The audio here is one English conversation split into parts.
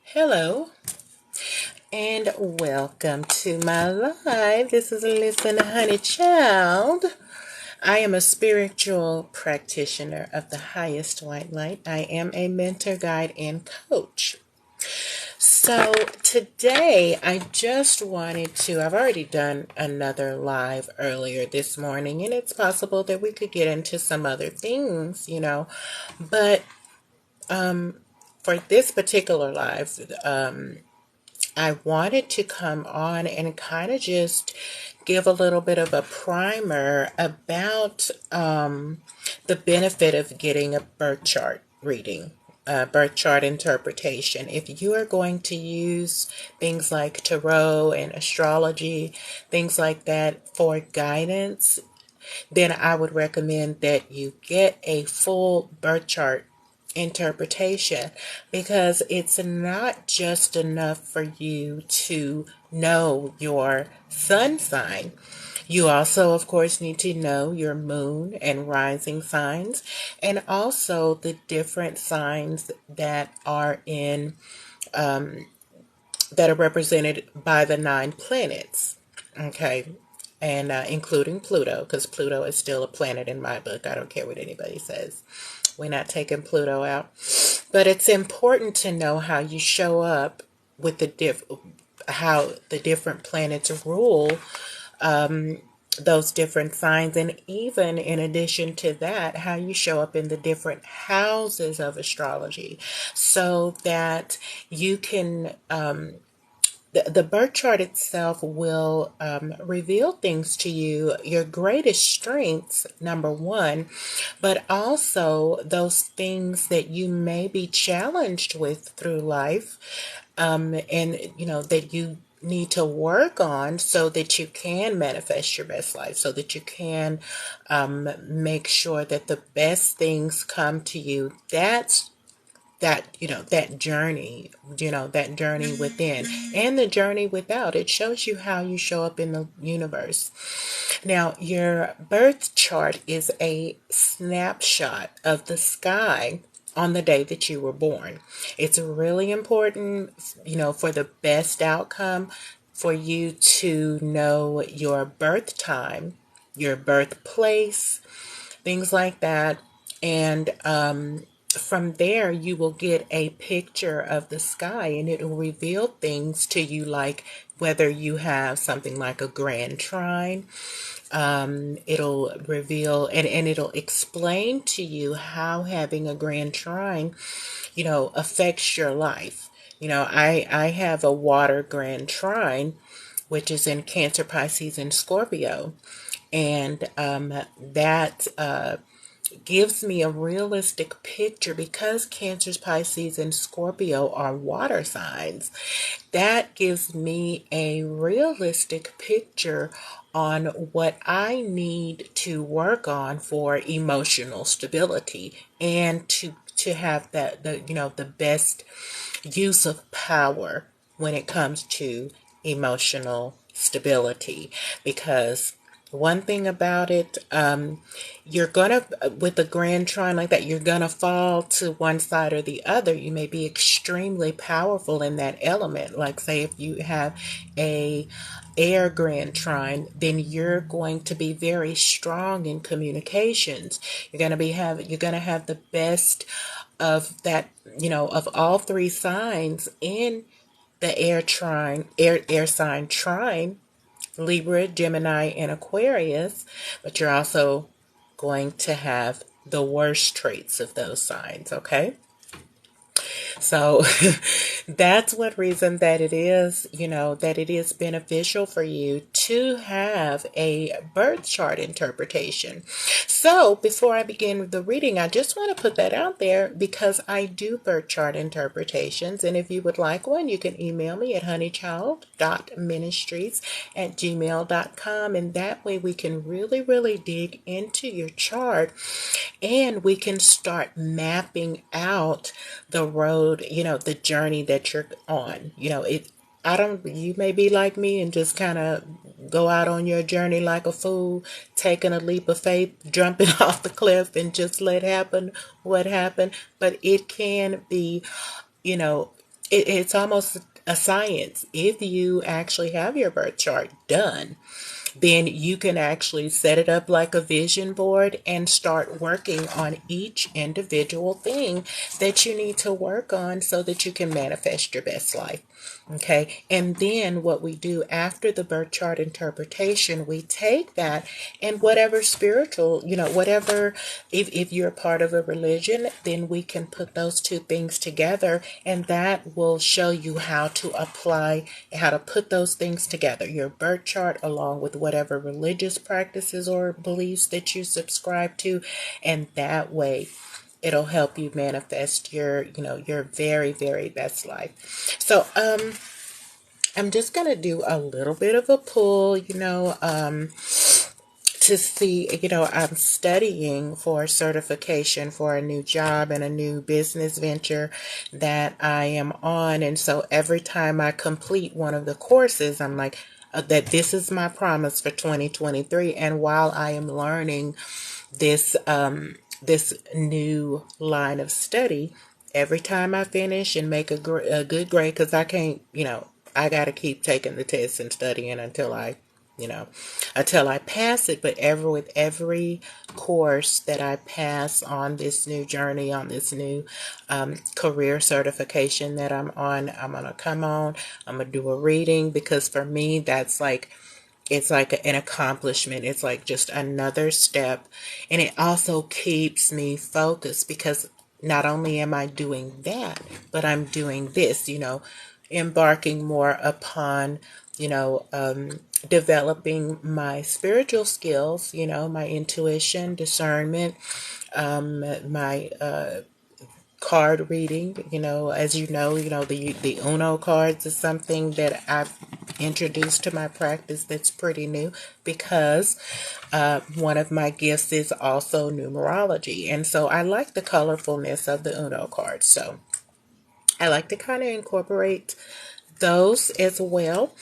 Hello and welcome to my live. This is Listen Honey Child. I am a spiritual practitioner of the highest white light. I am a mentor, guide, and coach. So today I just wanted to, I've already done another live earlier this morning, and it's possible that we could get into some other things, but for this particular live, I wanted to come on and kind of just give a little bit of a primer about the benefit of getting a birth chart reading, birth chart interpretation. If you are going to use things like tarot and astrology, things like that for guidance, then I would recommend that you get a full birth chart interpretation, because it's not just enough for you to know your sun sign. You also, of course, need to know your moon and rising signs, and also the different signs that are in that are represented by the 9 planets. Okay. And including Pluto, because Pluto is still a planet in my book. I don't care what anybody says. We're not taking Pluto out. But it's important to know how you show up with how the different planets rule those different signs, and even in addition to that, how you show up in the different houses of astrology, so that you can the birth chart itself will reveal things to you, your greatest strengths, number one, but also those things that you may be challenged with through life, and that you need to work on so that you can manifest your best life, so that you can make sure that the best things come to you. That journey within and the journey without. It shows you how you show up in the universe. Now, your birth chart is a snapshot of the sky on the day that you were born. It's really important, for the best outcome, for you to know your birth time, your birthplace, things like that. And from there, you will get a picture of the sky, and it will reveal things to you, like whether you have something like a grand trine. It'll reveal and it'll explain to you how having a grand trine, affects your life. I have a water grand trine, which is in Cancer, Pisces, and Scorpio. And that gives me a realistic picture, because Cancer, Pisces, and Scorpio are water signs. That gives me a realistic picture on what I need to work on for emotional stability, and to have the best use of power when it comes to emotional stability. Because one thing about it, you're gonna, with a grand trine like that, you're gonna fall to one side or the other. You may be extremely powerful in that element. Like, say, if you have a air grand trine, then you're going to be very strong in communications. You're gonna have the best of that, of all 3 signs in the air sign trine: Libra, Gemini, and Aquarius. But you're also going to have the worst traits of those signs, okay? So that's what reason that it is, that it is beneficial for you to have a birth chart interpretation. So before I begin with the reading, I just want to put that out there, because I do birth chart interpretations. And if you would like one, you can email me at honeychild.ministries@gmail.com. And that way we can really, really dig into your chart, and we can start mapping out the road, the journey that you're on. you may be like me and just kind of go out on your journey like a fool, taking a leap of faith, jumping off the cliff and just let happen what happened. But it can be, you know, it's almost a science. If you actually have your birth chart done, then you can actually set it up like a vision board and start working on each individual thing that you need to work on so that you can manifest your best life. Okay. And then what we do after the birth chart interpretation, we take that and whatever spiritual, whatever, if you're part of a religion, then we can put those two things together, and that will show you how to apply, how to put those things together, your birth chart along with whatever religious practices or beliefs that you subscribe to. And that way it'll help you manifest your very, very best life. So, I'm just going to do a little bit of a pull, to see, I'm studying for certification for a new job and a new business venture that I am on. And so every time I complete one of the courses, I'm like, that this is my promise for 2023. And while I am learning this new line of study, every time I finish and make a good grade, because I can't, I got to keep taking the tests and studying until I pass it. But with every course that I pass on this new journey, on this new career certification that I'm on, I'm going to come on, I'm going to do a reading, because for me, that's like, it's like an accomplishment. It's like just another step. And it also keeps me focused, because not only am I doing that, but I'm doing this, embarking more upon, developing my spiritual skills, my intuition, discernment, my card reading. As the Uno cards is something that I've introduced to my practice that's pretty new, because one of my gifts is also numerology, and so I like the colorfulness of the Uno cards, so I like to kind of incorporate those as well.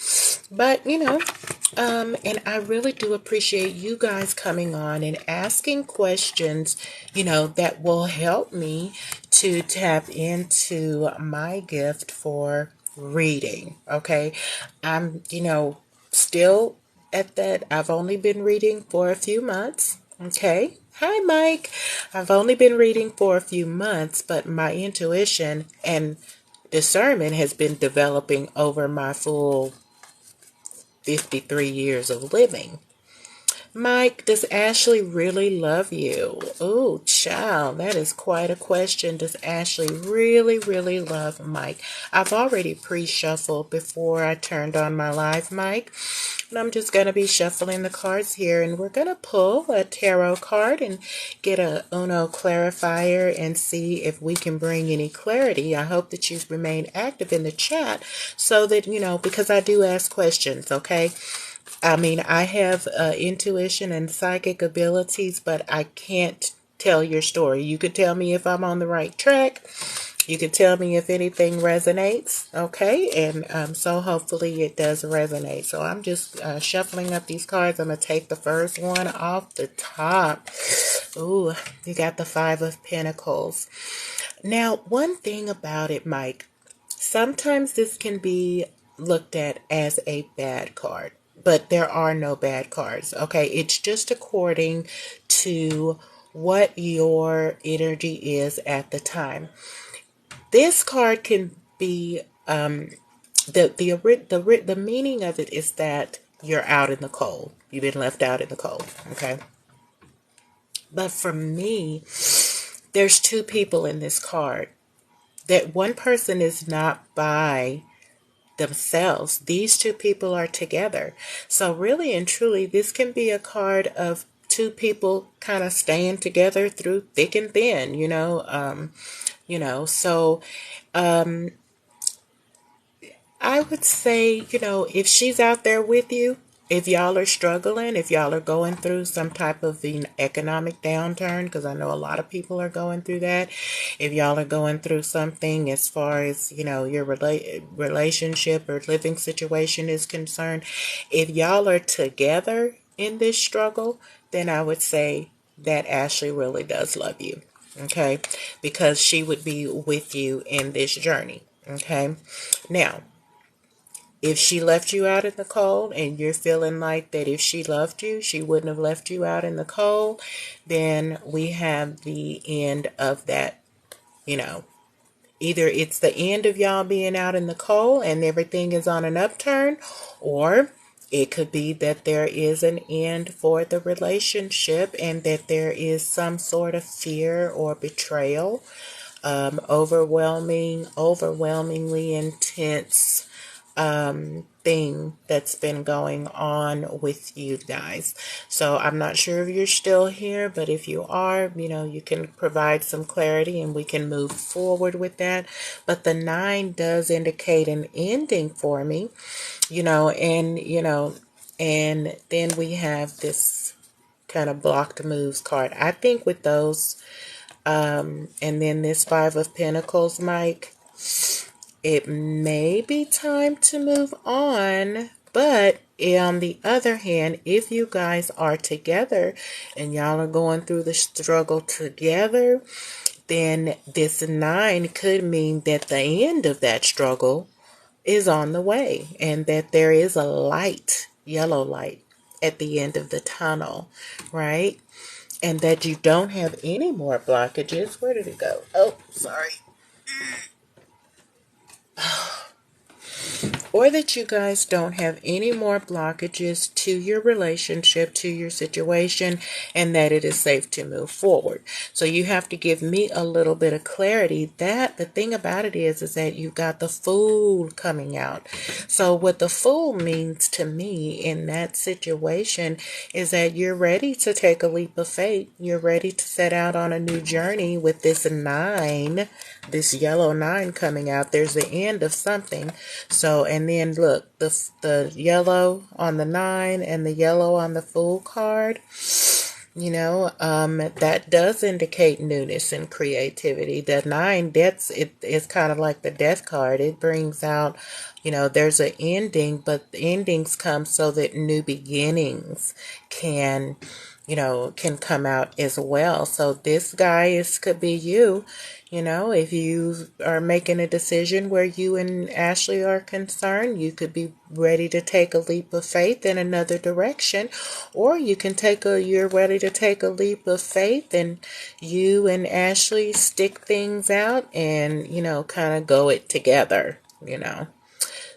But and I really do appreciate you guys coming on and asking questions, that will help me to tap into my gift for reading. Okay. I'm, still at that. I've only been reading for a few months. Okay. Hi, Mike. I've only been reading for a few months, but my intuition and discernment has been developing over my full 53 years of living. Mike, does Ashley really love you? Oh, child, that is quite a question. Does Ashley really, really love Mike? I've already pre-shuffled before I turned on my live mic. And I'm just going to be shuffling the cards here, and we're going to pull a tarot card and get a Uno clarifier and see if we can bring any clarity. I hope that you remain active in the chat so that, because I do ask questions, okay? I mean, I have intuition and psychic abilities, but I can't tell your story. You could tell me if I'm on the right track. You can tell me if anything resonates, okay? And so hopefully it does resonate. So I'm just shuffling up these cards. I'm going to take the first one off the top. Ooh, you got the Five of Pentacles. Now, one thing about it, Mike, sometimes this can be looked at as a bad card, but there are no bad cards, okay? It's just according to what your energy is at the time. This card can be the meaning of it is that you're out in the cold. You've been left out in the cold, okay? But for me, there's two people in this card. That one person is not by themselves. These two people are together. So really and truly, this can be a card of two people kind of staying together through thick and thin, so I would say, if she's out there with you, If y'all are struggling, if y'all are going through some type of economic downturn, because I know a lot of people are going through that. If y'all are going through something as far as, your relationship or living situation is concerned, if y'all are together in this struggle, then I would say that Ashley really does love you. Okay. Because she would be with you in this journey. Okay. Now, if she left you out in the cold and you're feeling like that if she loved you, she wouldn't have left you out in the cold, then we have the end of that, you know. Either it's the end of y'all being out in the cold and everything is on an upturn, or it could be that there is an end for the relationship and that there is some sort of fear or betrayal, overwhelmingly intense thing that's been going on with you guys. So I'm not sure if you're still here, but if you are, you can provide some clarity and we can move forward with that. But the 9 does indicate an ending for me, and then we have this kind of blocked moves card. I think with those, and then this 5 of Pentacles, Mike, it may be time to move on, but on the other hand, if you guys are together and y'all are going through the struggle together, then this 9 could mean that the end of that struggle is on the way and that there is a light, yellow light, at the end of the tunnel, right? And that you don't have any more blockages. Where did it go? Oh, sorry. Or that you guys don't have any more blockages to your relationship, to your situation, and that it is safe to move forward. So you have to give me a little bit of clarity. That the thing about it is that you've got the Fool coming out. So what the Fool means to me in that situation is that you're ready to take a leap of faith. You're ready to set out on a new journey with this 9, this yellow 9 coming out. There's the end of something. So, and then look, the yellow on the 9 and the yellow on the Fool card, that does indicate newness and creativity. The 9, it's kind of like the Death card. It brings out, there's an ending, but the endings come so that new beginnings can come out as well. So this guy could be you. If you are making a decision where you and Ashley are concerned, you could be ready to take a leap of faith in another direction, or you're ready to take a leap of faith and you and Ashley stick things out and, kind of go it together,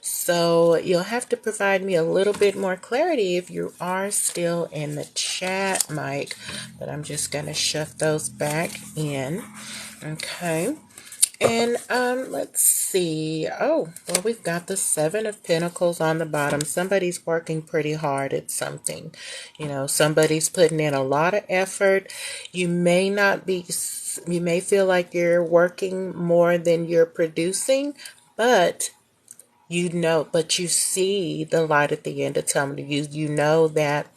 So you'll have to provide me a little bit more clarity if you are still in the chat, Mike. But I'm just going to shove those back in. Okay. And let's see. Oh, well, we've got the 7 of Pentacles on the bottom. Somebody's working pretty hard at something. Somebody's putting in a lot of effort. You may feel like you're working more than you're producing, but you see the light at the end of the tunnel. You know that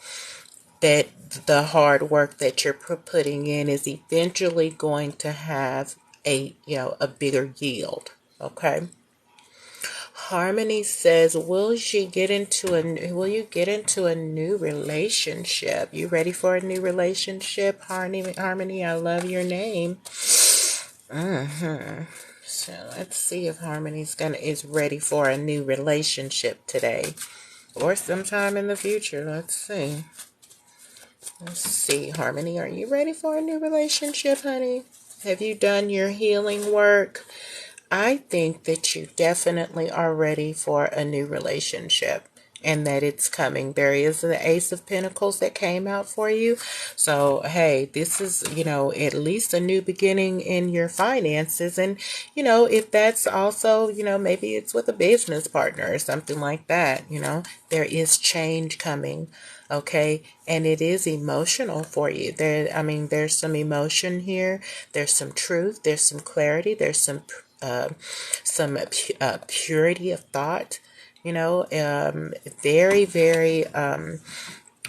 the hard work that you're putting in is eventually going to have a bigger yield. Okay. Harmony says, will you get into a new relationship? You ready for a new relationship? Harmony, I love your name. So let's see if Harmony's is ready for a new relationship today or sometime in the future. Let's see. Let's see, Harmony, are you ready for a new relationship, honey? Have you done your healing work? I think that you definitely are ready for a new relationship and that it's coming. There is the Ace of Pentacles that came out for you. So, hey, this is, at least a new beginning in your finances. And, if that's also, maybe it's with a business partner or something like that, there is change coming. Okay. And it is emotional for you. There's some emotion here. There's some truth. There's some clarity. There's some purity of thought. You know, very, very,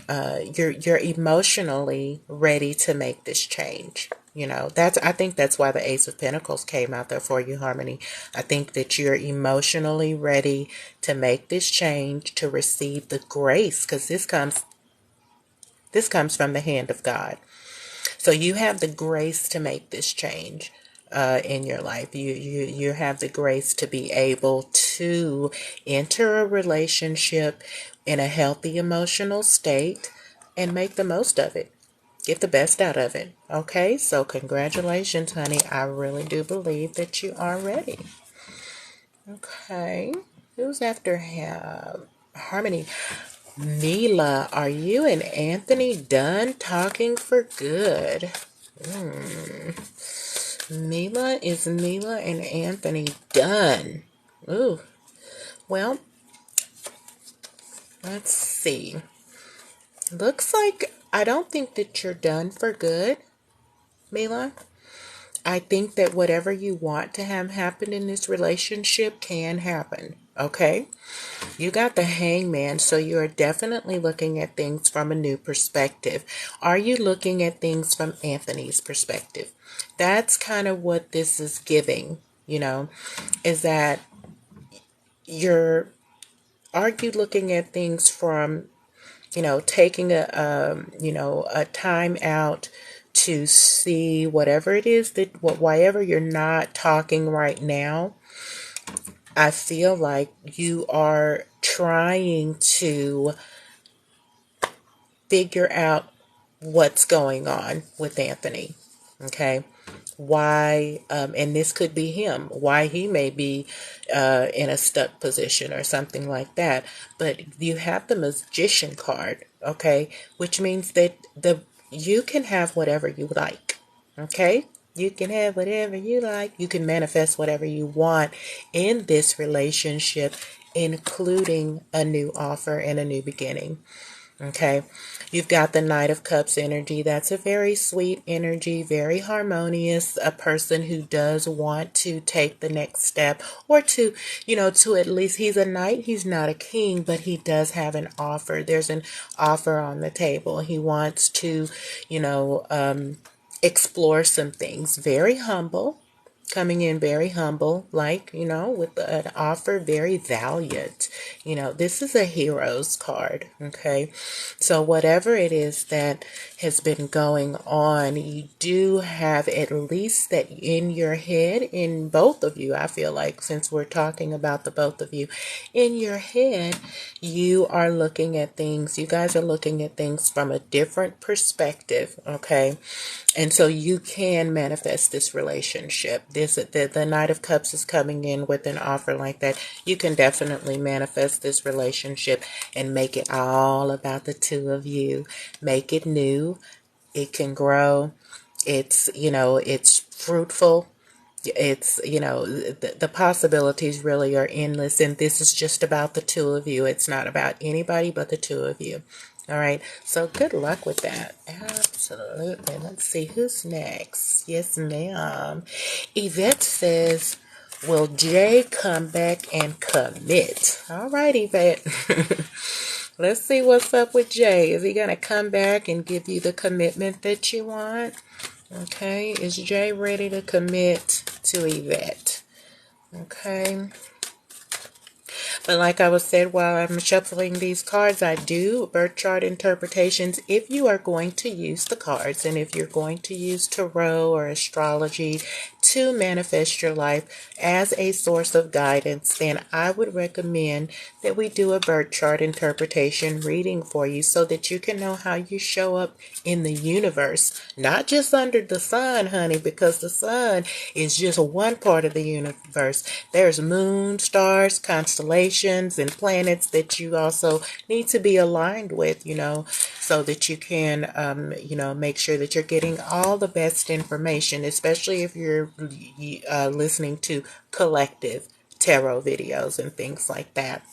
you're emotionally ready to make this change. You know, I think that's why the Ace of Pentacles came out there for you, Harmony. I think that you're emotionally ready to make this change, to receive the grace, because this comes from the hand of God. So you have the grace to make this change in your life. You have the grace to be able to enter a relationship in a healthy emotional state and make the most of it. Get the best out of it. Okay, so congratulations, honey. I really do believe that you are ready. Okay, who's after Harmony? Mila, are you and Anthony done talking for good? Is Mila and Anthony done? Ooh, well, let's see. Looks like I don't think that you're done for good, Mila. I think that whatever you want to have happen in this relationship can happen. Okay? You got the Hangman, so you are definitely looking at things from a new perspective. Are you looking at things from Anthony's perspective? That's kind of what this is giving, is that are you looking at things from, taking a time out to see whatever it is whatever you're not talking right now. I feel like you are trying to figure out what's going on with Anthony. Okay. Why, and this could be him, why he may be in a stuck position or something like that. But you have the Magician card, okay, which means that you can have whatever you like, okay? You can have whatever you like. You can manifest whatever you want in this relationship, including a new offer and a new beginning. Okay, you've got the Knight of Cups energy. That's a very sweet energy, very harmonious, a person who does want to take the next step or to at least, he's a knight, he's not a king, but he does have an offer. There's an offer on the table. He wants to, explore some things. Very humble. Coming in very humble, with an offer, very valiant. This is a hero's card, okay? So whatever it is that has been going on, you do have at least that in your head, in both of you, I feel like, since we're talking about the both of you, in your head, you guys are looking at things from a different perspective, okay? And so you can manifest this relationship. The Knight of Cups is coming in with an offer like that. You can definitely manifest this relationship and make it all about the two of you. Make it new. It can grow. It's fruitful. The possibilities really are endless, and this is just about the two of you. It's not about anybody but the two of you. All right, so good luck with that. Absolutely. Let's see who's next. Yes, ma'am. Yvette says, will Jay come back and commit? All right, Yvette. Let's see what's up with Jay. Is he going to come back and give you the commitment that you want? Okay, is Jay ready to commit to Yvette? Okay. But like I was said while I'm shuffling these cards, I do birth chart interpretations if you are going to use the cards and if you're going to use tarot or astrology to manifest your life as a source of guidance, then I would recommend that we do a birth chart interpretation reading for you so that you can know how you show up in the universe, not just under the sun, honey, because the sun is just one part of the universe. There's moon, stars, constellations, and planets that you also need to be aligned with, so that you can, make sure that you're getting all the best information, especially if you're listening to collective tarot videos and things like that.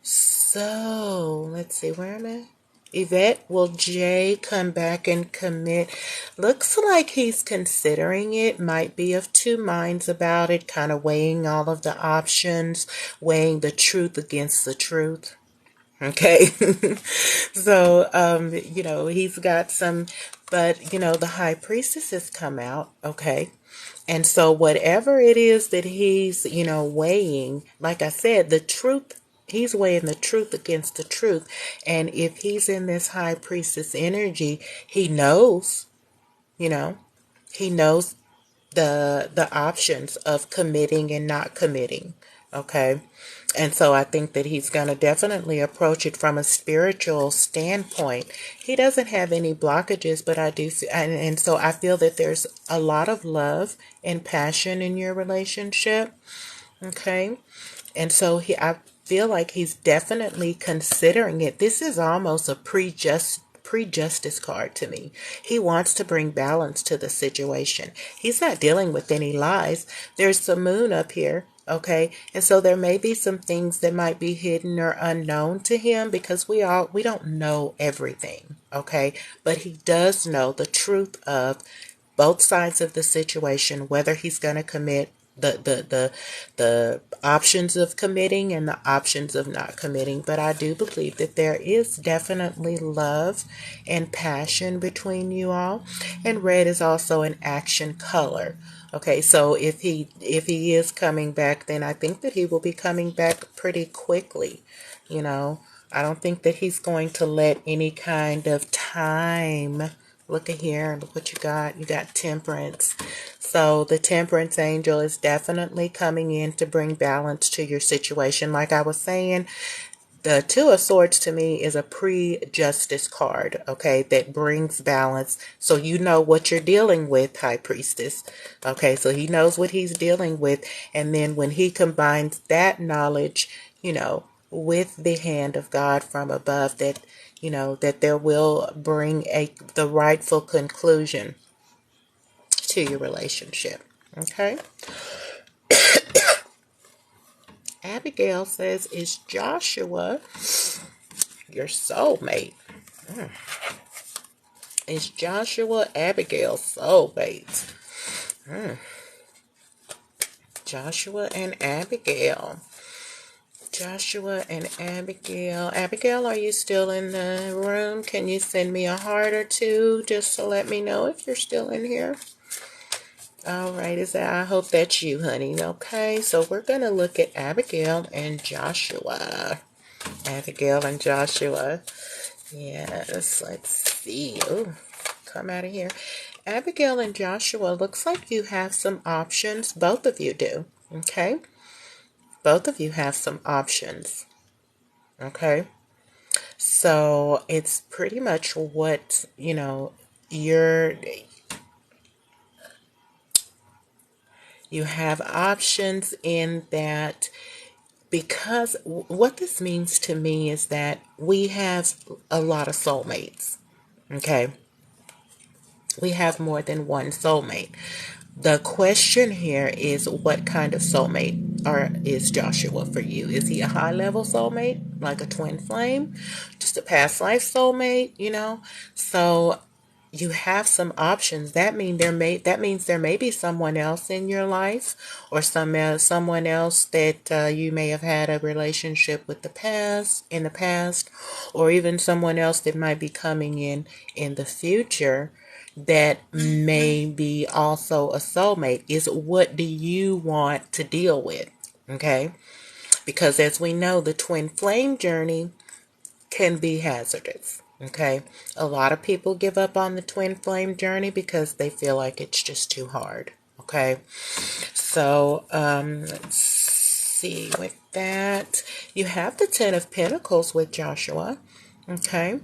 So, let's see, where am I? Yvette, will Jay come back and commit? Looks like he's considering it, might be of two minds about it, kind of weighing all of the options, weighing the truth against the truth. Okay. So, he's got some, but, the high priestess has come out. Okay. And so whatever it is that he's, weighing, like I said, the truth, he's weighing the truth against the truth. And if he's in this high priestess energy, he knows, you know, he knows the options of committing and not committing. Okay. And so I think that he's going to definitely approach it from a spiritual standpoint. He doesn't have any blockages, but I do, and so I feel that there's a lot of love and passion in your relationship. Okay. And so I feel like he's definitely considering it. This is almost a pre-justice card to me. He wants to bring balance to the situation. He's not dealing with any lies. There's the moon up here. Okay. And so there may be some things that might be hidden or unknown to him because we don't know everything. Okay. But he does know the truth of both sides of the situation, whether he's going to commit the options of committing and the options of not committing. But I do believe that there is definitely love and passion between you all. And red is also an action color. Okay, so if he is coming back, then I think that he will be coming back pretty quickly. You know, I don't think that he's going to let any kind of time. Look at here, look what you got. You got temperance. So the temperance angel is definitely coming in to bring balance to your situation. Like I was saying, the Two of Swords to me is a pre-justice card, okay, that brings balance. So you know what you're dealing with, High Priestess. Okay, so he knows what he's dealing with. And then when he combines that knowledge, with the hand of God from above, that there will bring the rightful conclusion to your relationship. Okay. Abigail says, is Joshua your soulmate? Is Joshua Abigail's soulmate? Joshua and Abigail. Joshua and Abigail. Abigail, are you still in the room? Can you send me a heart or two just to let me know if you're still in here? All right, I hope that's you, honey. Okay, so we're going to look at Abigail and Joshua. Abigail and Joshua. Yes, let's see. Oh, come out of here. Abigail and Joshua, looks like you have some options. Both of you do. Okay? Both of you have some options. Okay? So it's pretty much what, you have options in that, because what this means to me is that we have a lot of soulmates. Okay? We have more than one soulmate. The question here is, what kind of soulmate is Joshua for you? Is he a high level soulmate, like a twin flame? Just a past life soulmate, So you have some options. That means there may be someone else in your life, or someone else that you may have had a relationship with in the past, or even someone else that might be coming in the future that may be also a soulmate. Is what do you want to deal with? Okay, because as we know, the twin flame journey can be hazardous. Okay, a lot of people give up on the twin flame journey because they feel like it's just too hard. Okay, so let's see. With that, you have the Ten of Pentacles with Joshua. Okay,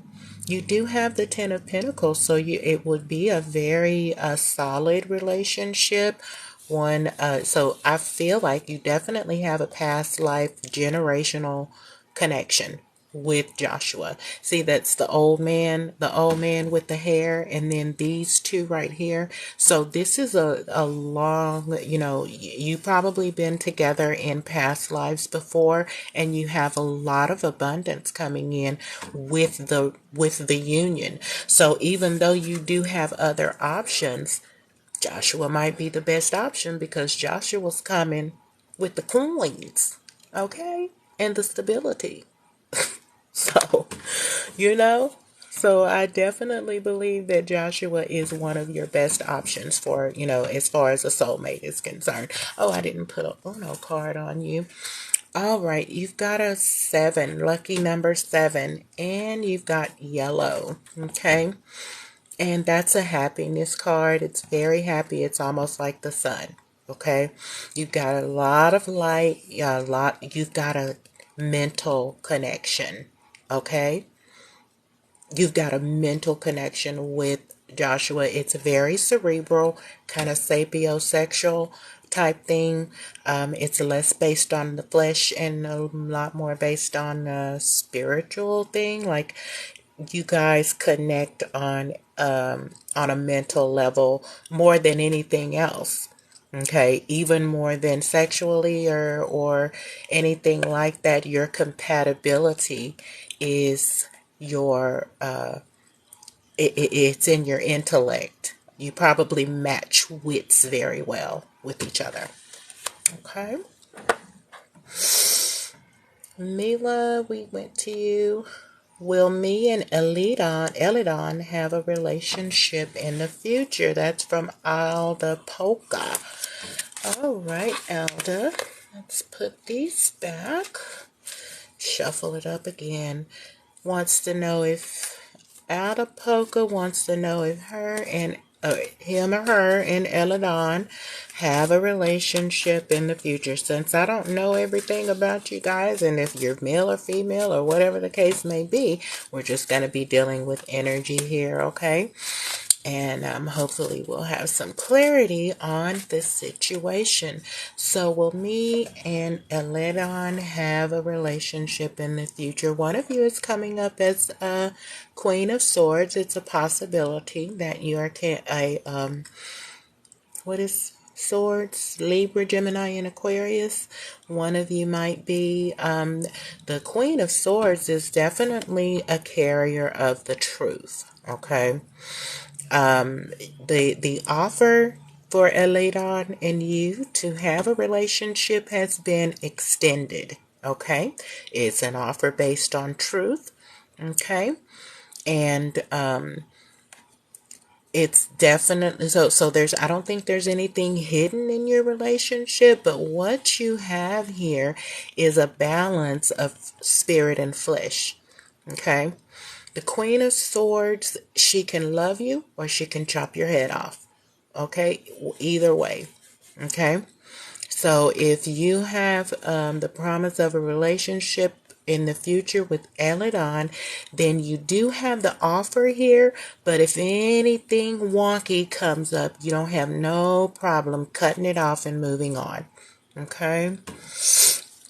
you do have the Ten of Pentacles, so it would be a very solid relationship. So I feel like you definitely have a past life generational connection with Joshua. See, that's the old man with the hair, and then these two right here. So this is a long, you probably been together in past lives before, and you have a lot of abundance coming in with the union. So even though you do have other options, Joshua might be the best option because Joshua's coming with the coins, okay? And the stability. So, you know, so I definitely believe that Joshua is one of your best options for, as far as a soulmate is concerned. Oh, I didn't put a Uno card on you. All right, you've got a 7, lucky number 7, and you've got yellow, okay? And that's a happiness card. It's very happy. It's almost like the sun. Okay. You've got a lot of light. You've got a mental connection. Okay. You've got a mental connection with Joshua. It's very cerebral, kind of sapiosexual type thing. It's less based on the flesh and a lot more based on a spiritual thing. Like, you guys connect on a mental level more than anything else. Okay, even more than sexually or anything like that. Your compatibility is your it's in your intellect. You probably match wits very well with each other. Okay, Mila, we went to you. Will me and Elidon have a relationship in the future? That's from Alda Polka. All right, Alda. Let's put these back. Shuffle it up again. Wants to know if Alda Polka wants to know if him or her and Elidon have a relationship in the future. Since I don't know everything about you guys, and if you're male or female or whatever the case may be, we're just going to be dealing with energy here, okay? And hopefully we'll have some clarity on this situation. So will me and Eledon have a relationship in the future? One of you is coming up as a Queen of Swords. It's a possibility that you are what is Swords? Libra, Gemini, and Aquarius. One of you might be the Queen of Swords is definitely a carrier of the truth, okay? The offer for Eladon and you to have a relationship has been extended. Okay, it's an offer based on truth. Okay, and it's definitely so. There's I don't think there's anything hidden in your relationship, but what you have here is a balance of spirit and flesh. Okay. The Queen of Swords, she can love you or she can chop your head off. Okay? Either way. Okay? So if you have the promise of a relationship in the future with Eladon, then you do have the offer here. But if anything wonky comes up, you don't have no problem cutting it off and moving on. Okay?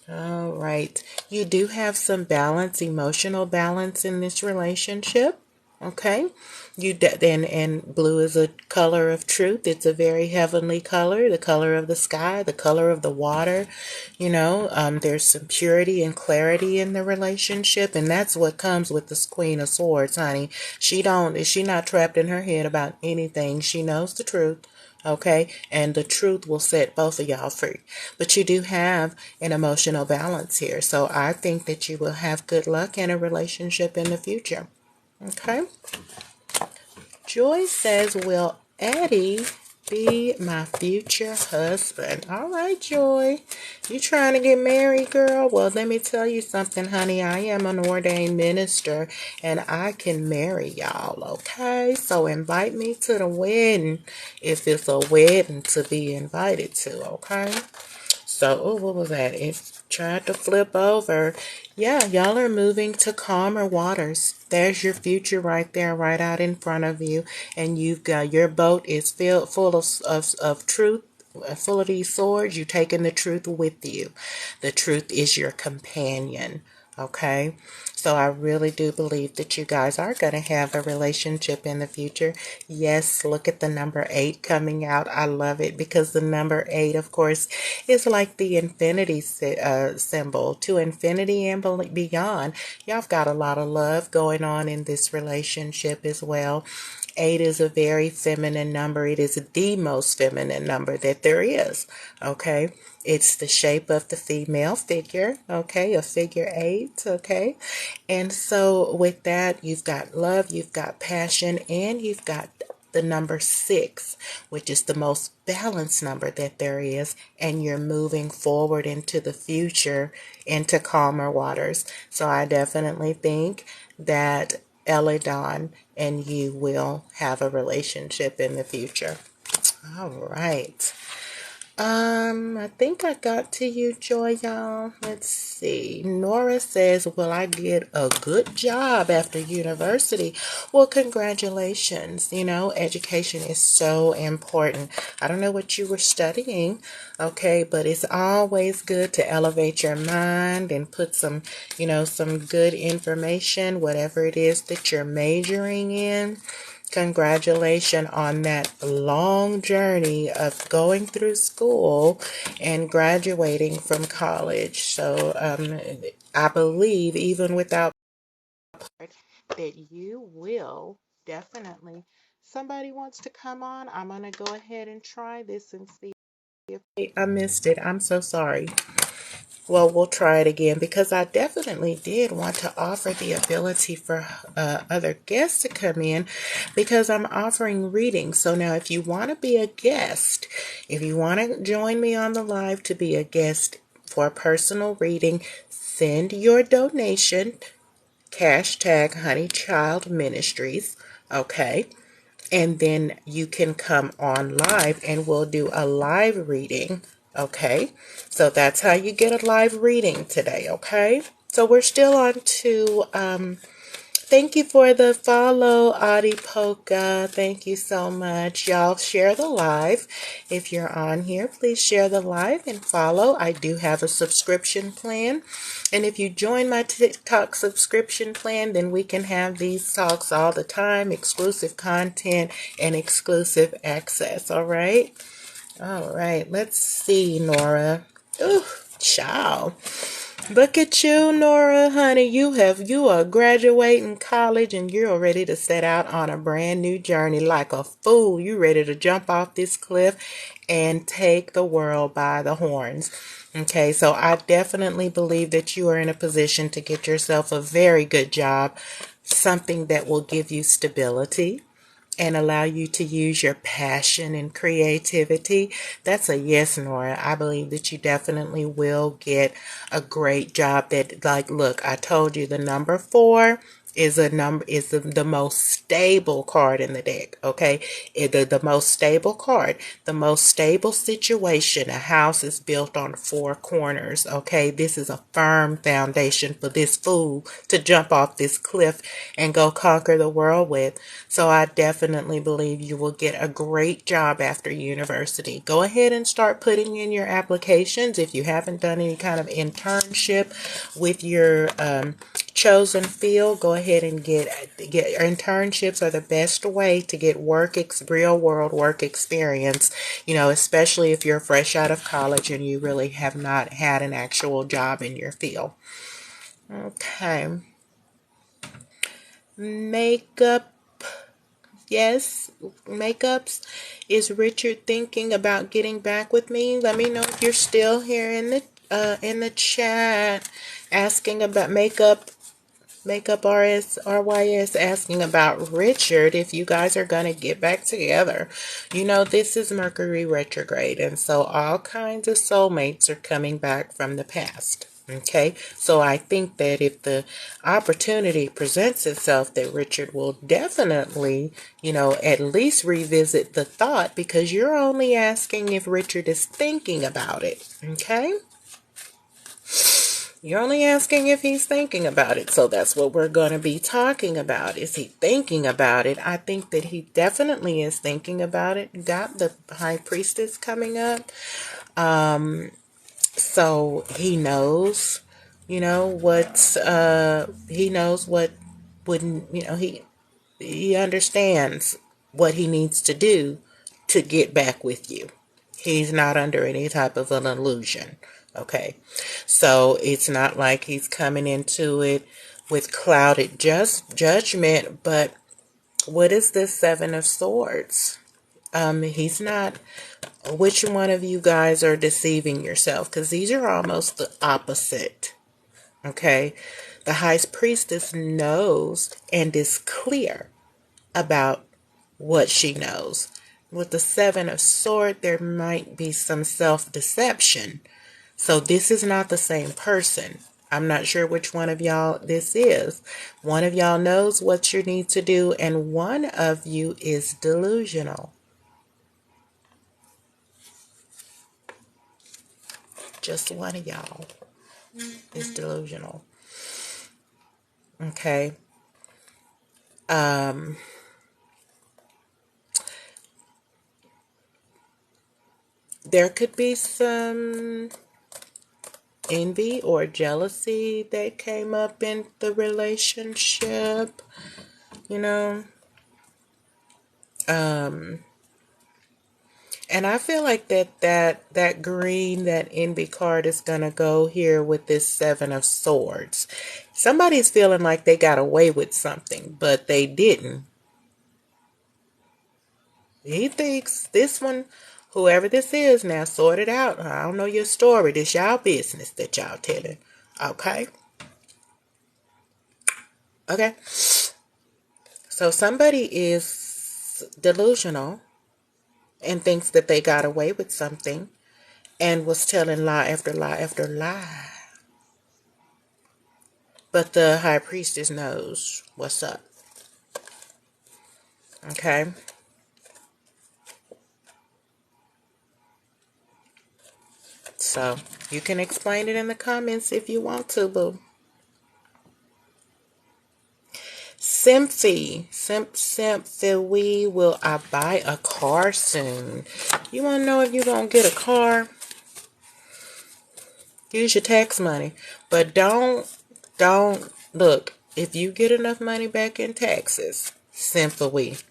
All right. You do have some balance, emotional balance in this relationship. Okay. And blue is a color of truth. It's a very heavenly color, the color of the sky, the color of the water. There's some purity and clarity in the relationship, and that's what comes with this Queen of Swords, honey. She not trapped in her head about anything. She knows the truth. Okay, and the truth will set both of y'all free. But you do have an emotional balance here. So I think that you will have good luck in a relationship in the future. Okay. Joy says, will Eddie be my future husband? All right, Joy. You trying to get married, girl? Well, let me tell you something, honey. I am an ordained minister, and I can marry y'all, okay? So invite me to the wedding if it's a wedding to be invited to, okay? So, what was that? It tried to flip over. Yeah, y'all are moving to calmer waters. There's your future right there, right out in front of you. And you've got your boat is filled full of truth, full of these swords. You're taking the truth with you. The truth is your companion. Okay, so I really do believe that you guys are going to have a relationship in the future. Yes, look at the number 8 coming out. I love it because the number 8, of course, is like the infinity symbol, to infinity and beyond. Y'all have got a lot of love going on in this relationship as well. 8 is a very feminine number. It is the most feminine number that there is. Okay. It's the shape of the female figure. Okay. A figure 8. Okay. And so with that, you've got love, you've got passion, and you've got the number 6, which is the most balanced number that there is. And you're moving forward into the future, into calmer waters. So I definitely think that Eladon and you will have a relationship in the future. All right. I think I got to you, Joy, y'all. Let's see. Nora says, will I get a good job after university? Well, congratulations. You know, education is so important. I don't know what you were studying, okay, but it's always good to elevate your mind and put some, some good information, whatever it is that you're majoring in. Congratulations on that long journey of going through school and graduating from college. So I believe even without that you will definitely. Somebody wants to come on. I'm going to go ahead and try this and see if I missed it. I'm so sorry. Well, we'll try it again because I definitely did want to offer the ability for other guests to come in because I'm offering readings. So now if you want to be a guest, if you want to join me on the live to be a guest for a personal reading, send your donation, hashtag Honey Child Ministries, okay? And then you can come on live and we'll do a live reading. Okay. So that's how you get a live reading today. Okay. So we're still on to, thank you for the follow, Adipoka. Thank you so much. Y'all share the live. If you're on here, please share the live and follow. I do have a subscription plan. And if you join my TikTok subscription plan, then we can have these talks all the time, exclusive content and exclusive access. All right. All right. Let's see, Nora. Ooh, ciao. Look at you, Nora, honey. You are graduating college and you're ready to set out on a brand new journey like a fool. You ready to jump off this cliff and take the world by the horns. Okay, so I definitely believe that you are in a position to get yourself a very good job, something that will give you stability and allow you to use your passion and creativity. That's a yes, Nora. I believe that you definitely will get a great job that, like, look, I told you the number 4 is the most stable card in the deck. Okay, the most stable card, the most stable situation. A house is built on 4 corners. Okay, this is a firm foundation for this fool to jump off this cliff and go conquer the world with. So I definitely believe you will get a great job after university. Go ahead and start putting in your applications. If you haven't done any kind of internship with your chosen field, go ahead and get internships are the best way to get real world work experience, especially if you're fresh out of college and you really have not had an actual job in your field. Okay. Makeup. Yes, makeups. Is Richard thinking about getting back with me? Let me know if you're still here in the chat asking about makeup. Makeup RYS asking about Richard, if you guys are going to get back together. This is Mercury retrograde, and so all kinds of soulmates are coming back from the past. Okay, so I think that if the opportunity presents itself, that Richard will definitely, at least revisit the thought, because you're only asking if Richard is thinking about it. Okay? You're only asking if he's thinking about it. So that's what we're going to be talking about. Is he thinking about it? I think that he definitely is thinking about it. Got the High Priestess coming up. So he knows You know, he knows what wouldn't, he understands what he needs to do to get back with you. He's not under any type of an illusion. Okay. So it's not like he's coming into it with clouded judgment, but what is this Seven of Swords? He's not. Which one of you guys are deceiving yourself? Because these are almost the opposite. Okay. The High Priestess knows and is clear about what she knows. With the Seven of Swords, there might be some self-deception. So this is not the same person. I'm not sure which one of y'all this is. One of y'all knows what you need to do, and one of you is delusional. Just one of y'all is delusional. Okay. There could be some envy or jealousy that came up in the relationship, you know. And I feel like that green, that envy card is gonna go here with this Seven of Swords. Somebody's feeling like they got away with something, but they didn't. He thinks this one, whoever this is now, sort it out. I don't know your story. This y'all business that y'all telling. Okay? Okay. So somebody is delusional and thinks that they got away with something and was telling lie after lie after lie. But the High Priestess knows what's up. Okay? So, you can explain it in the comments if you want to, boo. Simphy, will I buy a car soon? You want to know if you're going to get a car? Use your tax money. But don't, look, if you get enough money back in taxes, Simphy,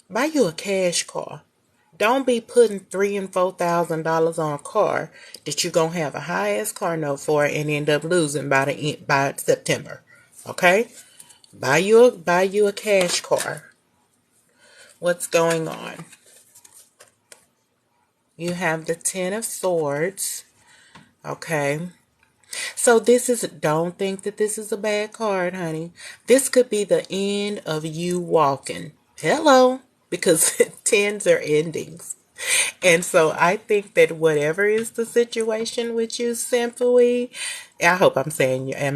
buy you a cash car. Don't be putting $3,000 and $4,000 on a car that you're gonna have a high ass car note for and end up losing by September. Okay? Buy you a cash car. What's going on? You have the Ten of Swords. Okay. So don't think that this is a bad card, honey. This could be the end of you walking. Hello. Because tens are endings. And so I think that whatever is the situation with you, Simply, I hope I'm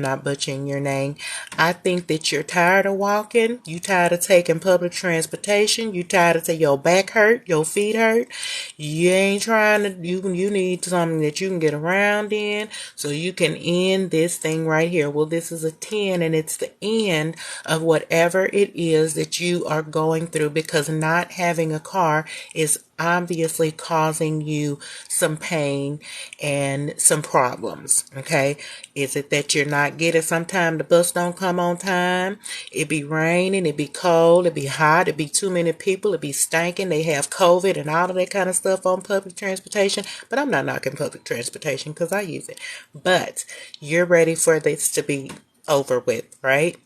not butchering your name. I think that you're tired of walking. You tired of taking public transportation. You tired of your back hurt, your feet hurt. You ain't trying to, you need something that you can get around in so you can end this thing right here. Well, this is a 10 and it's the end of whatever it is that you are going through, because not having a car is obviously causing you some pain and some problems. Okay. Is it that you're not getting, sometimes the bus don't come on time, it be raining, it be cold, it be hot, it be too many people, it be stinking, they have COVID and all of that kind of stuff on public transportation. But I'm not knocking public transportation because I use it. But you're ready for this to be over with, right?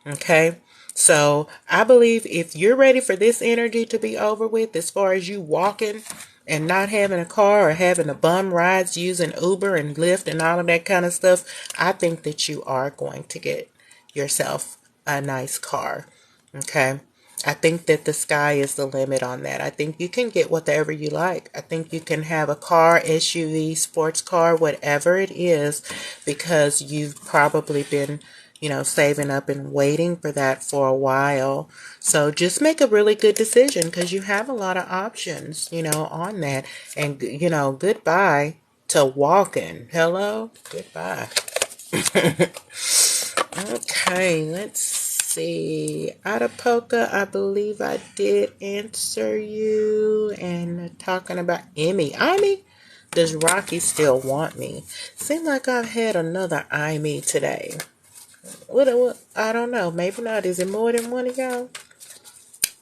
Okay. So I believe if you're ready for this energy to be over with, as far as you walking and not having a car or having a bum rides using Uber and Lyft and all of that kind of stuff, I think that you are going to get yourself a nice car. Okay. I think that the sky is the limit on that. I think you can get whatever you like. I think you can have a car, SUV, sports car, whatever it is, because you've probably been, saving up and waiting for that for a while. So just make a really good decision, because you have a lot of options, on that. And, goodbye to walking. Hello? Goodbye. Okay, let's see. Atapoka, I believe I did answer you. And talking about Emmy. Does Rocky still want me? Seem like I've had another I me today. What? I don't know. Maybe not. Is it more than one of y'all?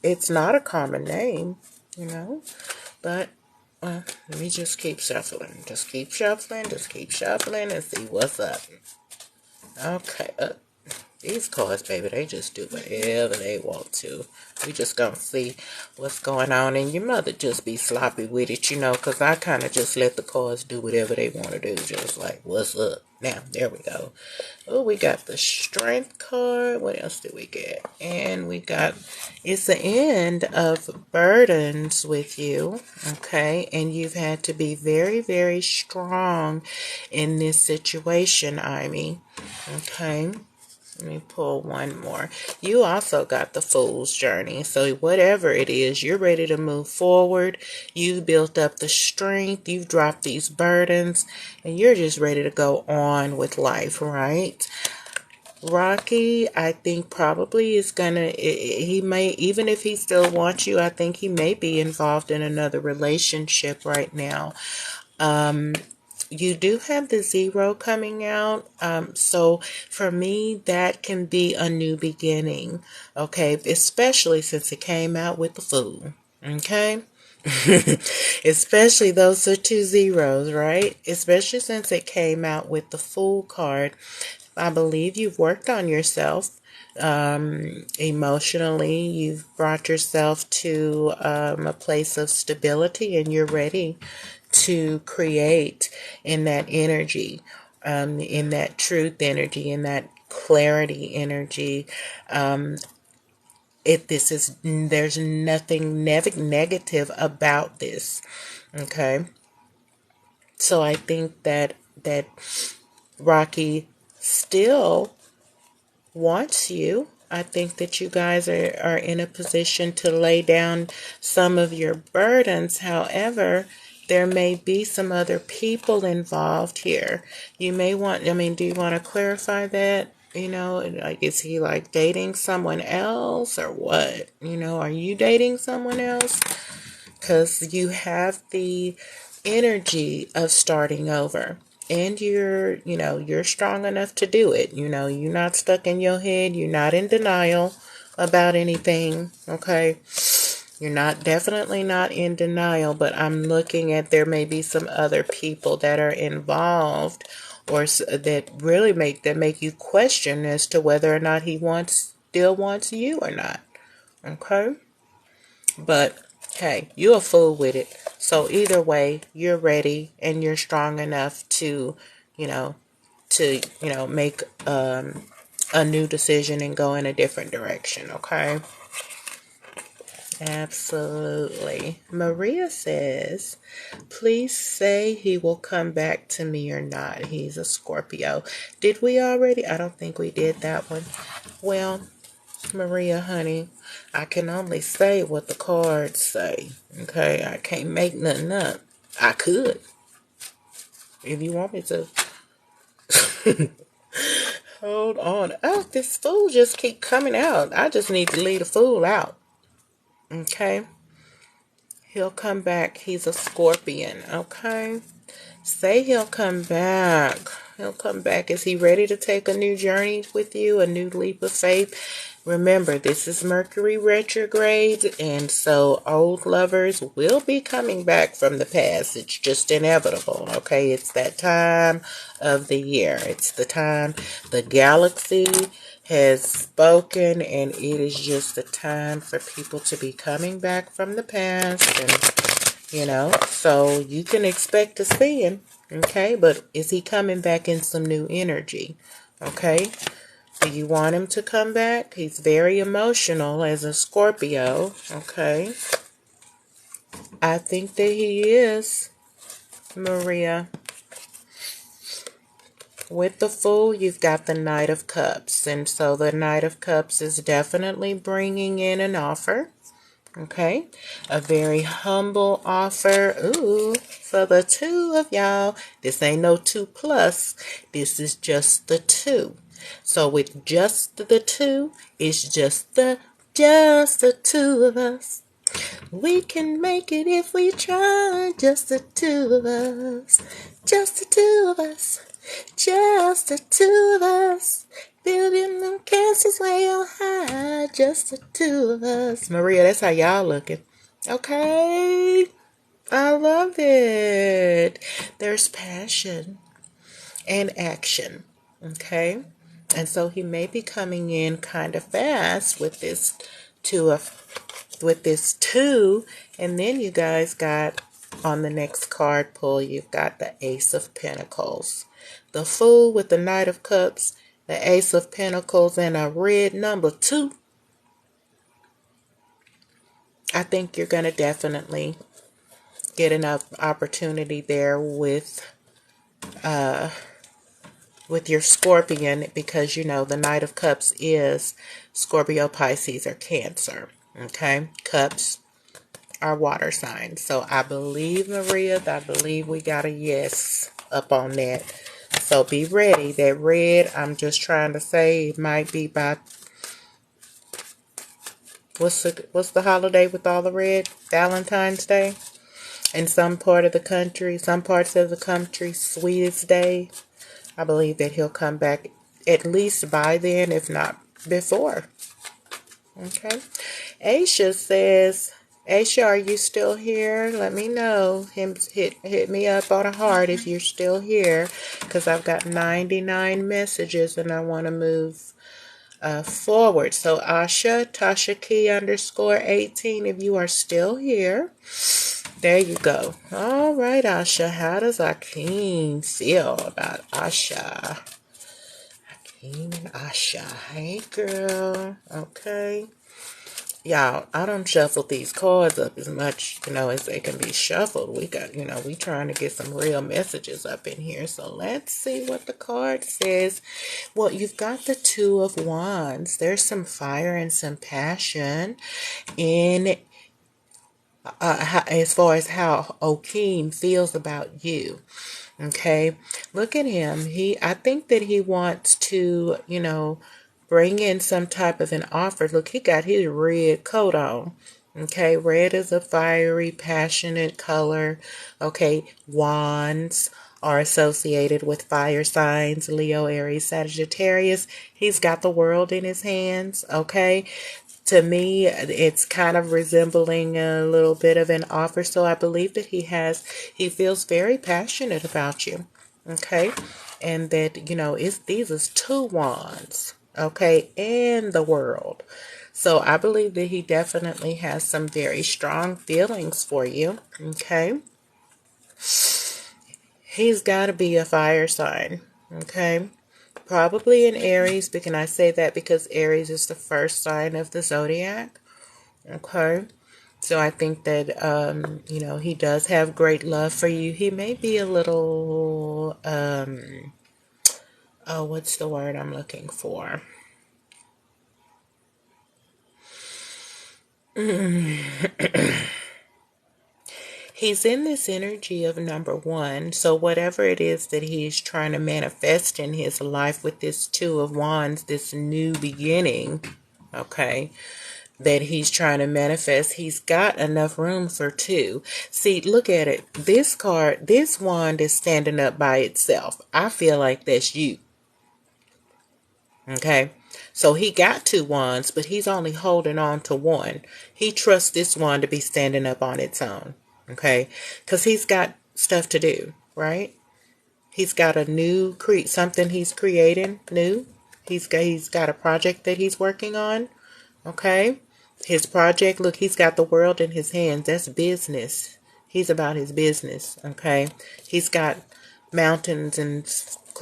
It's not a common name, you know. But let me just keep shuffling. Just keep shuffling. Just keep shuffling and see what's up. Okay. These cards, baby, they just do whatever they want to. We just gonna see what's going on. And your mother just be sloppy with it, you know, because I kind of just let the cards do whatever they want to do. Just like, what's up? Now, there we go. Oh, we got the strength card. What else did we get? And we got, it's the end of burdens with you, okay? And you've had to be very, very strong in this situation, Amy, okay? Let me pull one more. You also got the Fool's Journey. So whatever it is, you're ready to move forward. You built up the strength. You've dropped these burdens. And you're just ready to go on with life, right? Rocky, I think probably is gonna, he may, even if he still wants you, I think he may be involved in another relationship right now. You do have the 0 coming out. So for me, that can be a new beginning. Okay. Especially since it came out with the Fool. Okay. Especially those are 2 zeros, right? Especially since it came out with the Fool card. I believe you've worked on yourself. Emotionally, you've brought yourself to a place of stability and you're ready to create in that energy, in that truth energy, in that clarity energy. There's nothing negative about this. Okay. So I think that Rocky still wants you. I think that you guys are in a position to lay down some of your burdens. However, there may be some other people involved here. You may want, do you want to clarify that? You know, like, is he like dating someone else or what? You know, are you dating someone else? Because you have the energy of starting over. And you're strong enough to do it. You know, you're not stuck in your head. You're not in denial about anything. Okay. You're definitely not in denial, but I'm looking at there may be some other people that are involved or that really make you question as to whether or not he still wants you or not. Okay. But hey, you're a fool with it. So either way, you're ready and you're strong enough to, you know, make a new decision and go in a different direction. Okay. Absolutely. Maria says, please say he will come back to me or not. He's a Scorpio. Did we already? I don't think we did that one. Well, Maria, honey, I can only say what the cards say. Okay, I can't make nothing up. I could, if you want me to. Hold on. Oh, this Fool just keep coming out. I just need to leave the Fool out. Okay. He'll come back. He's a Scorpion. Okay. Say he'll come back. He'll come back. Is he ready to take a new journey with you? A new leap of faith? Remember, this is Mercury retrograde, and so old lovers will be coming back from the past. It's just inevitable, okay? It's that time of the year. It's the time the galaxy has spoken, and it is just the time for people to be coming back from the past, and so you can expect to see him, okay? But is he coming back in some new energy, okay? Do you want him to come back? He's very emotional as a Scorpio, okay? I think that he is, Maria. With the Fool, you've got the Knight of Cups. And so the Knight of Cups is definitely bringing in an offer, okay? A very humble offer. Ooh, for the 2 of y'all. This ain't no 2 plus. This is just the 2. So with just the 2, it's just the 2 of us. We can make it if we try. Just the two of us. Just the two of us. Just the two of us. Building them castles way on high. Just the two of us. Maria, that's how y'all looking. Okay. I love it. There's passion and action. Okay. And so he may be coming in kind of fast with this two, and then you guys got on the next card pull, you've got the Ace of Pentacles, the Fool with the Knight of Cups, the Ace of Pentacles, and a red number 2. I think you're going to definitely get enough opportunity there with your Scorpion, because you know the Knight of Cups is Scorpio, Pisces, or Cancer. Okay, Cups are water signs. So I believe, Maria, I believe we got a yes up on that. So be ready. That red, I'm just trying to say, it might be by, what's the holiday with all the red? Valentine's Day. In some parts of the country, Sweetest Day. I believe that he'll come back at least by then, if not before. Okay. Aisha says, Aisha, are you still here? Let me know. Hit me up on a heart if you're still here, because I've got 99 messages and I want to move forward. So Asha, Tasha Key _18, if you are still here. There you go. All right, Asha. How does Akeem feel about Asha? Akeem and Asha. Hey, girl. Okay. Y'all, I don't shuffle these cards up as much, as they can be shuffled. We got, we trying to get some real messages up in here. So let's see what the card says. Well, you've got the Two of Wands. There's some fire and some passion in as far as how Akeem feels about you. Okay, look at him. I think that he wants to, bring in some type of an offer. Look, he got his red coat on. Okay, red is a fiery, passionate color. Okay, wands are associated with fire signs, Leo, Aries, Sagittarius. He's got the world in his hands. Okay, to me, it's kind of resembling a little bit of an offer. So I believe that he feels very passionate about you. Okay. And that, these is 2 wands. Okay. And the world. So I believe that he definitely has some very strong feelings for you. Okay. He's got to be a fire sign. Okay. Probably an Aries, but can I say that because Aries is the first sign of the zodiac? Okay. So I think that, he does have great love for you. He may be a little, what's the word I'm looking for? He's in this energy of number 1. So whatever it is that he's trying to manifest in his life with this Two of Wands, this new beginning, okay, that he's trying to manifest, he's got enough room for 2. See, look at it. This wand is standing up by itself. I feel like that's you. Okay. So he got 2 wands, but he's only holding on to one. He trusts this wand to be standing up on its own. Okay. Because he's got stuff to do, right? He's got a new something he's creating new. He's got a project that he's working on. Okay. His project, look, he's got the world in his hands. That's business. He's about his business. Okay. He's got mountains and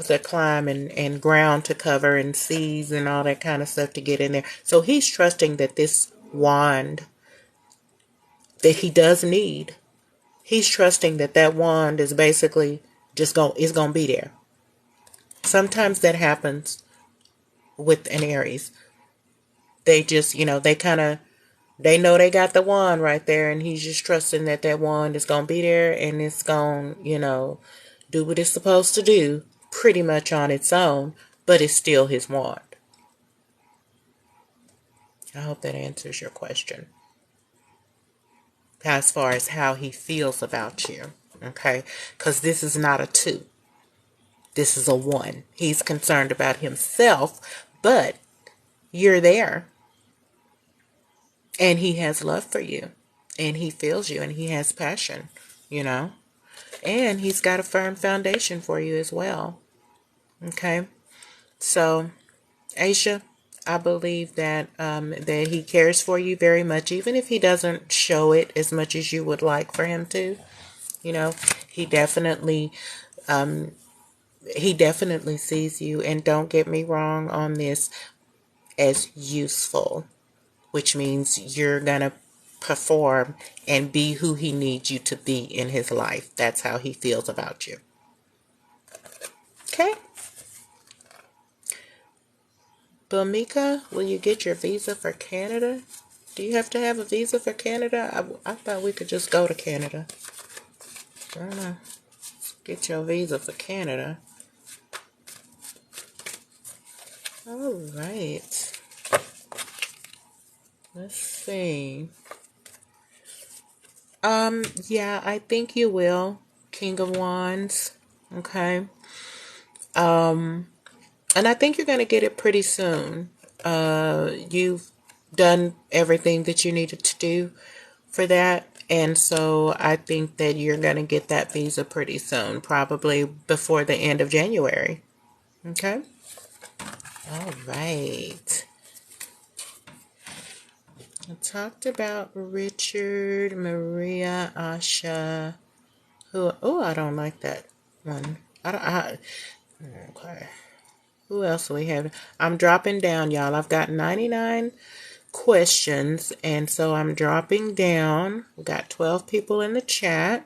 to climb and ground to cover and seas and all that kind of stuff to get in there. So he's trusting that this wand that he does need, he's trusting that that wand is basically is going to be there. Sometimes that happens with an Aries. They just, they know they got the wand right there, and he's just trusting that that wand is going to be there and it's going to, do what it's supposed to do pretty much on its own, but it's still his wand. I hope that answers your question. as far as how he feels about you. Okay? Because this is not a 2. This is a 1. He's concerned about himself, but you're there. And he has love for you. And he feels you and he has passion, you know. And he's got a firm foundation for you as well. Okay? So, Aisha, I believe that that he cares for you very much, even if he doesn't show it as much as you would like for him to. You know, he definitely sees you, and don't get me wrong on this, as useful, which means you're gonna perform and be who he needs you to be in his life. That's how he feels about you. Okay? Bamika, will you get your visa for Canada? Do you have to have a visa for Canada? I thought we could just go to Canada. I don't know. Get your visa for Canada. All right. Let's see. Yeah, I think you will. King of Wands. Okay. And I think you're going to get it pretty soon. You've done everything that you needed to do for that. And so I think that you're going to get that visa pretty soon, probably before the end of January. Okay? All right. I talked about Richard, Maria, Asha. Oh, I don't like that one. Okay. Who else do we have? I'm dropping down, y'all. I've got 99 questions, and so I'm dropping down. We got 12 people in the chat.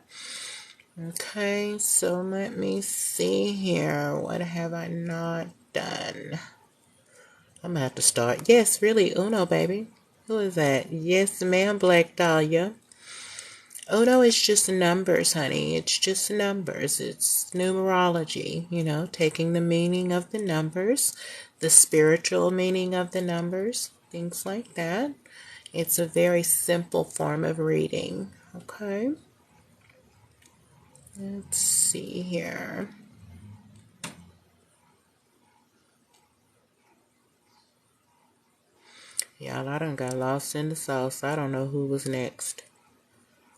Okay, so let me see here. What have I not done? I'm gonna have to start. Yes, really, Uno, baby. Who is that? Yes, ma'am, Black Dahlia. Uno is just numbers, honey. It's just numbers. It's numerology, you know, taking the meaning of the numbers, the spiritual meaning of the numbers, things like that. It's a very simple form of reading. Okay. Let's see here. Y'all, I done got lost in the sauce. I don't know who was next.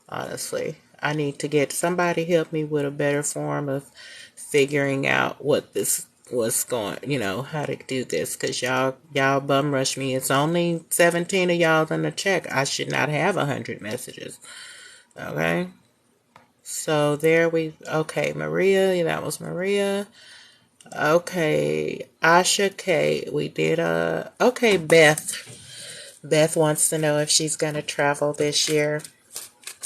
Honestly, I need to get somebody help me with a better form of figuring out what this was going, you know, how to do this, because y'all bum rush me. It's only 17 of y'all in the check. I should not have 100 messages. Okay, so okay, Maria, that was Maria. Okay, Asha K, we did okay, Beth wants to know if she's gonna travel this year.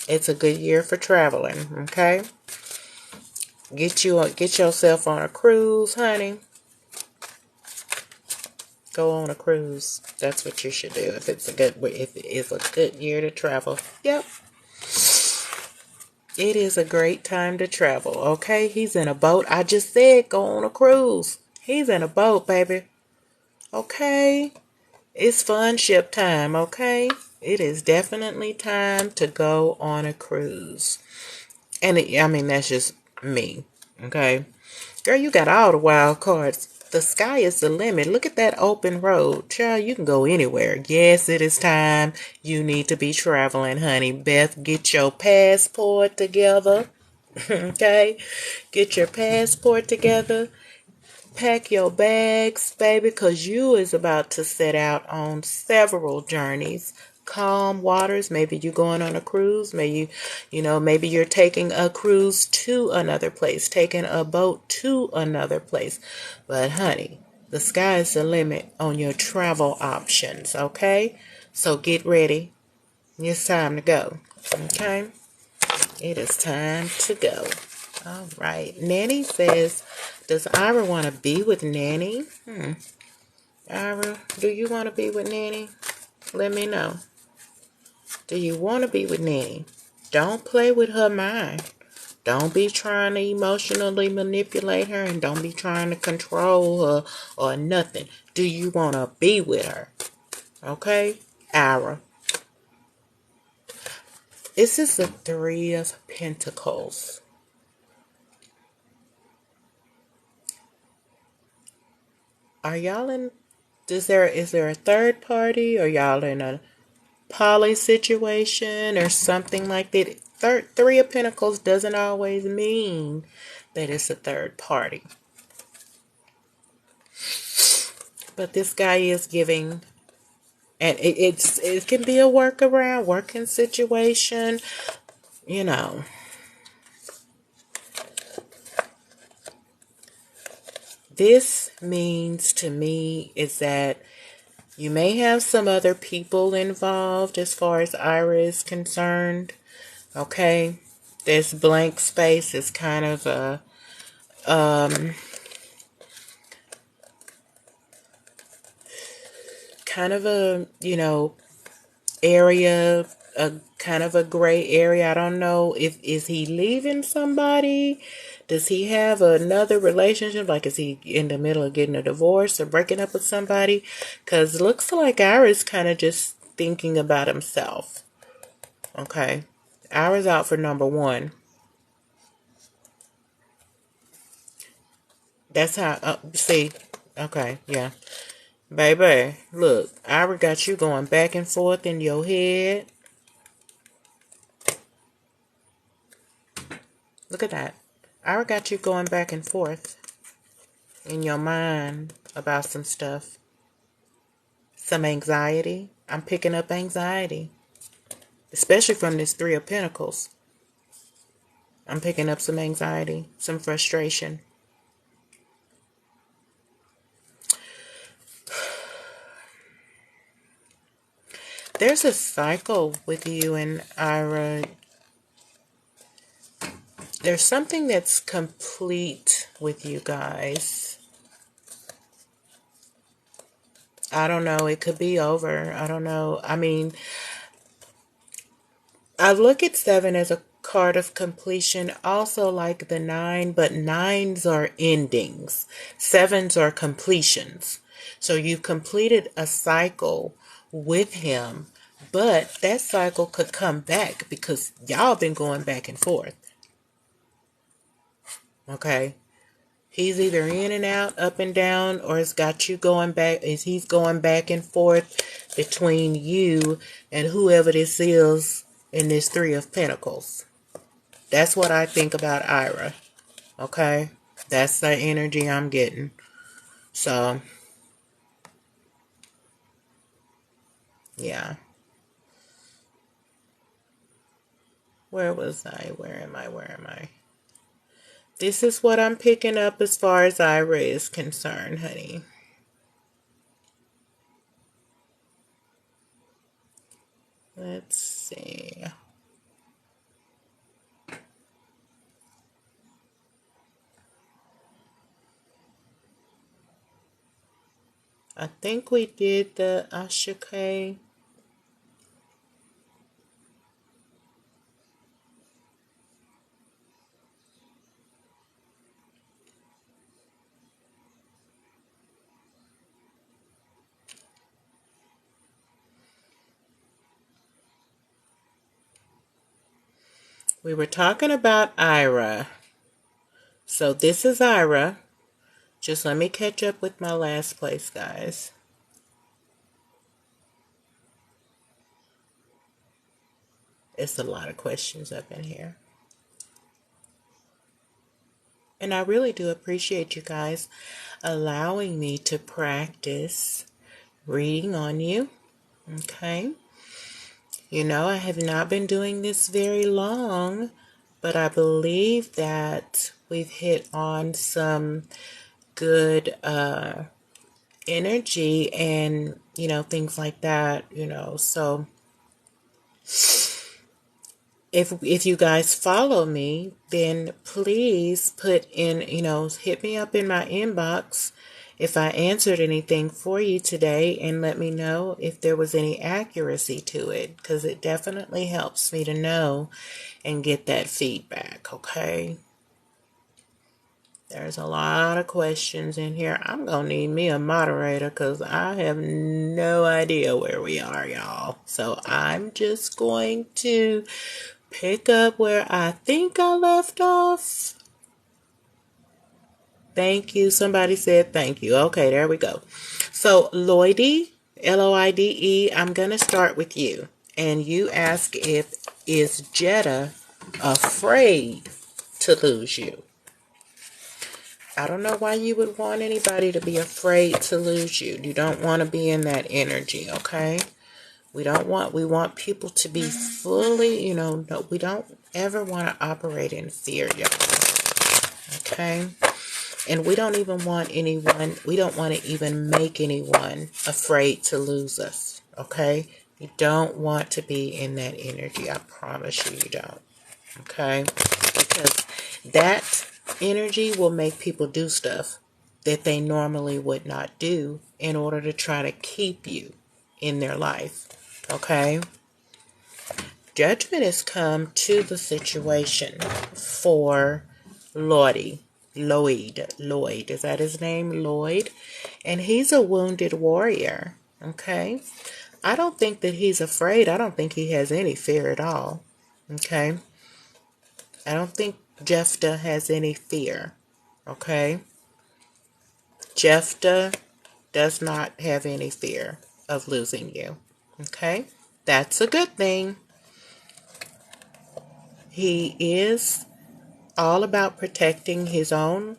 It's a good year for traveling, okay? Get yourself on a cruise, honey. Go on a cruise. That's what you should do if it is a good year to travel. Yep. It is a great time to travel, okay? He's in a boat. I just said go on a cruise. He's in a boat, baby. Okay? It's fun ship time, okay? It is definitely time to go on a cruise. And I mean, that's just me, okay? Girl, you got all the wild cards. The sky is the limit. Look at that open road. Child, you can go anywhere. Yes, it is time. You need to be traveling, honey. Beth, get your passport together. Okay? Get your passport together. Pack your bags, baby, because you is about to set out on several journeys. Calm waters. Maybe you're going on a cruise. Maybe maybe you're taking a cruise to another place, taking a boat to another place. But honey, the sky is the limit on your travel options, okay? So get ready. It's time to go. Okay? It is time to go. All right. Nanny says, does Ira want to be with Nanny? Ira, do you want to be with Nanny? Let me know. Do you want to be with Nanny? Don't play with her mind. Don't be trying to emotionally manipulate her, and don't be trying to control her or nothing. Do you want to be with her? Okay? Ira. This is the Three of Pentacles. Are y'all in, is there a third party, or y'all in a poly situation or something like that? Three of Pentacles doesn't always mean that it's a third party. But this guy is giving, and it can be a workaround, working situation, you know. This means to me is that you may have some other people involved as far as Ira is concerned. Okay. This blank space is kind of a you know, area, a kind of a gray area. I don't know if, is he leaving somebody? Does he have another relationship? Like, is he in the middle of getting a divorce or breaking up with somebody? Because it looks like Ira's kind of just thinking about himself. Okay. Ira's out for number one. That's how, see, okay, yeah. Baby, look, Ira got you going back and forth in your head. Look at that. Ira got you going back and forth in your mind about some stuff. Some anxiety. I'm picking up anxiety. Especially from this Three of Pentacles. I'm picking up some anxiety, some frustration. There's a cycle with you and Ira. There's something that's complete with you guys. I don't know. It could be over. I don't know. I mean, I look at 7 as a card of completion, also like the 9, but 9s are endings. 7s are completions. So you completed a cycle with him, but that cycle could come back because y'all been going back and forth. Okay? He's either in and out, up and down, or it's got you going back, he's going back and forth between you and whoever this is in this Three of Pentacles. That's what I think about Ira. Okay? That's the energy I'm getting. So, yeah. Where was I? Where am I? Where am I? This is what I'm picking up as far as Ira is concerned, honey. Let's see. I think we did the Ashake. We were talking about Ira. So this is Ira. Just let me catch up with my last place, guys. It's a lot of questions up in here. And I really do appreciate you guys allowing me to practice reading on you. Okay. You know, I have not been doing this very long, but I believe that we've hit on some good energy and, you know, things like that, you know. So if you guys follow me, then please put in, you know, hit me up in my inbox if I answered anything for you today, and let me know if there was any accuracy to it, because it definitely helps me to know and get that feedback, okay? There's a lot of questions in here. I'm going to need me a moderator because I have no idea where we are, y'all. So I'm just going to pick up where I think I left off. Thank you. Somebody said thank you. Okay, there we go. So Lloydie, Loide, I'm going to start with you. And you ask is Jetta afraid to lose you? I don't know why you would want anybody to be afraid to lose you. You don't want to be in that energy, okay? We want people to be fully, no, we don't ever want to operate in fear, y'all. Okay? And we don't even want we don't want to even make anyone afraid to lose us, okay? You don't want to be in that energy. I promise you don't, okay? Because that energy will make people do stuff that they normally would not do in order to try to keep you in their life, okay? Judgment has come to the situation for Lloyd, is that his name? Lloyd. And he's a wounded warrior, okay? I don't think that he's afraid. I don't think he has any fear at all, okay? I don't think Jephthah has any fear, okay? Jephthah does not have any fear of losing you, okay? That's a good thing. He is all about protecting his own,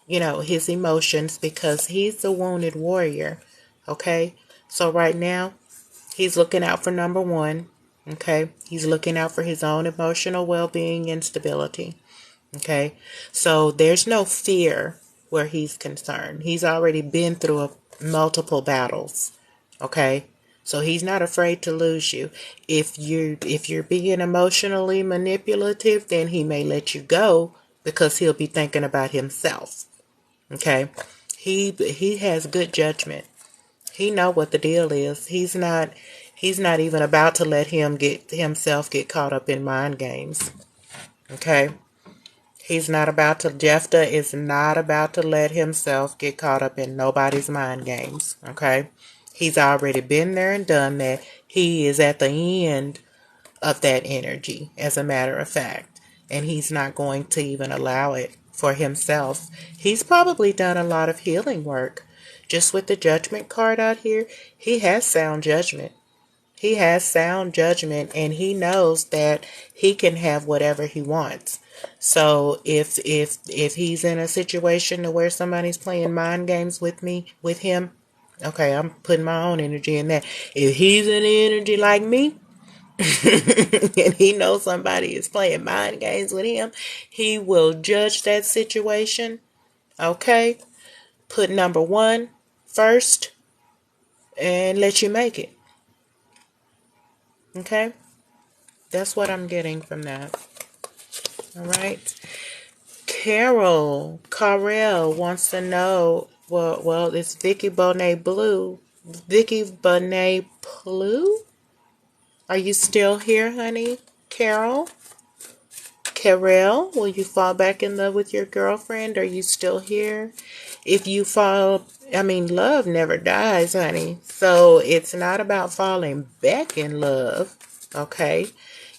his emotions because he's a wounded warrior, okay? So right now, he's looking out for number one, okay? He's looking out for his own emotional well-being and stability, okay? So there's no fear where he's concerned. He's already been through multiple battles, okay? So he's not afraid to lose you. If you're being emotionally manipulative, then he may let you go because he'll be thinking about himself. Okay? He has good judgment. He know what the deal is. He's not even about to let himself get caught up in mind games. Okay? Jephthah is not about to let himself get caught up in nobody's mind games. Okay? He's already been there and done that. He is at the end of that energy, as a matter of fact. And he's not going to even allow it for himself. He's probably done a lot of healing work. Just with the judgment card out here, he has sound judgment. He has sound judgment and he knows that he can have whatever he wants. So if he's in a situation to where somebody's playing mind games with him, okay, I'm putting my own energy in that. If he's in the energy like me, and he knows somebody is playing mind games with him, he will judge that situation, okay? Put number one first and let you make it, okay? That's what I'm getting from that. All right. Carell wants to know, well, it's Vicky Bonet Blue. Vicky Bonet Blue? Are you still here, honey? Carell, will you fall back in love with your girlfriend? Are you still here? If you love never dies, honey. So it's not about falling back in love, okay?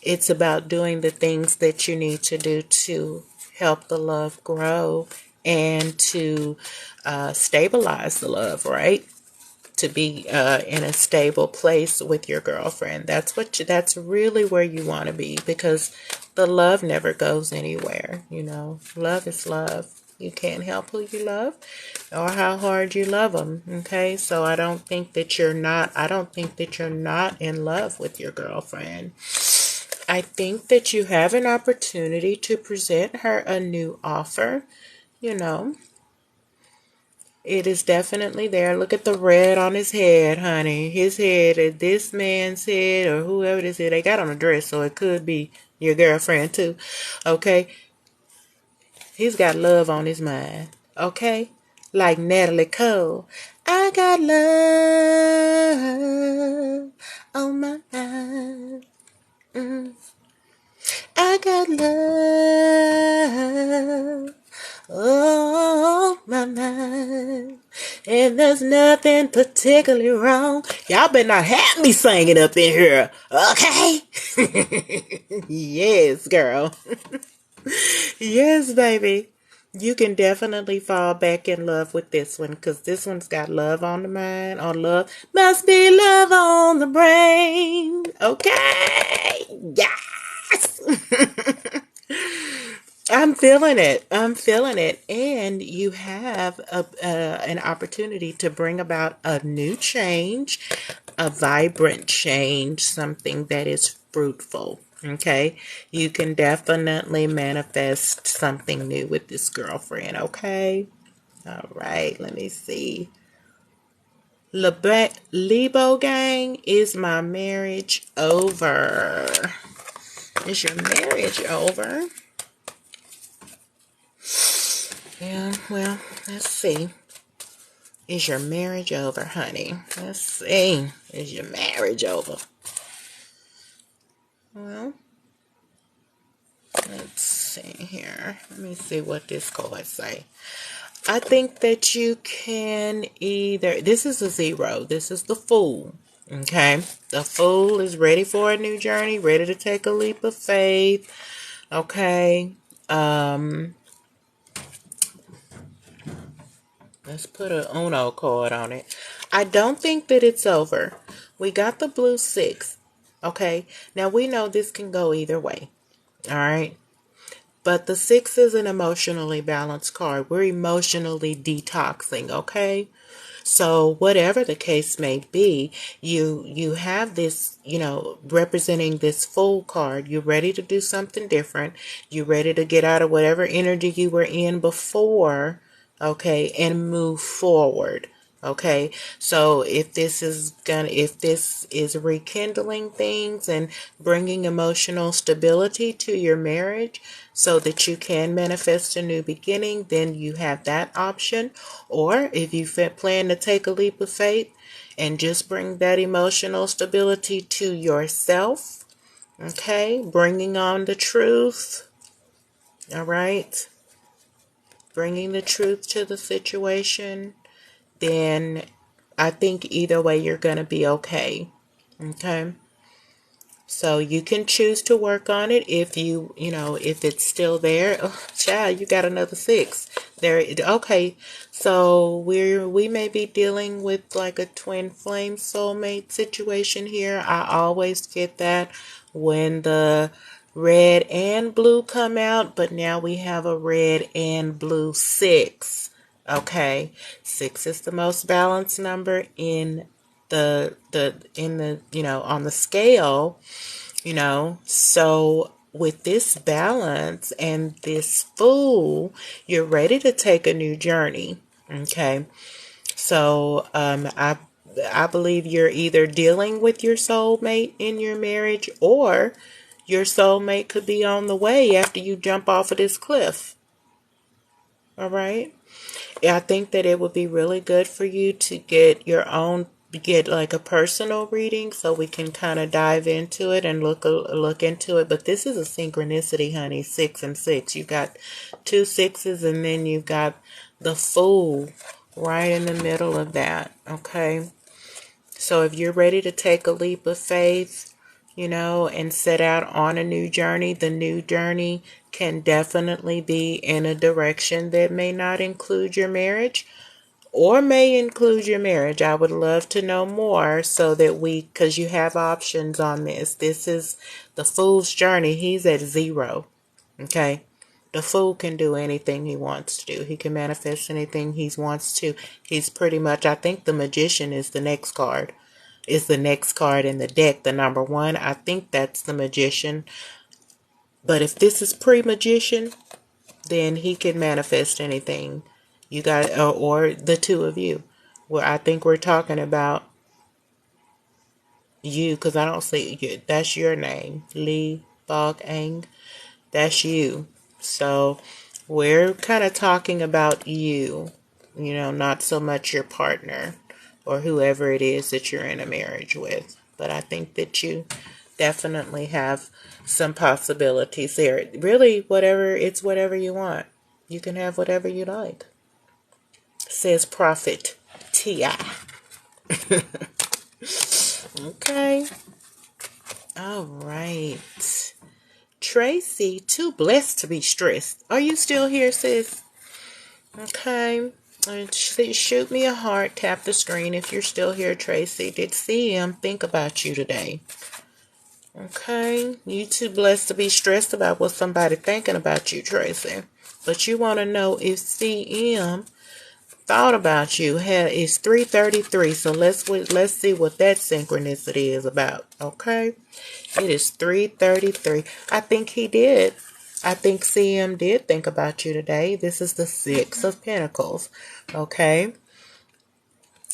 It's about doing the things that you need to do to help the love grow and to stabilize the love, right? To be in a stable place with your girlfriend. That's really where you want to be, because the love never goes anywhere. Love is love. You can't help who you love or how hard you love them. Okay, so I don't think that you're not in love with your girlfriend. I think that you have an opportunity to present her a new offer. It is definitely there. Look at the red on his head, honey. His head, this man's head, or whoever this is, they got on a dress, so it could be your girlfriend too. Okay? He's got love on his mind. Okay? Like Natalie Cole. I got love on my mind. I got love And there's nothing particularly wrong. Y'all better not have me singing up in here, okay? Yes, girl. Yes, baby. You can definitely fall back in love with this one because this one's got love on the mind, on love. Must be love on the brain. Okay. Yes. I'm feeling it. I'm feeling it. And you have an opportunity to bring about a new change, a vibrant change, something that is fruitful. Okay. You can definitely manifest something new with this girlfriend. Okay. All right. Let me see. Lebo gang, is my marriage over? Is your marriage over? Yeah, well, let's see. Is your marriage over, honey? Let's see. Is your marriage over? Well, let's see here. Let me see what this card say. I think that you can either, this is a 0. This is the Fool. Okay. The Fool is ready for a new journey, ready to take a leap of faith. Okay. Let's put a Uno card on it. I don't think that it's over. We got the blue 6. Okay. Now we know this can go either way. All right. But the 6 is an emotionally balanced card. We're emotionally detoxing. Okay. So whatever the case may be, you have this, representing this Fool card. You're ready to do something different. You're ready to get out of whatever energy you were in before, okay, and move forward. Okay, so if this is rekindling things and bringing emotional stability to your marriage so that you can manifest a new beginning, then you have that option. Or if you plan to take a leap of faith and just bring that emotional stability to yourself, okay, bringing on the truth, all right, bringing the truth to the situation, then I think either way you're going to be okay. Okay. So you can choose to work on it if if it's still there. Oh, child, you got another 6. There. Okay. So we may be dealing with like a twin flame soulmate situation here. I always get that when the red and blue come out, but now we have a red and blue 6. Okay. 6 is the most balanced number in on the scale, so with this balance and this Fool, you're ready to take a new journey. Okay. So I believe you're either dealing with your soulmate in your marriage, or your soulmate could be on the way after you jump off of this cliff. All right. I think that it would be really good for you to get like a personal reading so we can kind of dive into it and look into it. But this is a synchronicity, honey. 6 and 6. You got 2 6s, and then you've got the Fool right in the middle of that. Okay. So if you're ready to take a leap of faith, and set out on a new journey, the new journey can definitely be in a direction that may not include your marriage or may include your marriage. I would love to know more so that because you have options on this. This is the Fool's journey. He's at 0. Okay. The Fool can do anything he wants to do. He can manifest anything he wants to. He's pretty much, I think the Magician is the next card. Is the next card in the deck, the number 1. I think that's the Magician. But if this is pre-Magician, then he can manifest anything. You got, or the 2 of you. Well, I think we're talking about you, because I don't see you. That's your name, Lee Bog Ang. That's you. So we're kind of talking about you, not so much your partner or whoever it is that you're in a marriage with. But I think that you definitely have some possibilities there. Really, whatever you want. You can have whatever you like. Says Prophet. T.I. Okay. All right. Tracy, too blessed to be stressed. Are you still here, sis? Okay. Shoot me a heart. Tap the screen if you're still here, Tracy. Did CM think about you today? Okay. You too blessed to be stressed about what somebody thinking about you, Tracy. But you want to know if CM thought about you. It's 3:33, so let's see what that synchronicity is about. Okay. It is 3:33. I think he did. I think CM did think about you today. This is the Six of Pentacles. Okay.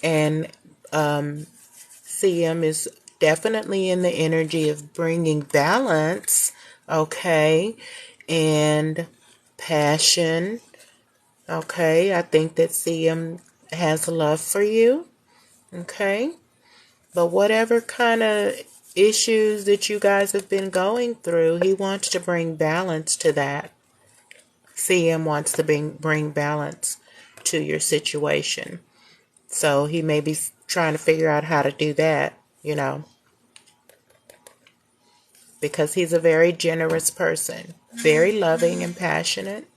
And CM is definitely in the energy of bringing balance. Okay. And passion. Okay. I think that CM has love for you. Okay. But whatever kind of issues that you guys have been going through, he wants to bring balance to that. CM wants to bring balance to your situation. So he may be trying to figure out how to do that, because he's a very generous person, very loving and passionate.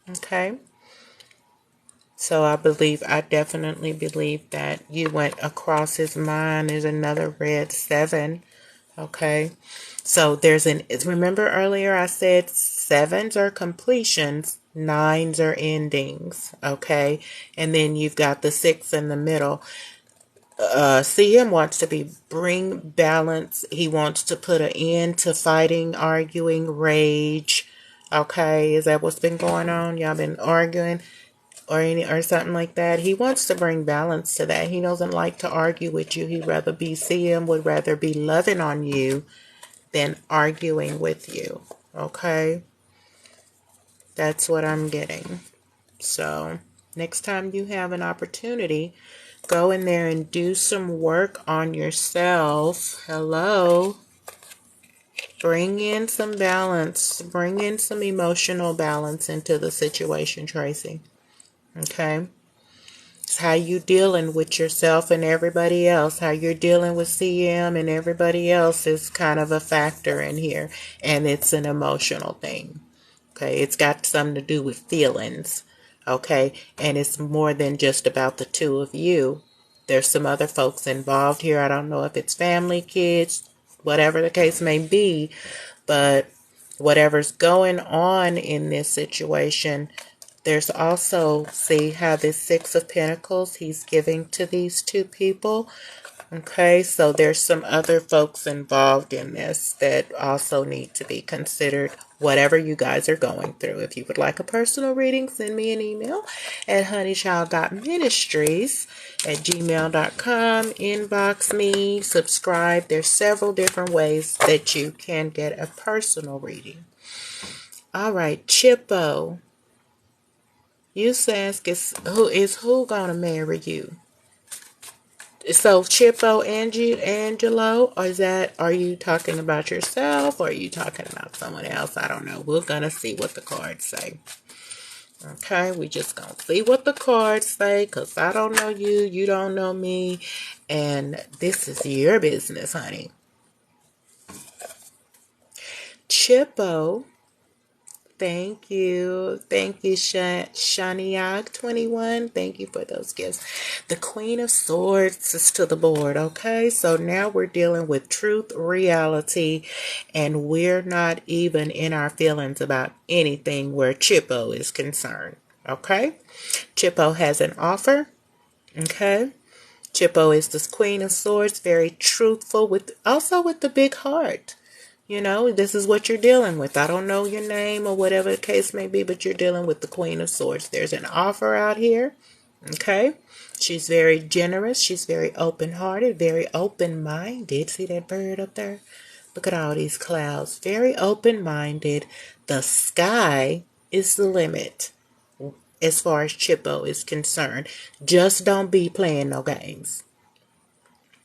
Okay. So I definitely believe that you went across his mind. There's another red 7. Okay. So remember earlier I said 7s are completions, 9s are endings. Okay. And then you've got the 6 in the middle. CM wants to bring balance. He wants to put an end to fighting, arguing, rage. Okay. Is that what's been going on? Y'all been arguing? Or something like that. He wants to bring balance to that. He doesn't like to argue with you. CM would rather be loving on you than arguing with you. Okay? That's what I'm getting. So, next time you have an opportunity, go in there and do some work on yourself. Hello? Bring in some balance. Bring in some emotional balance into the situation, Tracy. Okay? It's how you dealing with yourself and everybody else. How you're dealing with CM and everybody else is kind of a factor in here. And it's an emotional thing. Okay. It's got something to do with feelings. Okay. And it's more than just about the two of you. There's some other folks involved here. I don't know if it's family, kids, whatever the case may be. But whatever's going on in this situation, there's also, see how this 6 of Pentacles he's giving to these two people. Okay, so there's some other folks involved in this that also need to be considered, whatever you guys are going through. If you would like a personal reading, send me an email at honeychild.ministries@gmail.com. Inbox me, subscribe. There's several different ways that you can get a personal reading. All right, Chippo. You ask who gonna marry you? So Chippo, Angelo, or are you talking about yourself, or are you talking about someone else? I don't know. We're gonna see what the cards say. Okay, we just gonna see what the cards say, because I don't know you, you don't know me, and this is your business, honey. Chippo. Thank you. Thank you, Shaniag21. Thank you for those gifts. The Queen of Swords is to the board, okay? So now we're dealing with truth, reality, and we're not even in our feelings about anything where Chippo is concerned, okay? Chippo has an offer, okay? Chippo is this Queen of Swords, very truthful, also with the big heart. This is what you're dealing with. I don't know your name or whatever the case may be, but you're dealing with the Queen of Swords. There's an offer out here. Okay. She's very generous. She's very open-hearted, very open-minded. See that bird up there? Look at all these clouds. Very open-minded. The sky is the limit as far as Chippo is concerned. Just don't be playing no games.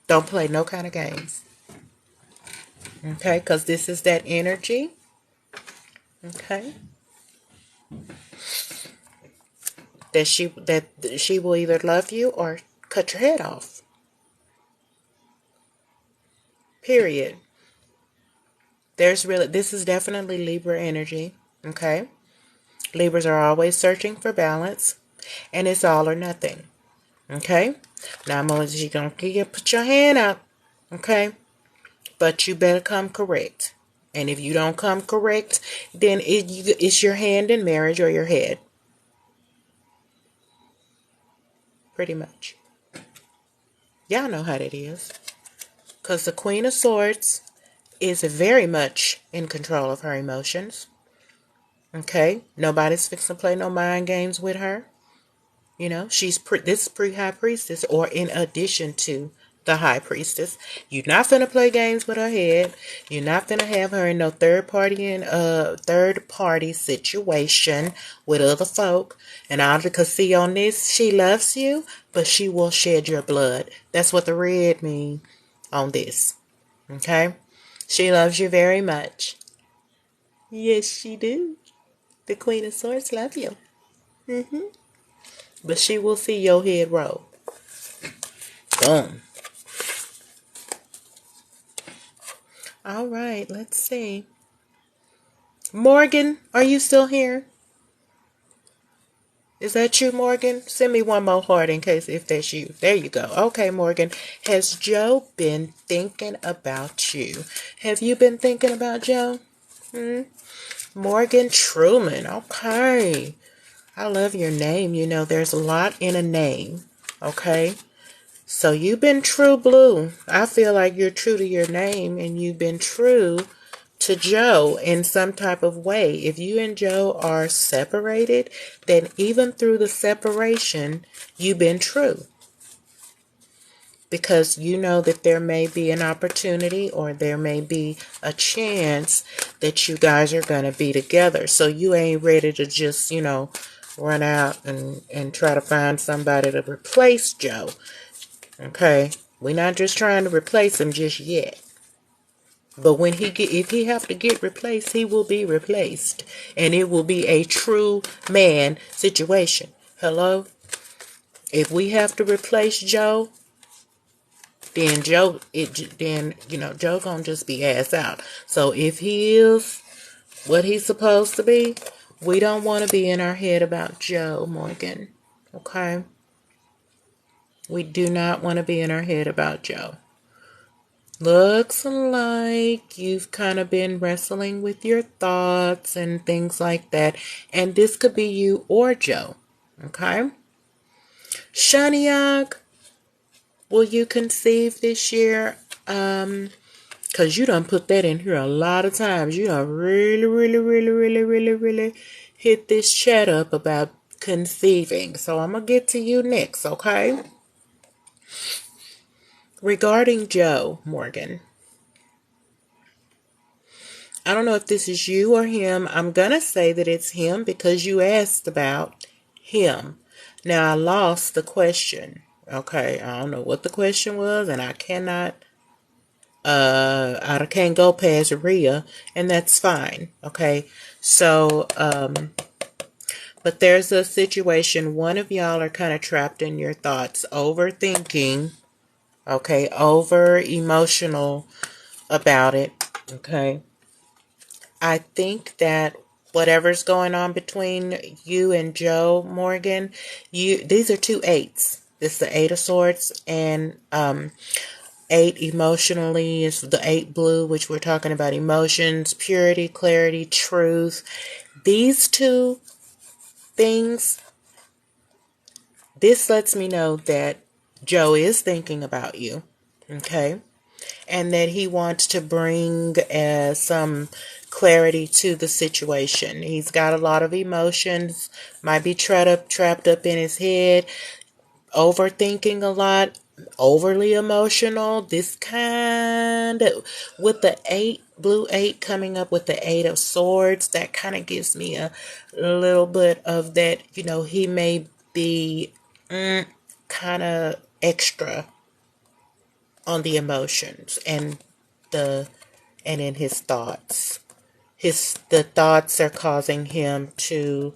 Don't play no kind of games. Okay, because this is that energy. Okay. That she will either love you or cut your head off. Period. This is definitely Libra energy. Okay. Libras are always searching for balance, and it's all or nothing. Okay. Now I'm gonna put your hand up. Okay. But you better come correct. And if you don't come correct, then it's your hand in marriage or your head. Pretty much. Y'all know how that is. Because the Queen of Swords is very much in control of her emotions. Okay? Nobody's fixing to play no mind games with her. You know, this pre-high priestess, or in addition to the high priestess. You're not finna play games with her head. You're not finna have her in no third party situation with other folk. And all because see on this, she loves you, but she will shed your blood. That's what the red mean on this. Okay? She loves you very much. Yes, she do. The Queen of Swords love you. But she will see your head roll. Boom. All right, let's see. Morgan, are you still here? Is that you, Morgan? Send me one more heart in case if that's you. There you go. Okay, Morgan. Has Joe been thinking about you? Have you been thinking about Joe? Morgan Truman. Okay. I love your name. You know, there's a lot in a name. Okay. So you've been true blue. I feel like you're true to your name, and you've been true to Joe in some type of way. If you and Joe are separated, then even through the separation, you've been true. Because you know that there may be an opportunity or there may be a chance that you guys are going to be together. So you ain't ready to just, run out and try to find somebody to replace Joe. Okay? We're not just trying to replace him just yet. But if he have to get replaced, he will be replaced. And it will be a true man situation. Hello? If we have to replace Joe, then Joe gonna just be ass out. So if he is what he's supposed to be, we don't want to be in our head about Joe, Morgan. Okay? We do not want to be in our head about Joe. Looks like you've kind of been wrestling with your thoughts and things like that. And this could be you or Joe. Okay? Shaniag, will you conceive this year? Because you done put that in here a lot of times. You done really hit this chat up about conceiving. So I'm going to get to you next, okay? Regarding Joe, Morgan. I don't know if this is you or him. I'm going to say that it's him because you asked about him. Now, I lost the question. Okay, I don't know what the question was, and I can't go past Rhea, and that's fine. Okay, so, but there's a situation, one of y'all are kind of trapped in your thoughts, overthinking, okay, over emotional about it, okay. I think that whatever's going on between you and Joe, Morgan, these are 2 8s. This is the 8 of Swords, and 8 emotionally is the 8 blue, which we're talking about emotions, purity, clarity, truth. These 2 things, this lets me know that Joe is thinking about you, okay? And that he wants to bring some clarity to the situation. He's got a lot of emotions, might be trapped up in his head, overthinking a lot, overly emotional. This kind of, with the 8, blue 8 coming up with the 8 of Swords, that kind of gives me a little bit of that, he may be kind of extra on the emotions and in his thoughts. The thoughts are causing him to,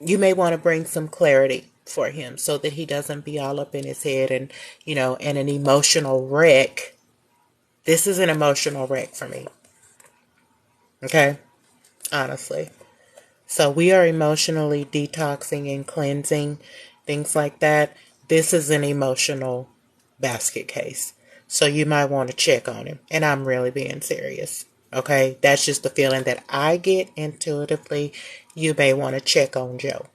you may want to bring some clarity for him so that he doesn't be all up in his head and, and an emotional wreck. This is an emotional wreck for me. Okay? Honestly. So we are emotionally detoxing and cleansing, things like that. This is an emotional basket case. So you might want to check on him. And I'm really being serious. Okay? That's just the feeling that I get intuitively. You may want to check on Joe.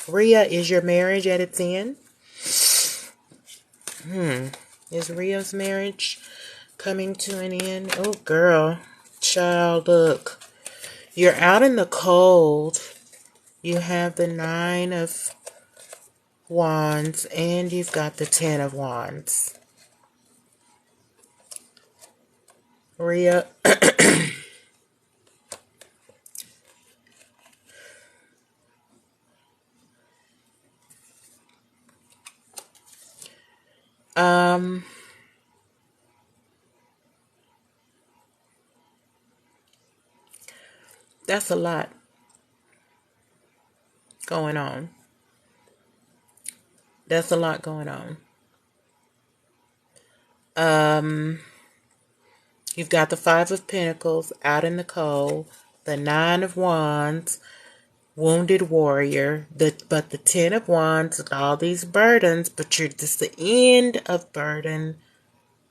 Rhea, is your marriage at its end? Is Rhea's marriage coming to an end? Oh, girl. Child, look. You're out in the cold. You have the 9 of Wands and you've got the 10 of Wands. Rhea. That's a lot going on. That's a lot going on. You've got the 5 of Pentacles out in the cold, the 9 of Wands, wounded warrior, but the 10 of Wands and all these burdens, but this the end of burden.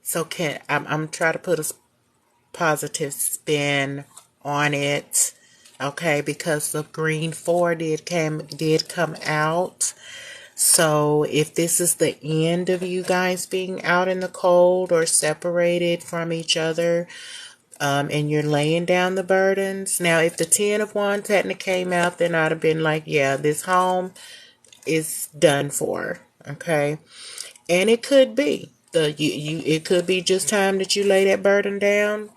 So I'm trying to put a positive spin on it, okay, because the green 4 did come out. So if this is the end of you guys being out in the cold or separated from each other, and you're laying down the burdens. Now, if the 10 of Wands hadn't came out, then I'd have been like, yeah, this home is done for, okay? And it could be. It could be just time that you lay that burden down,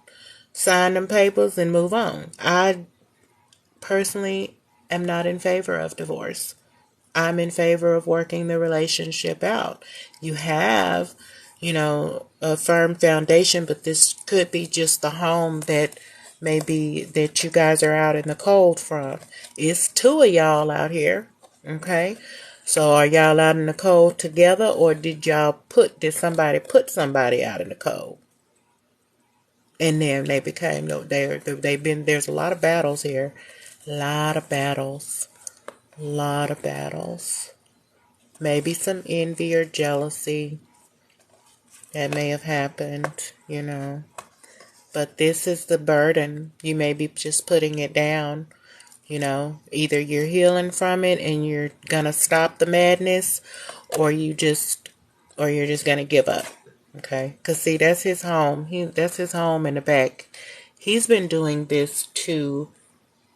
sign them papers, and move on. I personally am not in favor of divorce. I'm in favor of working the relationship out. You have, a firm foundation, but this could be just the home that maybe that you guys are out in the cold from. It's 2 of y'all out here, okay? So are y'all out in the cold together, or did somebody put somebody out in the cold? And then they became, there's a lot of battles here. A lot of battles. Maybe some envy or jealousy that may have happened, But this is the burden. You may be just putting it down, Either you're healing from it and you're going to stop the madness, or you're just going to give up, okay? Because, see, that's his home. That's his home in the back. He's been doing this to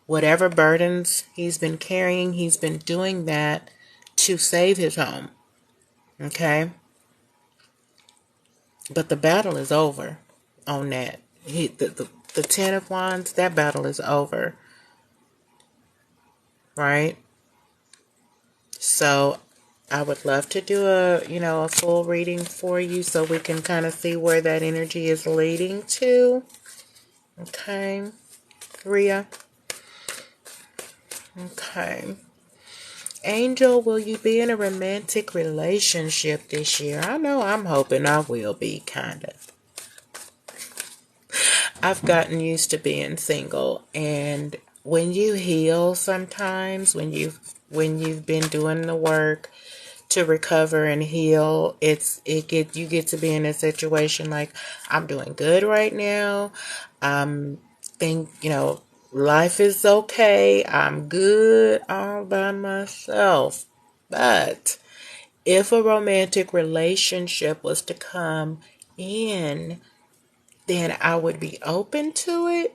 whatever burdens he's been carrying. He's been doing that to save his home. Okay? But the battle is over on that. The 10 of Wands, that battle is over. Right? So I would love to do a full reading for you so we can kind of see where that energy is leading to. Okay? Rhea? Okay. Angel, will you be in a romantic relationship this year? I know I'm hoping I will be, kind of. I've gotten used to being single, and when you heal sometimes, when you've been doing the work to recover and heal, you get to be in a situation like, I'm doing good right now. Life is okay. I'm good all by myself. But if a romantic relationship was to come in, then I would be open to it,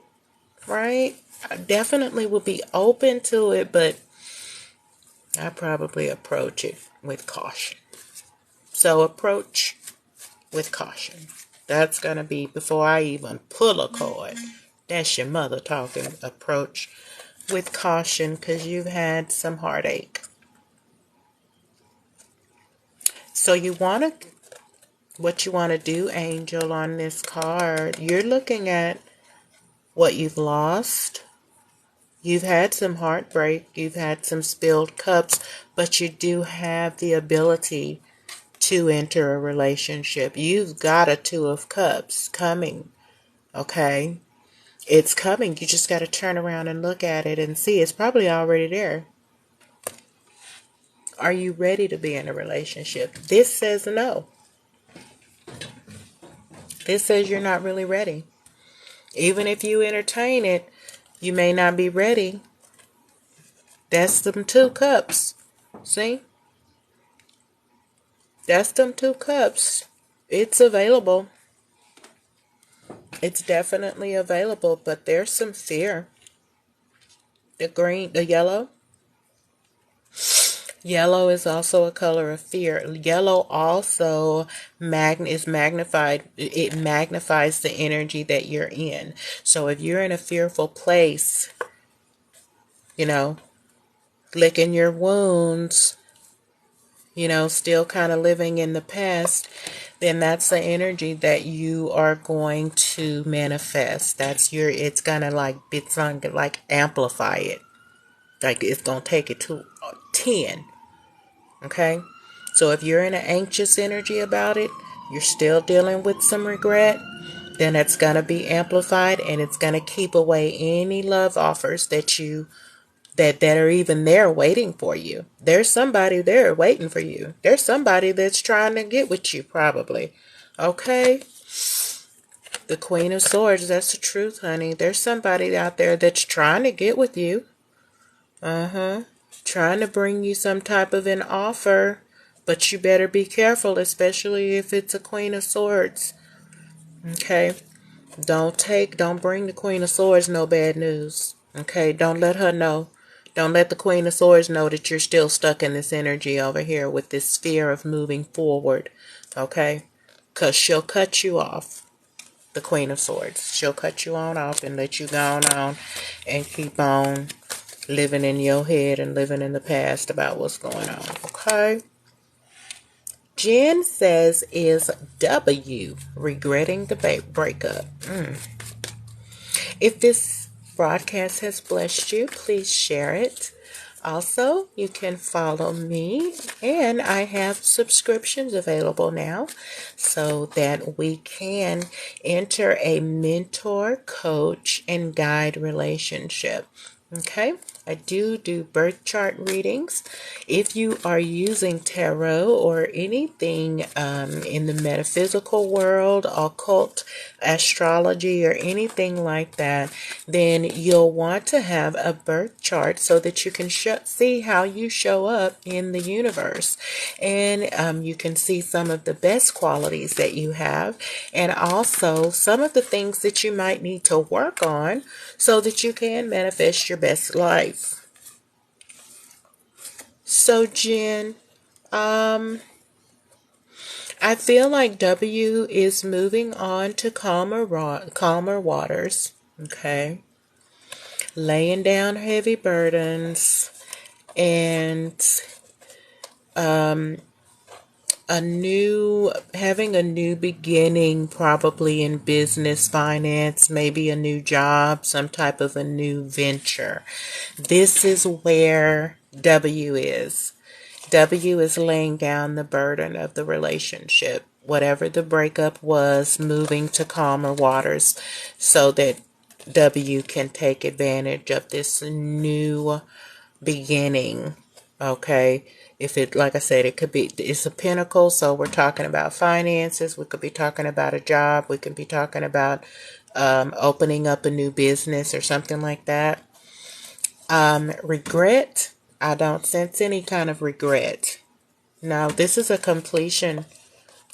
right? I definitely would be open to it, but I probably approach it with caution. So approach with caution. That's going to be before I even pull a card. That's your mother talking. Approach with caution because you've had some heartache. So what you want to do, Angel, on this card, you're looking at what you've lost. You've had some heartbreak, you've had some spilled cups, but you do have the ability to enter a relationship. You've got a Two of Cups coming, okay? It's coming. You just got to turn around and look at it and see. It's probably already there. Are you ready to be in a relationship? This says no. This says you're not really ready. Even if you entertain it, you may not be ready. That's them Two Cups. See? That's them Two Cups. It's available. It's definitely available, but there's some fear. The green, the yellow. Yellow is also a color of fear. Yellow also is magnified. It magnifies the energy that you're in. So if you're in a fearful place, you know, licking your wounds, you know, still kind of living in the past, then that's the energy that you are going to manifest. It's gonna like amplify it. Like it's gonna take it to 10. Okay? So if you're in an anxious energy about it, you're still dealing with some regret, then it's going to be amplified and it's going to keep away any love offers that are even there waiting for you. There's somebody there waiting for you. There's somebody that's trying to get with you probably. Okay? The Queen of Swords, that's the truth, honey. There's somebody out there that's trying to get with you. Trying to bring you some type of an offer, but you better be careful, especially if it's a Queen of Swords. Okay? Don't bring the Queen of Swords no bad news. Okay? Don't let her know. Don't let the Queen of Swords know that you're still stuck in this energy over here with this fear of moving forward. Okay? Because she'll cut you off. The Queen of Swords. She'll cut you on off and let you go on and keep on living in your head and living in the past about what's going on. Okay? Jen says, is W regretting the breakup? If this broadcast has blessed you, please share it. Also, you can follow me, and I have subscriptions available now so that we can enter a mentor, coach, and guide relationship. Okay? I do birth chart readings. If you are using tarot or anything in the metaphysical world, occult, astrology, or anything like that, then you'll want to have a birth chart so that you can see how you show up in the universe. And you can see some of the best qualities that you have, and also some of the things that you might need to work on so that you can manifest your best life. So, Jen, I feel like W is moving on to calmer waters, okay? Laying down heavy burdens and having a new beginning, probably in business, finance, maybe a new job, some type of a new venture. This is where W is. W is laying down the burden of the relationship, whatever the breakup was, moving to calmer waters so that W can take advantage of this new beginning. Okay? If it, like I said, it's a pinnacle, so we're talking about finances, we could be talking about a job, we could be talking about opening up a new business or something like that. Regret, I don't sense any kind of regret. Now, this is a completion.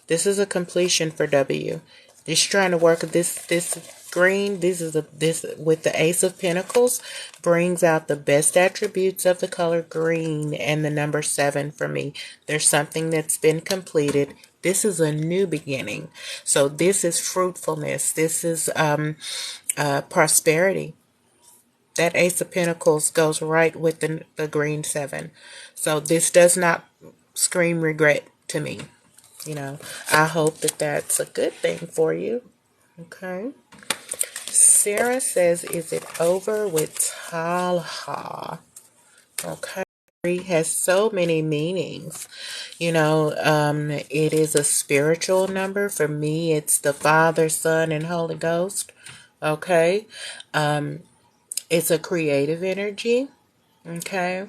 This is a completion for W. Just trying to work this green. This with the Ace of Pentacles brings out the best attributes of the color green and the number 7 for me. There's something that's been completed. This is a new beginning. So this is fruitfulness. This is prosperity. That Ace of Pentacles goes right with the green 7. So this does not scream regret to me. You know, I hope that that's a good thing for you. Okay. Sarah says, is it over with Talha? Okay. Has so many meanings. It is a spiritual number. For me, it's the Father, Son, and Holy Ghost. Okay. It's a creative energy. Okay.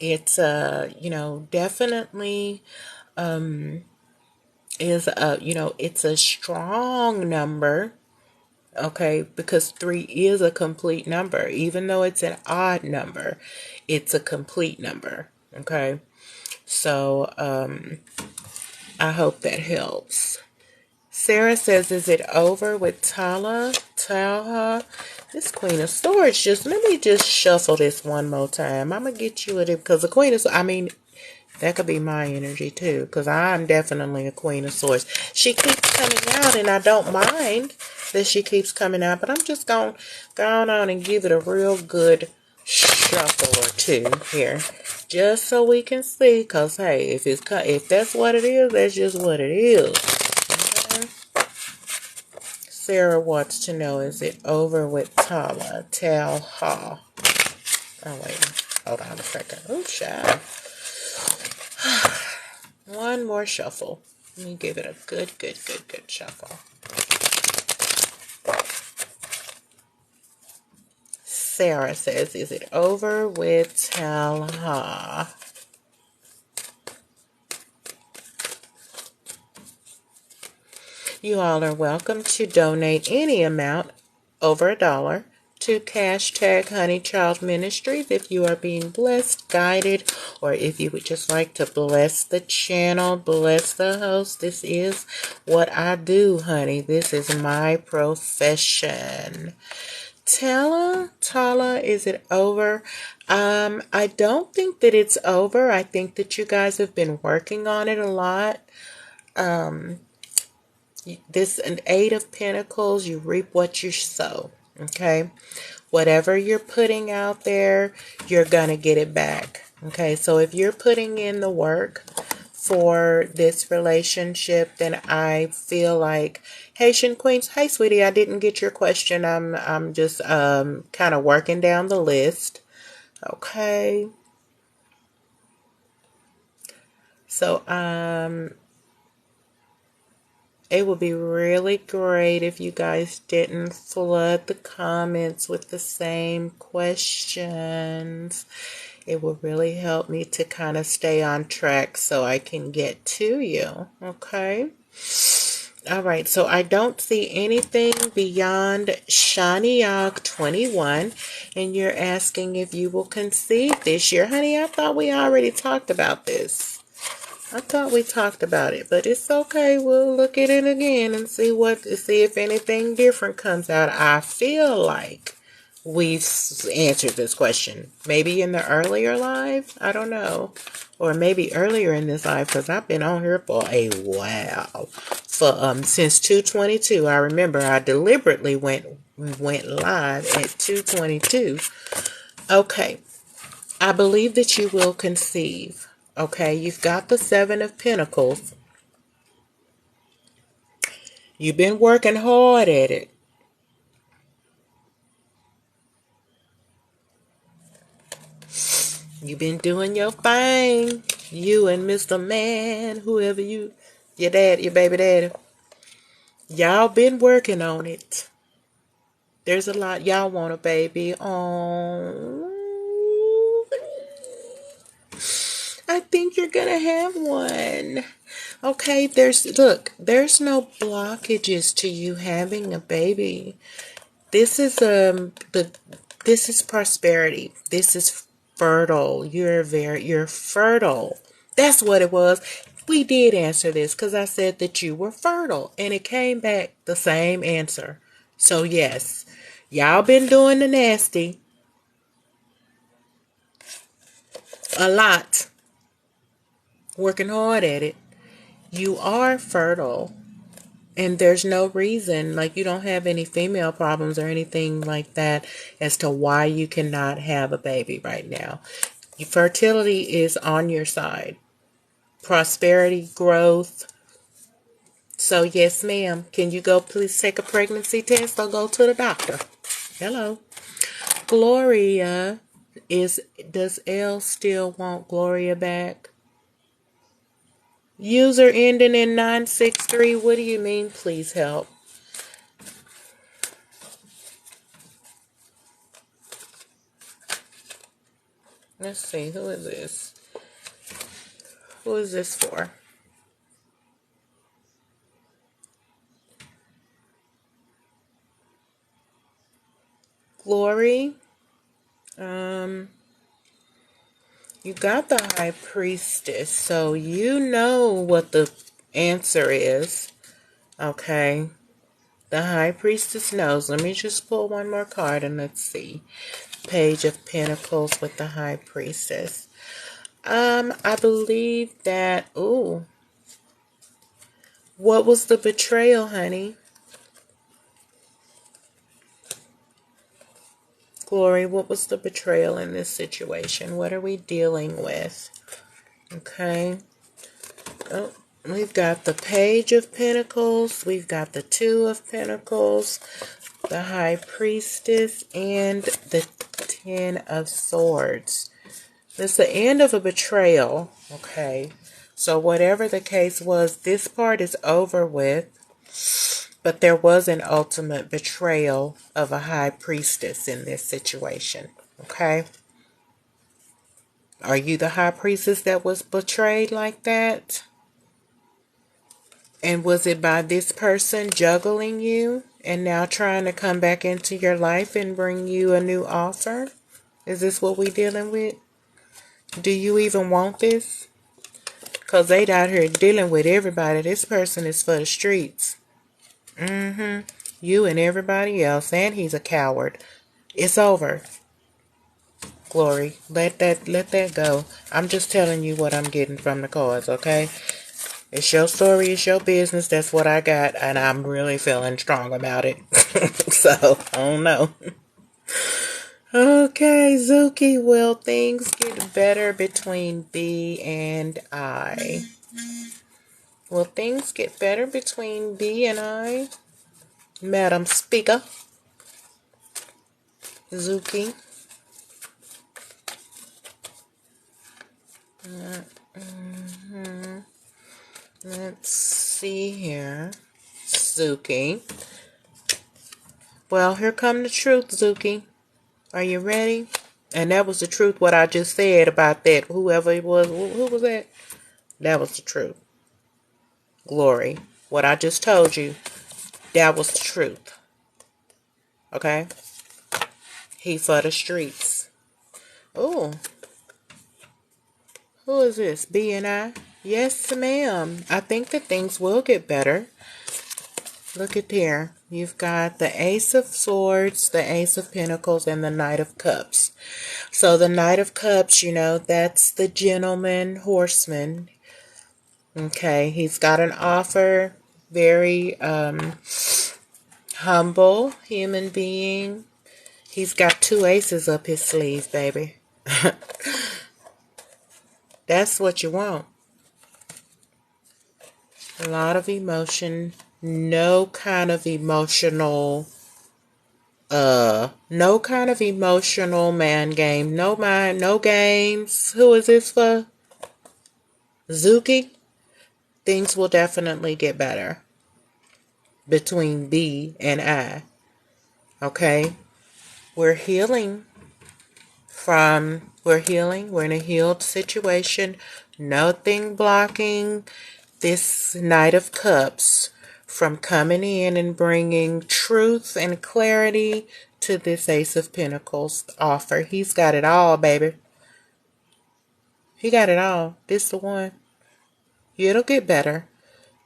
It's definitely is it's a strong number. Okay, because 3 is a complete number. Even though it's an odd number, it's a complete number. Okay, so I hope that helps. Sarah says, is it over with Talha? This Queen of Swords, let me just shuffle this one more time. I'm going to get you at it because the Queen of Swords, that could be my energy too, because I'm definitely a Queen of Swords. She keeps coming out, and I don't mind that she keeps coming out, but I'm just going to go on and give it a real good shuffle or two here, just so we can see, because, hey, if that's what it is, that's just what it is. Okay? Sarah wants to know, is it over with Talha? Oh, wait. Hold on a second. Oh, child. One more shuffle. Let me give it a good shuffle. Sarah says, is it over with Talha? You all are welcome to donate any amount over $1 to #HoneyChild Ministries if you are being blessed, guided, or if you would just like to bless the channel, bless the host. This is what I do, honey. This is my profession. Tala, is it over? I don't think that it's over. I think that you guys have been working on it a lot. This an 8 of Pentacles, you reap what you sow. Okay, whatever you're putting out there, you're gonna get it back. Okay, so if you're putting in the work for this relationship, then I feel like Haitian Queens. Hey, sweetie, I didn't get your question. I'm just kind of working down the list. Okay, so it would be really great if you guys didn't flood the comments with the same questions. It will really help me to kind of stay on track so I can get to you. Okay? All right, so I don't see anything beyond Shaniach 21, and you're asking if you will conceive this year. Honey, I thought we already talked about this. I thought we talked about it, but it's okay. We'll look at it again and see if anything different comes out. I feel like we've answered this question. Maybe in the earlier live, I don't know. Or maybe earlier in this live, because I've been on here for a while. Since 2:22. I remember I deliberately went live at 2:22. Okay. I believe that you will conceive. Okay, you've got the 7 of Pentacles. You've been working hard at it. You've been doing your thing. You and Mr. Man, whoever your baby daddy. Y'all been working on it. There's a lot. Y'all want a baby. Oh, I think you're gonna have one. Okay, there's no blockages to you having a baby. This is this is prosperity. This is fertile. You're fertile. That's what it was. We did answer this because I said that you were fertile, and it came back the same answer. So yes, y'all been doing the nasty a lot, working hard at it. You are fertile. And there's no reason, like you don't have any female problems or anything like that as to why you cannot have a baby right now. Your fertility is on your side. Prosperity, growth, So, yes, ma'am. Can you go please take a pregnancy test or go to the doctor? Hello. Gloria does L still want Gloria back? User ending in 963. What do you mean? Please help. Let's see. Who is this? Who is this for? Glory. You got the high priestess, so you know what the answer is. Okay. The high priestess knows. Let me just pull one more card and let's see. Page of Pentacles with the high priestess. I believe that, ooh, what was the betrayal, honey? Glory, what was the betrayal in this situation? What are we dealing with? Okay. Oh, we've got the Page of Pentacles. We've got the Two of Pentacles, the High Priestess, and the Ten of Swords. This is the end of a betrayal. Okay. So whatever the case was, this part is over with. But there was an ultimate betrayal of a high priestess in this situation. Okay? Are you the high priestess that was betrayed like that? And was it by this person juggling you and now trying to come back into your life and bring you a new offer? Is this what we dealing with? Do you even want this? Because they out here dealing with everybody. This person is for the streets. You and everybody else. And he's a coward. It's over. Glory. Let that go. I'm just telling you what I'm getting from the cards, okay? It's your story, it's your business. That's what I got, and I'm really feeling strong about it. So, I don't know. Okay, Zuki, will things get better between B and I? Will things get better between B and I? Madam Speaker. Zuki. Let's see here. Zuki. Well, here come the truth, Zuki. Are you ready? And that was the truth, what I just said about that. Whoever it was, who was that? That was the truth. Glory. What I just told you, that was the truth. Okay? He for the streets. Oh. Who is this? B and I? Yes, ma'am. I think that things will get better. Look at here. You've got the Ace of Swords, the Ace of Pentacles, and the Knight of Cups. So the Knight of Cups, you know, that's the gentleman horseman. Okay, he's got an offer. Very humble human being. He's got two aces up his sleeve, baby. That's what you want. A lot of emotion. No kind of emotional man game. No mind, no games. Who is this for? Zuki? Things will definitely get better between B and I. Okay? We're healing. We're in a healed situation. Nothing blocking this Knight of Cups from coming in and bringing truth and clarity to this Ace of Pentacles offer. He's got it all, baby. He got it all. This the one. It'll get better.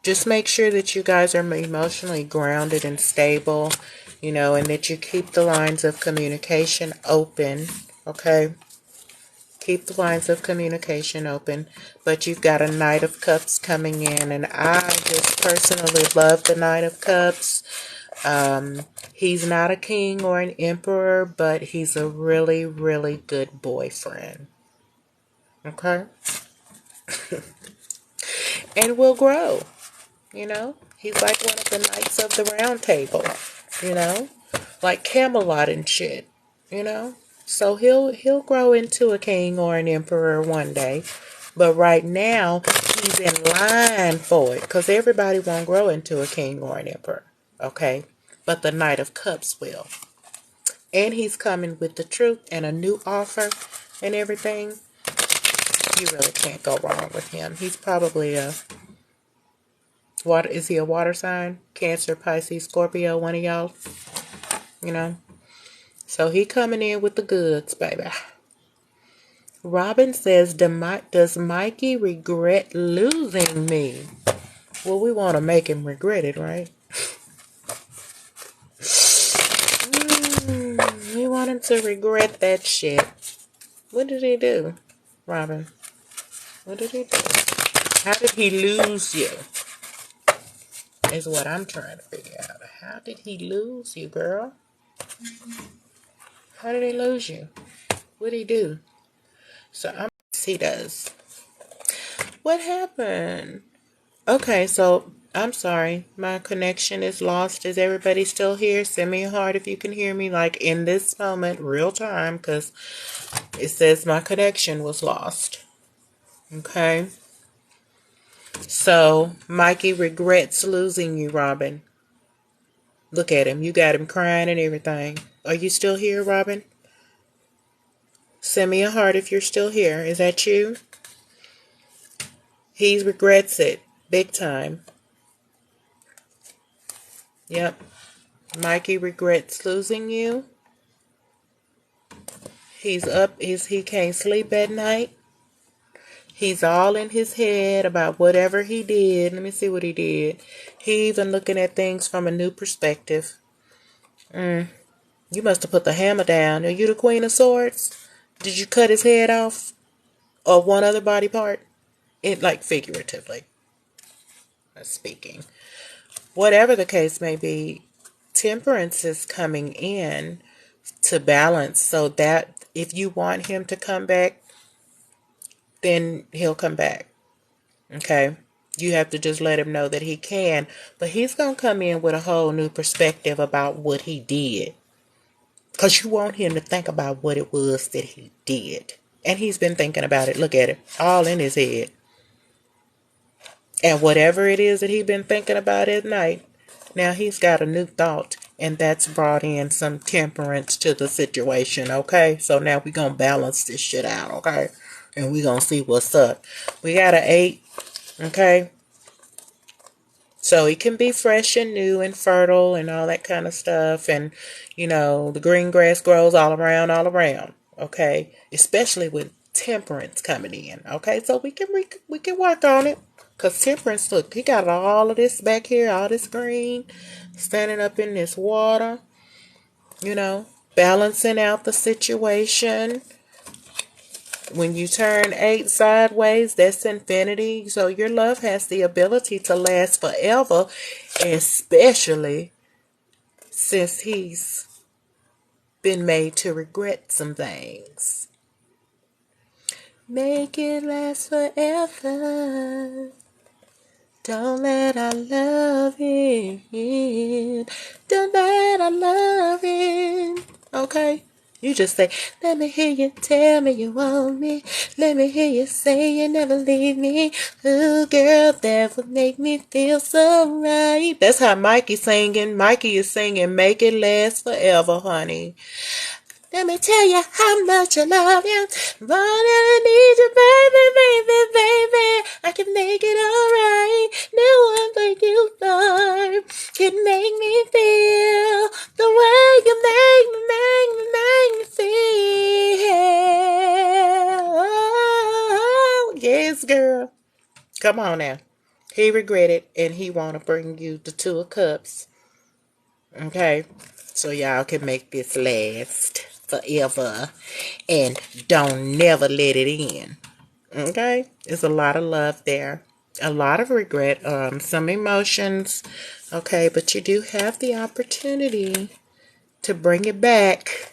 Just make sure that you guys are emotionally grounded and stable, you know, and that you keep the lines of communication open, okay? Keep the lines of communication open. But you've got a Knight of Cups coming in, and I just personally love the Knight of Cups. He's not a king or an emperor, but he's a really, really good boyfriend. Okay? And will grow. You know, He's like one of the knights of the round table, you know, like Camelot and shit, you know. So he'll grow into a king or an emperor one day. But right now, he's in line for it. Because everybody won't grow into a king or an emperor. Okay? But the Knight of Cups will. And he's coming with the truth and a new offer and everything. You really can't go wrong with him. He's probably a... Is he a water sign? Cancer, Pisces, Scorpio, one of y'all? You know? So he coming in with the goods, baby. Robin says, does Mikey regret losing me? Well, we want to make him regret it, right? We want him to regret that shit. What did he do, Robin? What did he do? How did he lose you? Is what I'm trying to figure out. How did he lose you, girl? How did he lose you? What did he do? So he does. What happened? Okay, so I'm sorry. My connection is lost. Is everybody still here? Send me a heart if you can hear me, like in this moment, real time, because it says my connection was lost. Okay. So Mikey regrets losing you, Robin. Look at him. You got him crying and everything. Are you still here, Robin? Send me a heart if you're still here. Is that you? He regrets it. Big time. Yep. Mikey regrets losing you. He's up. He can't sleep at night. He's all in his head about whatever he did. Let me see what he did. He even looking at things from a new perspective. You must have put the hammer down. Are you the Queen of Swords? Did you cut his head off? Or one other body part? It, like, figuratively speaking. Whatever the case may be, temperance is coming in to balance so that if you want him to come back, then he'll come back. Okay? You have to just let him know that he can. But he's going to come in with a whole new perspective about what he did. Because you want him to think about what it was that he did. And he's been thinking about it. Look at it. All in his head. And whatever it is that he's been thinking about at night, now he's got a new thought. And that's brought in some temperance to the situation, okay? So now we're going to balance this shit out, okay? And we're going to see what's up. We got an 8, okay? So it can be fresh and new and fertile and all that kind of stuff. And, you know, the green grass grows all around, okay? Especially with temperance coming in, okay? So we can work on it. Because temperance, look, he got all of this back here, all this green, standing up in this water, you know, balancing out the situation. When you turn 8 sideways, that's infinity. So your love has the ability to last forever, especially since he's been made to regret some things. Make it last forever. Don't let our love in. Don't let our love in. Okay? You just say, let me hear you tell me you want me. Let me hear you say you never leave me. Ooh, girl, that would make me feel so right. That's how Mikey's singing. Mikey is singing, make it last forever, honey. Let me tell you how much I love you. But I need you, baby, baby, baby. I can make it alright. No one but you, Lord, can make me feel the way you make me feel. Oh, yes, girl. Come on now. He regretted and he want to bring you the 2 of Cups. Okay? So y'all can make this last forever and don't never let it in. Okay? There's a lot of love there. A lot of regret, some emotions. Okay, but you do have the opportunity to bring it back.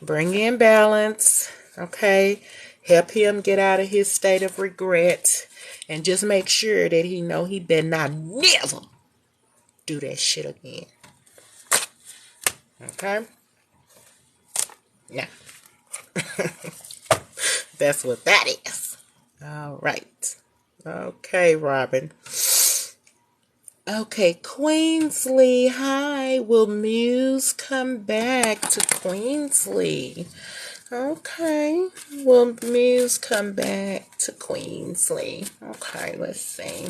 Bring in balance. Okay? Help him get out of his state of regret. And just make sure that he know he better not never do that shit again. Okay? Now, that's what that is. All right. Okay, Robin. Okay, Queensley. Hi. Will Muse come back to Queensley? Okay. Will Muse come back to Queensley? Okay, let's see.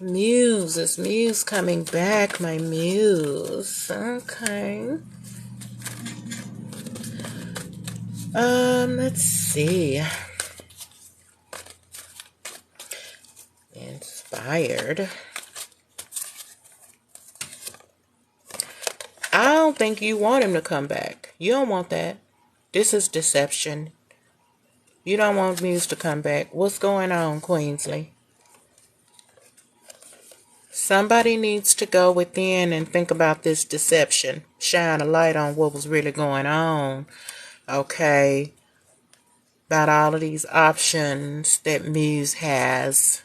Muse. Is Muse coming back, my Muse? Okay. Let's see. Inspired. I don't think you want him to come back. You don't want that. This is deception. You don't want Muse to come back. What's going on, Queensley? Somebody needs to go within and think about this deception. Shine a light on what was really going on. Okay. About all of these options that Muse has.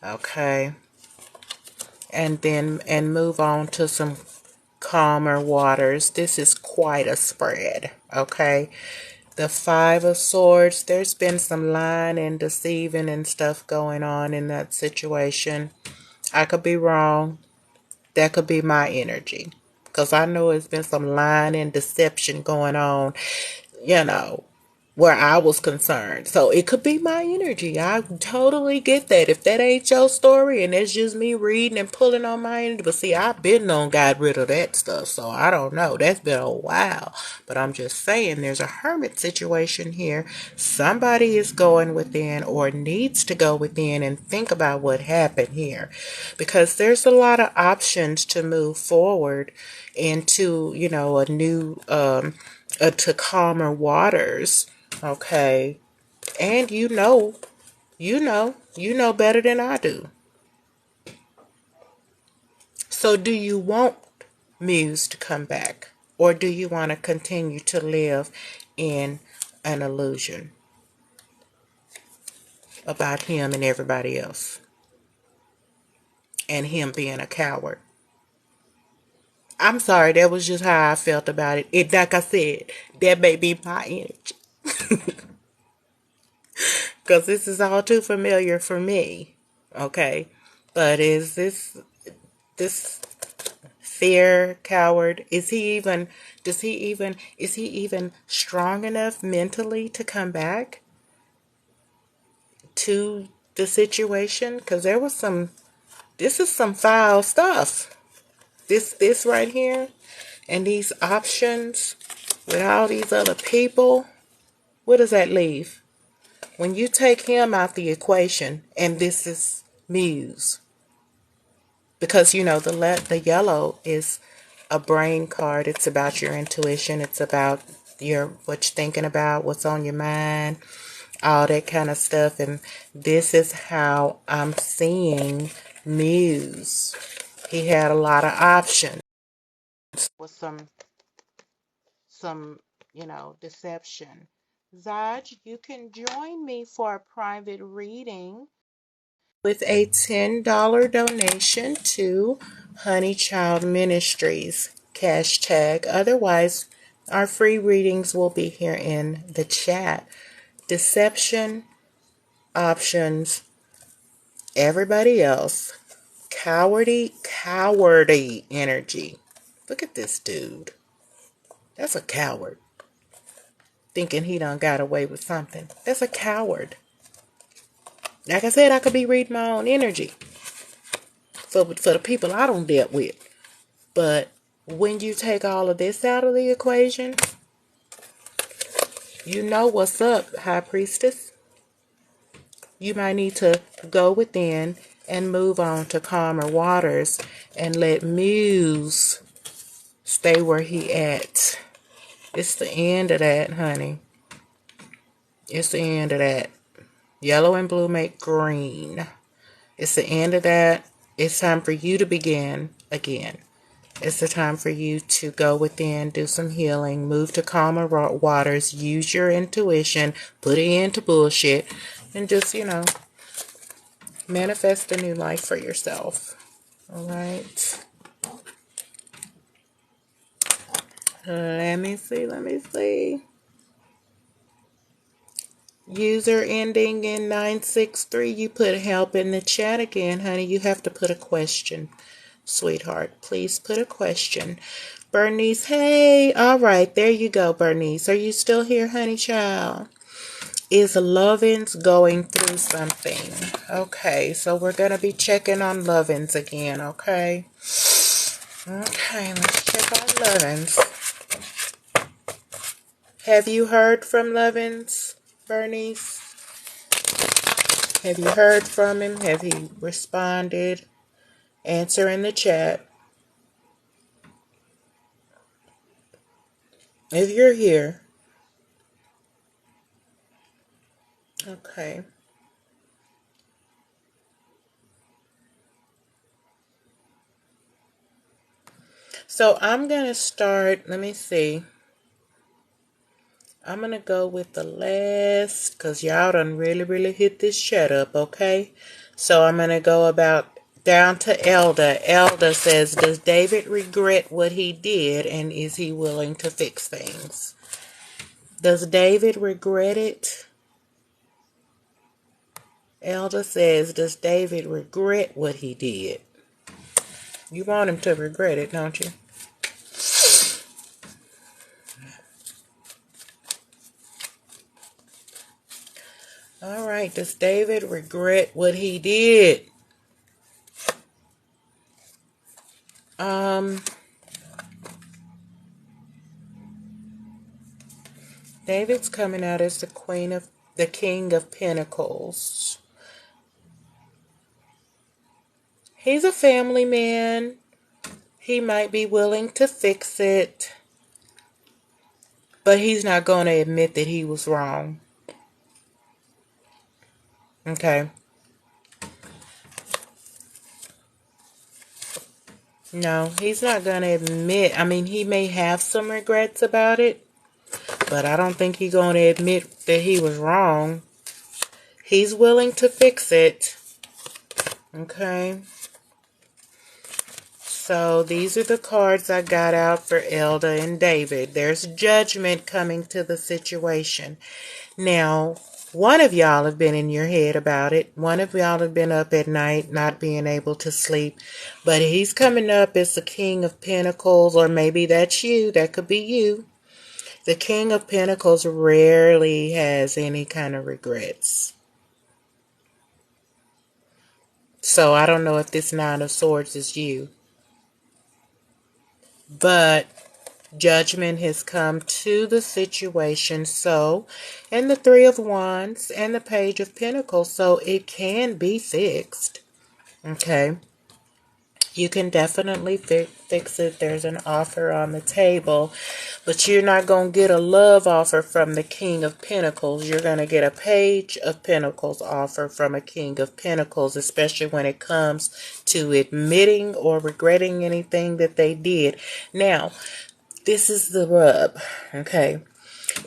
Okay. And move on to some calmer waters. This is quite a spread. Okay. The Five of Swords, there's been some lying and deceiving and stuff going on in that situation. I could be wrong. That could be my energy. Because I know it's been some lying and deception going on, where I was concerned. So it could be my energy. I totally get that. If that ain't your story and it's just me reading and pulling on my energy. But see, I've been got rid of that stuff. So I don't know. That's been a while. But I'm just saying there's a hermit situation here. Somebody is going within or needs to go within and think about what happened here. Because there's a lot of options to move forward into, a new, to calmer waters. Okay. And you know better than I do. So do you want Muse to come back? Or do you want to continue to live in an illusion about him and everybody else? And him being a coward? I'm sorry, that was just how I felt about it. Like I said, that may be my energy. Because this is all too familiar for me. Okay. But is this fear coward? Is he even strong enough mentally to come back to the situation? Because this is some foul stuff. This right here. And these options with all these other people. What does that leave? When you take him out the equation, and this is Muse, because the yellow is a brain card. It's about your intuition. It's about what you're thinking about, what's on your mind, all that kind of stuff. And this is how I'm seeing Muse. He had a lot of options with some deception. Zaj, you can join me for a private reading with a $10 donation to Honey Child Ministries cash tag. Otherwise, our free readings will be here in the chat. Deception, options, everybody else, cowardly energy. Look at this dude. That's a coward. Thinking he done got away with something. That's a coward. Like I said, I could be reading my own energy for the people I don't deal with. But when you take all of this out of the equation, you know what's up, High Priestess. You might need to go within and move on to calmer waters and let Muse stay where he at. It's the end of that, honey. It's the end of that. Yellow and blue make green. It's the end of that. It's time for you to begin again. It's the time for you to go within, do some healing, move to calmer waters, use your intuition, put it into bullshit, and just, manifest a new life for yourself. All right. Let me see. User ending in 963. You put help in the chat again, honey. You have to put a question, sweetheart. Please put a question. Bernice, hey. All right, there you go, Bernice. Are you still here, honey child? Is Lovins going through something? Okay, so we're going to be checking on Lovins again, okay? Okay, let's check on Lovins. Have you heard from Lovins, Bernice? Have you heard from him? Have he responded? Answer in the chat. If you're here. Okay. So I'm going to start, let me see. I'm going to go with the last, because y'all done really hit this chat up, okay? So I'm going to go about down to Elda. Elda says, does David regret what he did, and is he willing to fix things? Does David regret it? Elda says, does David regret what he did? You want him to regret it, don't you? All right, does David regret what he did? David's coming out as the King of Pentacles. He's a family man. He might be willing to fix it, but he's not going to admit that he was wrong. Okay. No, he's not going to admit. I mean, he may have some regrets about it, but I don't think he's going to admit that he was wrong. He's willing to fix it. Okay. So these are the cards I got out for Elda and David. There's judgment coming to the situation. Now, one of y'all have been in your head about it. One of y'all have been up at night not being able to sleep. But he's coming up as the King of Pentacles, or maybe that's you. That could be you. The King of Pentacles rarely has any kind of regrets. So I don't know if this Nine of Swords is you. But judgment has come to the situation. So, and the Three of Wands and the Page of Pentacles. So it can be fixed. Okay. You can definitely fix it. There's an offer on the table, but you're not going to get a love offer from the King of Pentacles. You're going to get a Page of Pentacles offer from a King of Pentacles, especially when it comes to admitting or regretting anything that they did. Now, this is the rub, okay?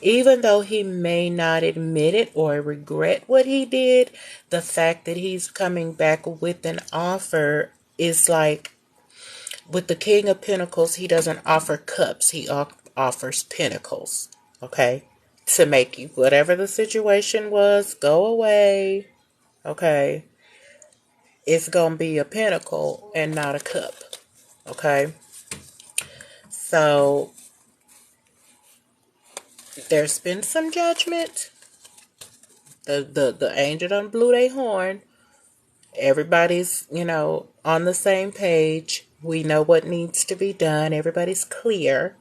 Even though he may not admit it or regret what he did, the fact that he's coming back with an offer is like, with the King of Pentacles, he doesn't offer cups. He offers pentacles, okay? To make you, whatever the situation was, go away, okay? It's going to be a pentacle and not a cup, okay? So there's been some judgment. The angel done blew their horn. Everybody's, on the same page. We know what needs to be done. Everybody's clear.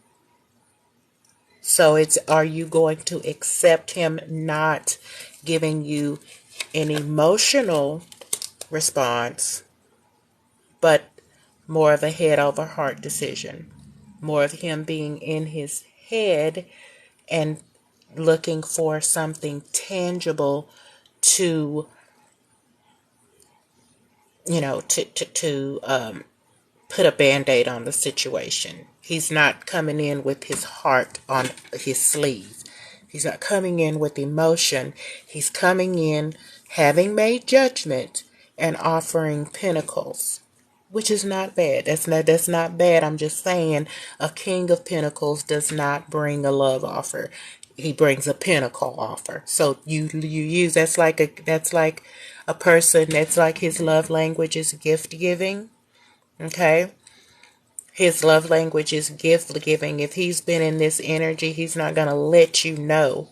So are you going to accept him not giving you an emotional response, but more of a head over heart decision? More of him being in his head and looking for something tangible to, put a band-aid on the situation. He's not coming in with his heart on his sleeve. He's not coming in with emotion. He's coming in having made judgment and offering pentacles. which is not bad. That's not bad. I'm just saying a King of Pentacles does not bring a love offer. He brings a pentacle offer. So you use that's like a person that's like his love language is gift giving. Okay? His love language is gift giving. If he's been in this energy, he's not going to let you know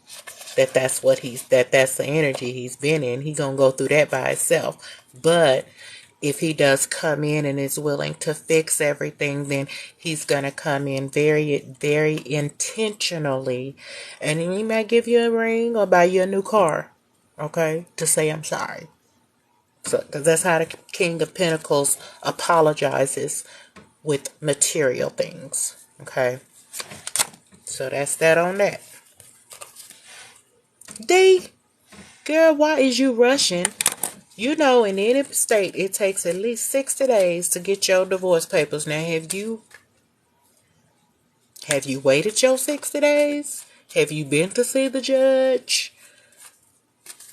that's the energy he's been in. He's going to go through that by himself. But if he does come in and is willing to fix everything, then he's going to come in very, very intentionally. And he might give you a ring or buy you a new car, okay, to say I'm sorry. So, because that's how the King of Pentacles apologizes with material things, okay? So that's that on that. D, girl, why is you rushing? You know, in any state, it takes at least 60 days to get your divorce papers. Now, have you waited your 60 days? Have you been to see the judge?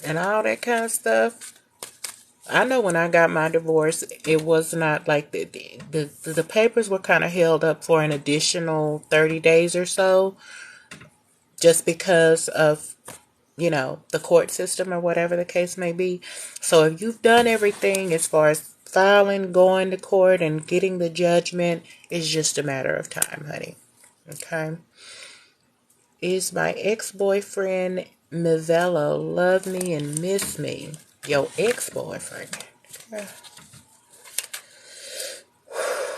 And all that kind of stuff. I know when I got my divorce, it was not like the papers were kind of held up for an additional 30 days or so. Just because of, the court system or whatever the case may be. So if you've done everything as far as filing, going to court, and getting the judgment, it's just a matter of time, honey. Okay? Is my ex-boyfriend Mivella love me and miss me? Your ex-boyfriend.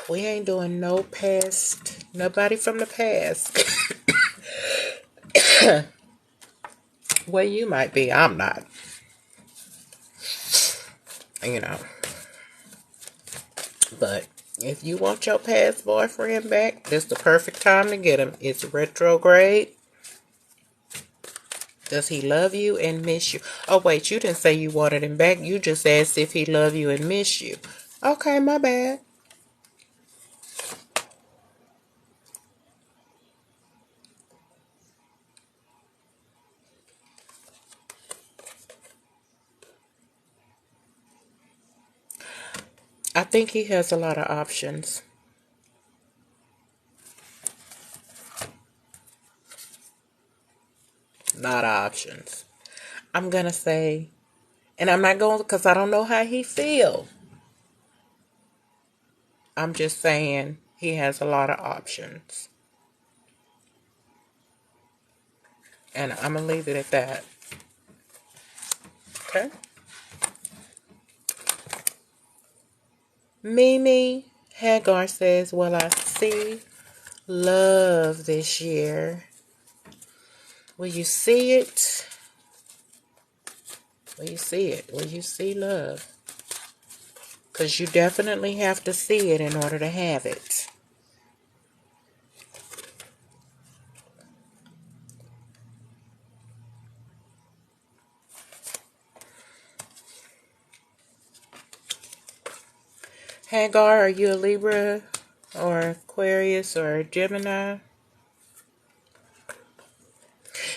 We ain't doing no past, nobody from the past. Well, you might be, I'm not. But if you want your past boyfriend back, this is the perfect time to get him. It's retrograde. Does he love you and miss you? Oh, wait, you didn't say you wanted him back. You just asked if he loved you and miss you. Okay, my bad. I think he has a lot of options. Lot of options. I'm going to say, and I'm not going because I don't know how he feel. I'm just saying he has a lot of options. And I'm going to leave it at that. Okay? Mimi Hagar says, well, I see love this year. Will you see it? Will you see it? Will you see love? Because you definitely have to see it in order to have it. Hagar, are you a Libra or Aquarius or Gemini?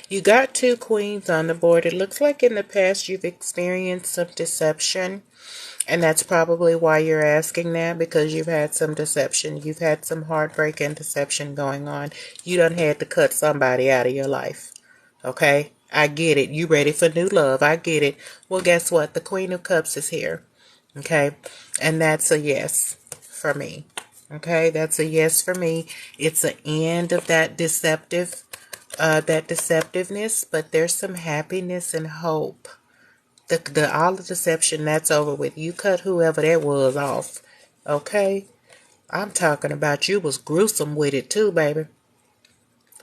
You got two queens on the board. It looks like in the past you've experienced some deception. And that's probably why you're asking that, because you've had some deception. You've had some heartbreak and deception going on. You done had to cut somebody out of your life. Okay? I get it. You ready for new love. I get it. Well, guess what? The Queen of Cups is here. Okay? And that's a yes for me. Okay? That's a yes for me. It's an end of that deceptiveness, but there's some happiness and hope. All the deception, that's over with. You cut whoever that was off. Okay? I'm talking about you was gruesome with it too, baby.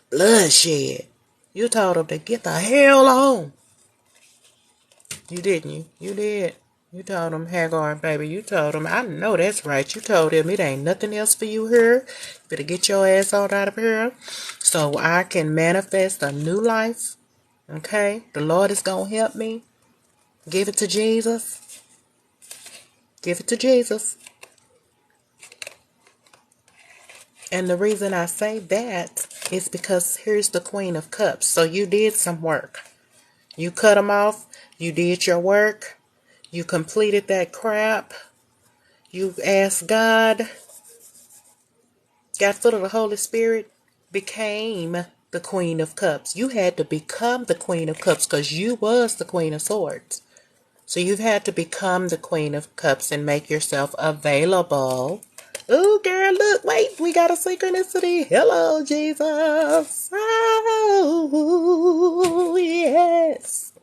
Bloodshed. You told him to get the hell on. You didn't you? You did. You told him, Hagar, baby, you told him. I know that's right. You told him it ain't nothing else for you here. You better get your ass on out of here so I can manifest a new life. Okay? The Lord is going to help me. Give it to Jesus. Give it to Jesus. And the reason I say that is because here's the Queen of Cups. So you did some work. You cut them off. You did your work. You completed that crap. You asked God, got full of the Holy Spirit, became the Queen of Cups. You had to become the Queen of Cups because you was the Queen of Swords. So you've had to become the Queen of Cups and make yourself available. Ooh, girl, look, wait, we got a synchronicity. Hello, Jesus. Oh, yes.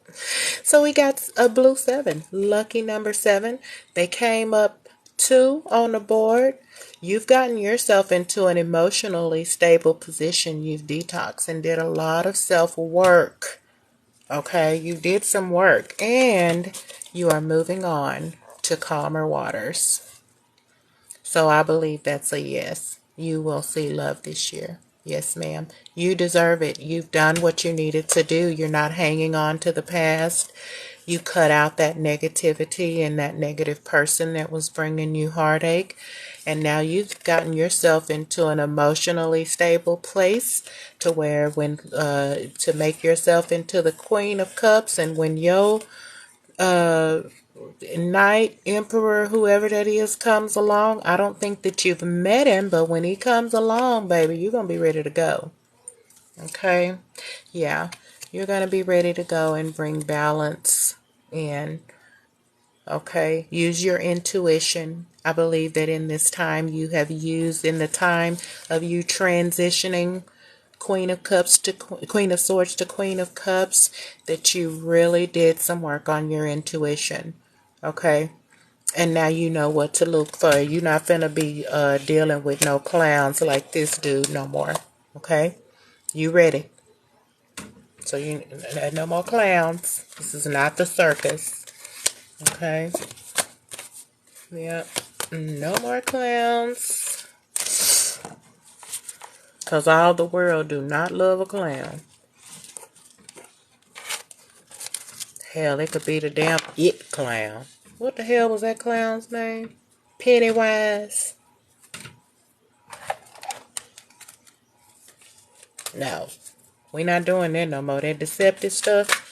So we got a blue 7, lucky number 7. They came up 2 on the board. You've gotten yourself into an emotionally stable position. You've detoxed and did a lot of self-work. Okay, you did some work and you are moving on to calmer waters. So I believe that's a yes. You will see love this year. Yes, ma'am. You deserve it. You've done what you needed to do. You're not hanging on to the past. You cut out that negativity and that negative person that was bringing you heartache. And now you've gotten yourself into an emotionally stable place to where to make yourself into the Queen of Cups, and when your Knight, Emperor, whoever that is comes along, I don't think that you've met him, but when he comes along, baby, you're going to be ready to go. Okay? Yeah. You're going to be ready to go and bring balance in. Okay? Use your intuition. I believe that in this time you have used, in the time of you transitioning Queen of Cups to Queen of Swords to Queen of Cups, that you really did some work on your intuition. Okay? And now you know what to look for. You're not finna be dealing with no clowns like this dude no more. Okay? You ready? So you no more clowns. This is not the circus. Okay? Yep. No more clowns. Because all the world do not love a clown. Hell, it could be the damn It Clown. What the hell was that clown's name? Pennywise? No. We not doing that no more. That deceptive stuff.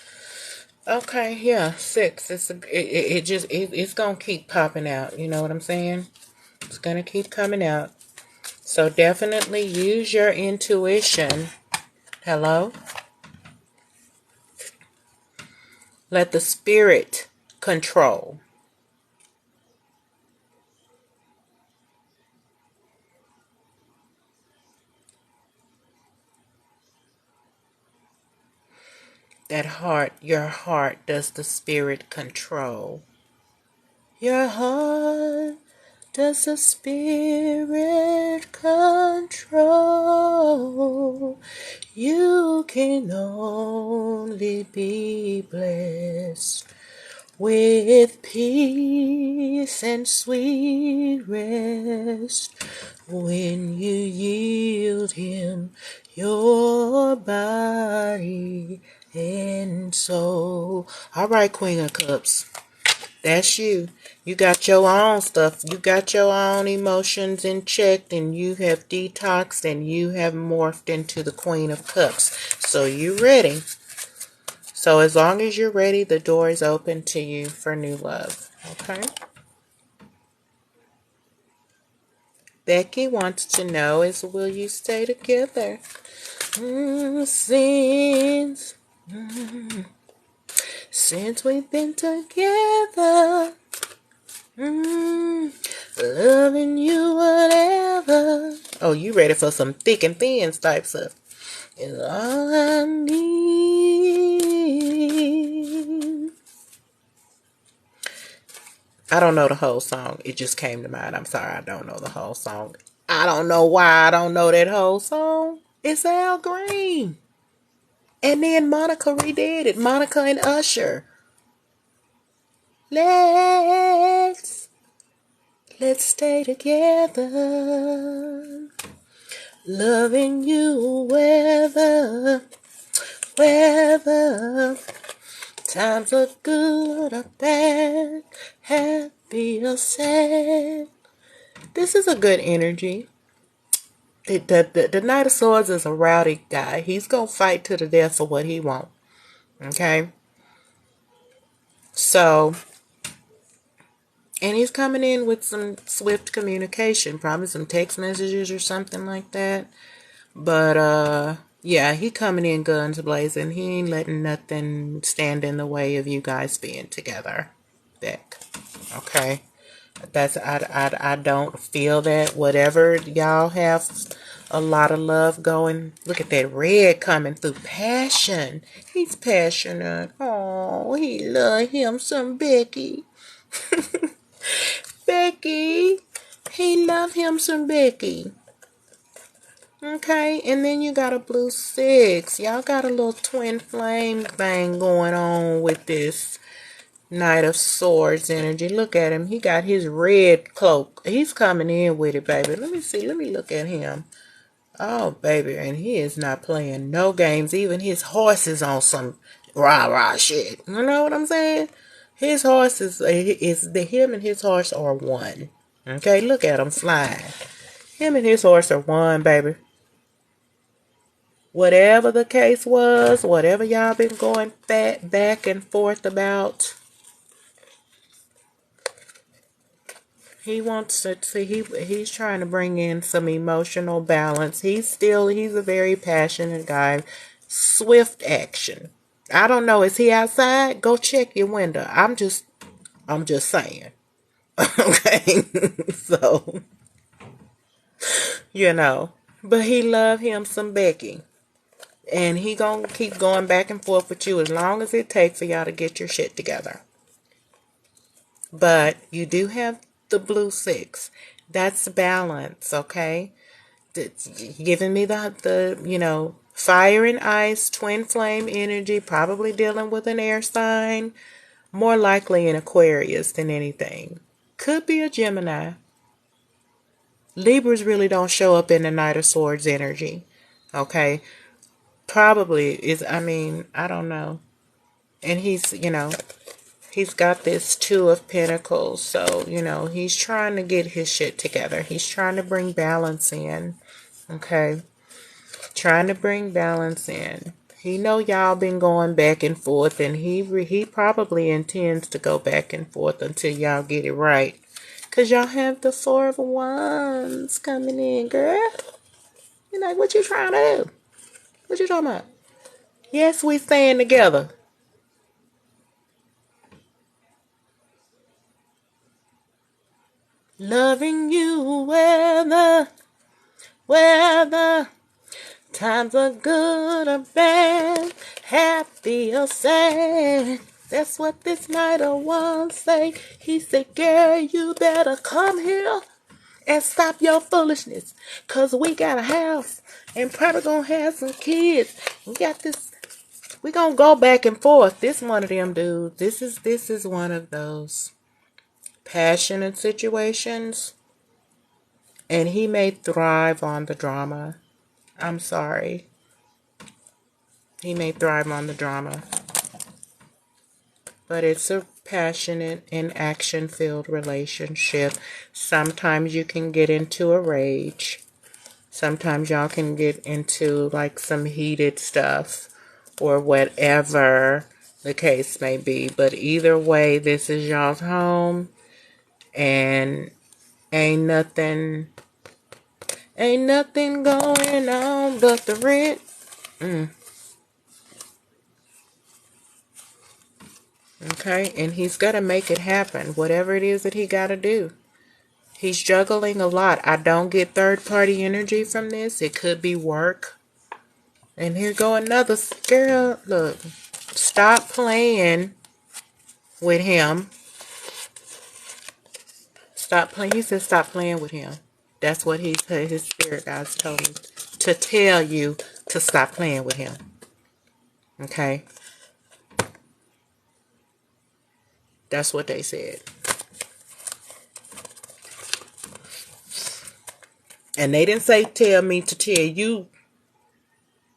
Okay, yeah, 6. It's gonna keep popping out. You know what I'm saying? It's gonna keep coming out. So definitely use your intuition. Hello? Let the spirit control. That heart, your heart, does the spirit control. Your heart does the spirit control. You can only be blessed with peace and sweet rest when you yield him your body and soul. All right, Queen of Cups. That's you. You got your own stuff. You got your own emotions in check, and you have detoxed, and you have morphed into the Queen of Cups. So you ready. So as long as you're ready, the door is open to you for new love. Okay? Becky wants to know is, will you stay together? Since we've been together, loving you whatever. Oh, you ready for some thick and thin type stuff? Is all I need. I don't know the whole song. It just came to mind. I'm sorry, I don't know the whole song. I don't know why I don't know that whole song. It's Al Green. And then Monica redid it. Monica and Usher. Let's stay together. Loving you whether times are good or bad, happy or sad. This is a good energy. The Knight of Swords is a rowdy guy. He's going to fight to the death for what he wants. Okay? So, And he's coming in with some swift communication, probably some text messages or something like that. But yeah, he coming in guns blazing. He ain't letting nothing stand in the way of you guys being together. Vic. Okay. I don't feel that. Whatever y'all have a lot of love going. Look at that red coming through. Passion. He's passionate. Oh, he love him some Becky. Becky. He love him some Becky. Okay, and then you got a blue 6. Y'all got a little twin flame thing going on with this Knight of Swords energy. Look at him. He got his red cloak. He's coming in with it, baby. Let me see. Let me look at him. Oh, baby. And he is not playing no games. Even his horse is on some rah-rah shit. You know what I'm saying? His horse him and his horse are one. Okay, look at him flying. Him and his horse are one, baby. Whatever the case was, whatever y'all been going back and forth about, he wants to see, he's trying to bring in some emotional balance. He's a very passionate guy. Swift action. I don't know, is he outside? Go check your window. I'm just saying. Okay. So, you know. But he love him some Becky. And he gonna keep going back and forth with you as long as it takes for y'all to get your shit together. But you do have the blue 6. That's balance, okay? It's giving me the fire and ice, twin flame energy, probably dealing with an air sign. More likely an Aquarius than anything. Could be a Gemini. Libras really don't show up in the Knight of Swords energy, okay? Probably is, I don't know. And he's got this 2 of Pentacles. So, he's trying to get his shit together. He's trying to bring balance in. Okay. Trying to bring balance in. He know y'all been going back and forth. And he probably intends to go back and forth until y'all get it right. Because y'all have the 4 of Wands coming in, girl. You're like, what you trying to do? What you talking about? Yes, we staying together. Loving you whether times are good or bad, happy or sad. That's what this Knight of Wands say. He said, girl, you better come here and stop your foolishness. Cause we got a house and probably gonna have some kids. We gonna go back and forth. This one of them dudes. This is one of those passionate situations. And he may thrive on the drama. I'm sorry. He may thrive on the drama. But it's a passionate and action-filled relationship. Sometimes you can get into a rage. Sometimes y'all can get into like some heated stuff. Or whatever the case may be. But either way, this is y'all's home. And ain't nothing going on but the rent. Okay, and he's got to make it happen, whatever it is that he got to do. He's juggling a lot. I don't get third-party energy from this. It could be work. And here go another girl. Look, stop playing with him. Stop playing. He said stop playing with him. That's what his spirit guides told me to tell you, to stop playing with him. Okay? That's what they said. And they didn't say tell me to tell you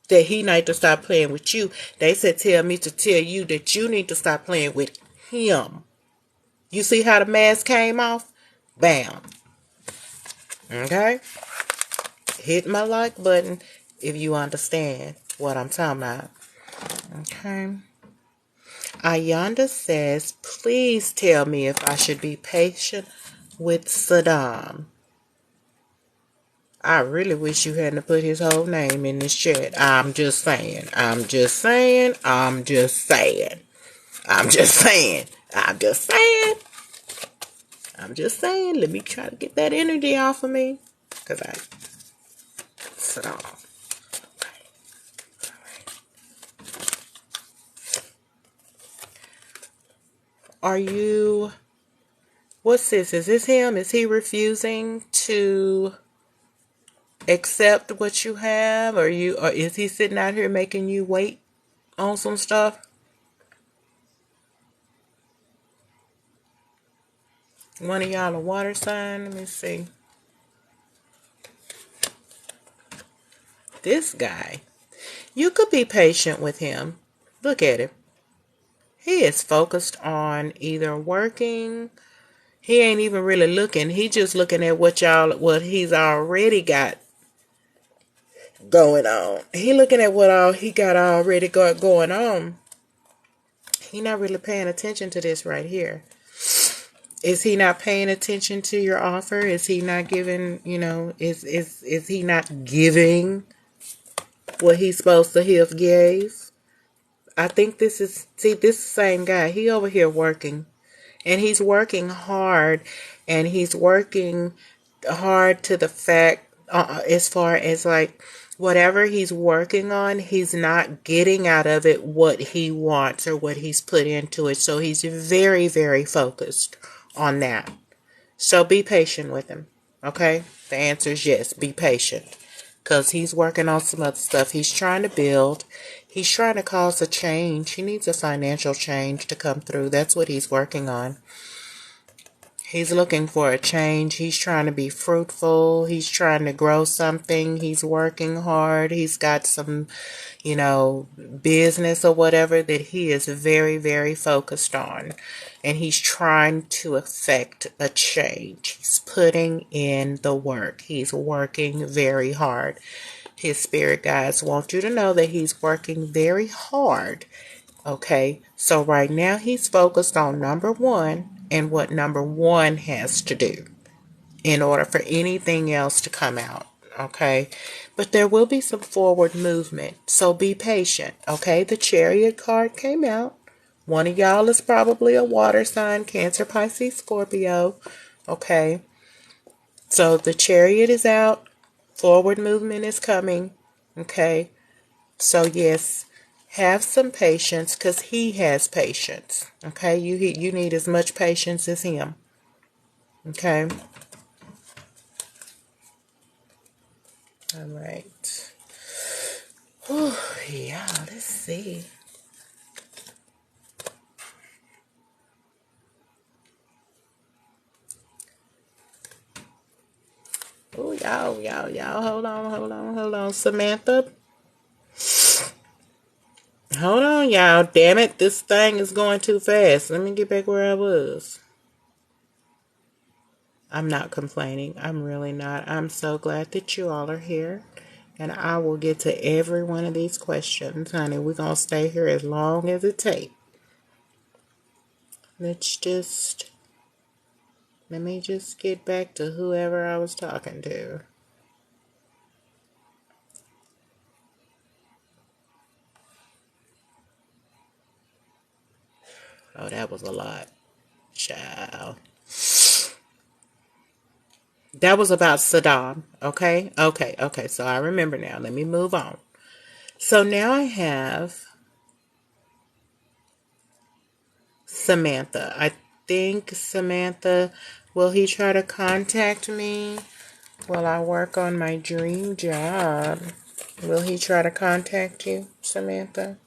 that he need to stop playing with you. They said tell me to tell you that you need to stop playing with him. You see how the mask came off? Bam. Okay? Hit my like button if you understand what I'm talking about. Okay? Ayanda says, please tell me if I should be patient with Saddam. I really wish you hadn't put his whole name in this chat. I'm just saying. I'm just saying. I'm just saying. I'm just saying. I'm just saying. I'm just saying. Let me try to get that energy off of me. Because I... Saddam. Are you... What's this? Is this him? Is he refusing to accept what you have? Or is he sitting out here making you wait on some stuff? One of y'all a water sign? Let me see. This guy. You could be patient with him. Look at him. He is focused on either working. He ain't even really looking. He just looking at what he's already got going on. He looking at what all he got already going on. He not really paying attention to this right here. Is he not paying attention to your offer? Is he not giving, is he not giving what he's supposed to have gave? I think this same guy. He over here working. And he's working hard. And he's working hard to the fact, as far as like, whatever he's working on, he's not getting out of it what he wants or what he's put into it. So he's very, very focused on that. So be patient with him. Okay? The answer is yes. Be patient. Because he's working on some other stuff. He's trying to build. He's trying to cause a change. He needs a financial change to come through. That's what he's working on. He's looking for a change. He's trying to be fruitful. He's trying to grow something. He's working hard. He's got some, business or whatever that he is very, very focused on. And he's trying to effect a change. He's putting in the work. He's working very hard. His spirit guides want you to know that he's working very hard. Okay, so right now he's focused on number one and what number one has to do in order for anything else to come out. Okay, but there will be some forward movement, so be patient. Okay, the Chariot card came out. One of y'all is probably a water sign, Cancer, Pisces, Scorpio. Okay, so the Chariot is out. Forward movement is coming. Okay, so yes, have some patience because he has patience. Okay, you need as much patience as him. Okay. All right. Whew, yeah, let's see. Oh, y'all, hold on. Samantha. Hold on, y'all. Damn it, this thing is going too fast. Let me get back where I was. I'm not complaining. I'm really not. I'm so glad that you all are here. And I will get to every one of these questions, honey. We're going to stay here as long as it takes. Let me just get back to whoever I was talking to. Oh, that was a lot. Child. That was about Saddam. Okay. So I remember now. Let me move on. So now I have Samantha. I think Samantha, will he try to contact me while I work on my dream job? Will he try to contact you, Samantha?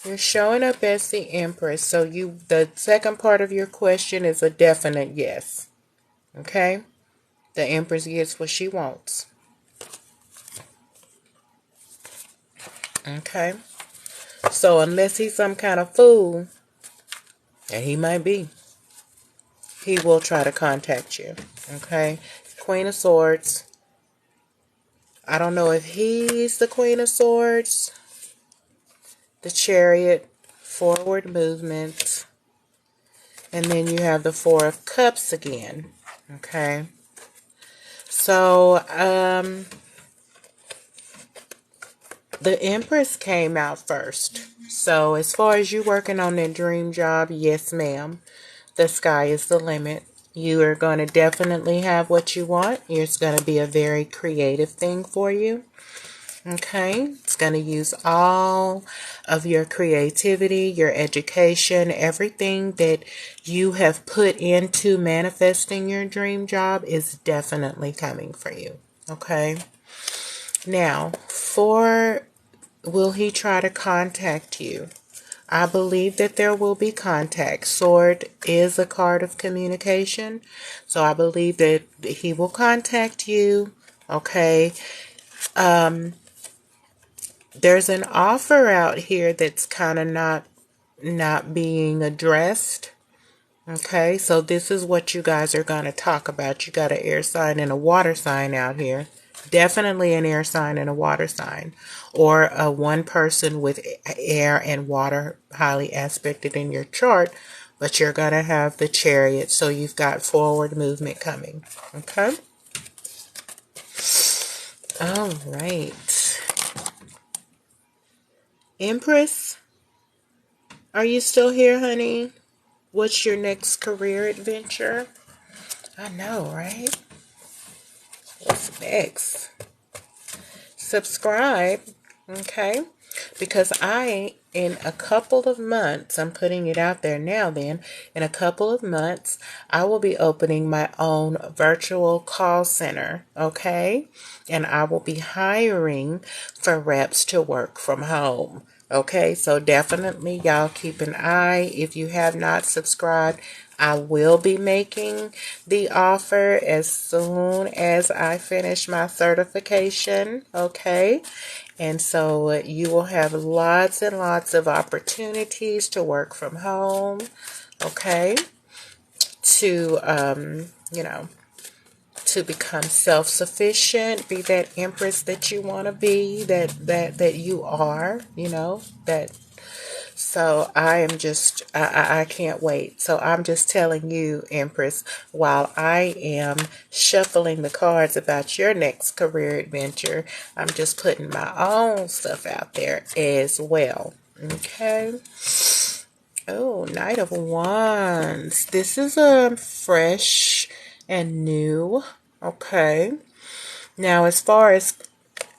You're showing up as the Empress, so the second part of your question is a definite yes. Okay? The Empress gets what she wants. Okay? So unless he's some kind of fool, and he might be, he will try to contact you. Okay? Queen of Swords. I don't know if he's the Queen of Swords, the Chariot, forward movement, and then you have the Four of Cups again. Okay. So, the Empress came out first. So, as far as you working on that dream job, yes, ma'am. The sky is the limit. You are going to definitely have what you want. It's going to be a very creative thing for you. Okay, it's going to use all of your creativity, your education, everything that you have put into manifesting your dream job is definitely coming for you. Okay, now will he try to contact you? I believe that there will be contact. Sword is a card of communication, so I believe that he will contact you. Okay. There's an offer out here that's kind of not being addressed. Okay, so this is what you guys are going to talk about. You got an air sign and a water sign out here. Definitely an air sign and a water sign. Or a one person with air and water highly aspected in your chart. But you're going to have the Chariot, so you've got forward movement coming. Okay? All right. Empress, are you still here, honey? What's your next career adventure? I know, right? What's next? Subscribe, okay? Because in a couple of months, I'm putting it out there now then, in a couple of months, I will be opening my own virtual call center, okay? And I will be hiring for reps to work from home. Okay, so definitely y'all keep an eye. If you have not subscribed, I will be making the offer as soon as I finish my certification. Okay, and so you will have lots and lots of opportunities to work from home. Okay, to to become self-sufficient, be that empress that you want to be, that you are, that. So I am just, I can't wait. So I'm just telling you, Empress, while I am shuffling the cards about your next career adventure, I'm just putting my own stuff out there as well. Okay. Oh, Knight of Wands. This is a fresh and new. Okay. Now, as far as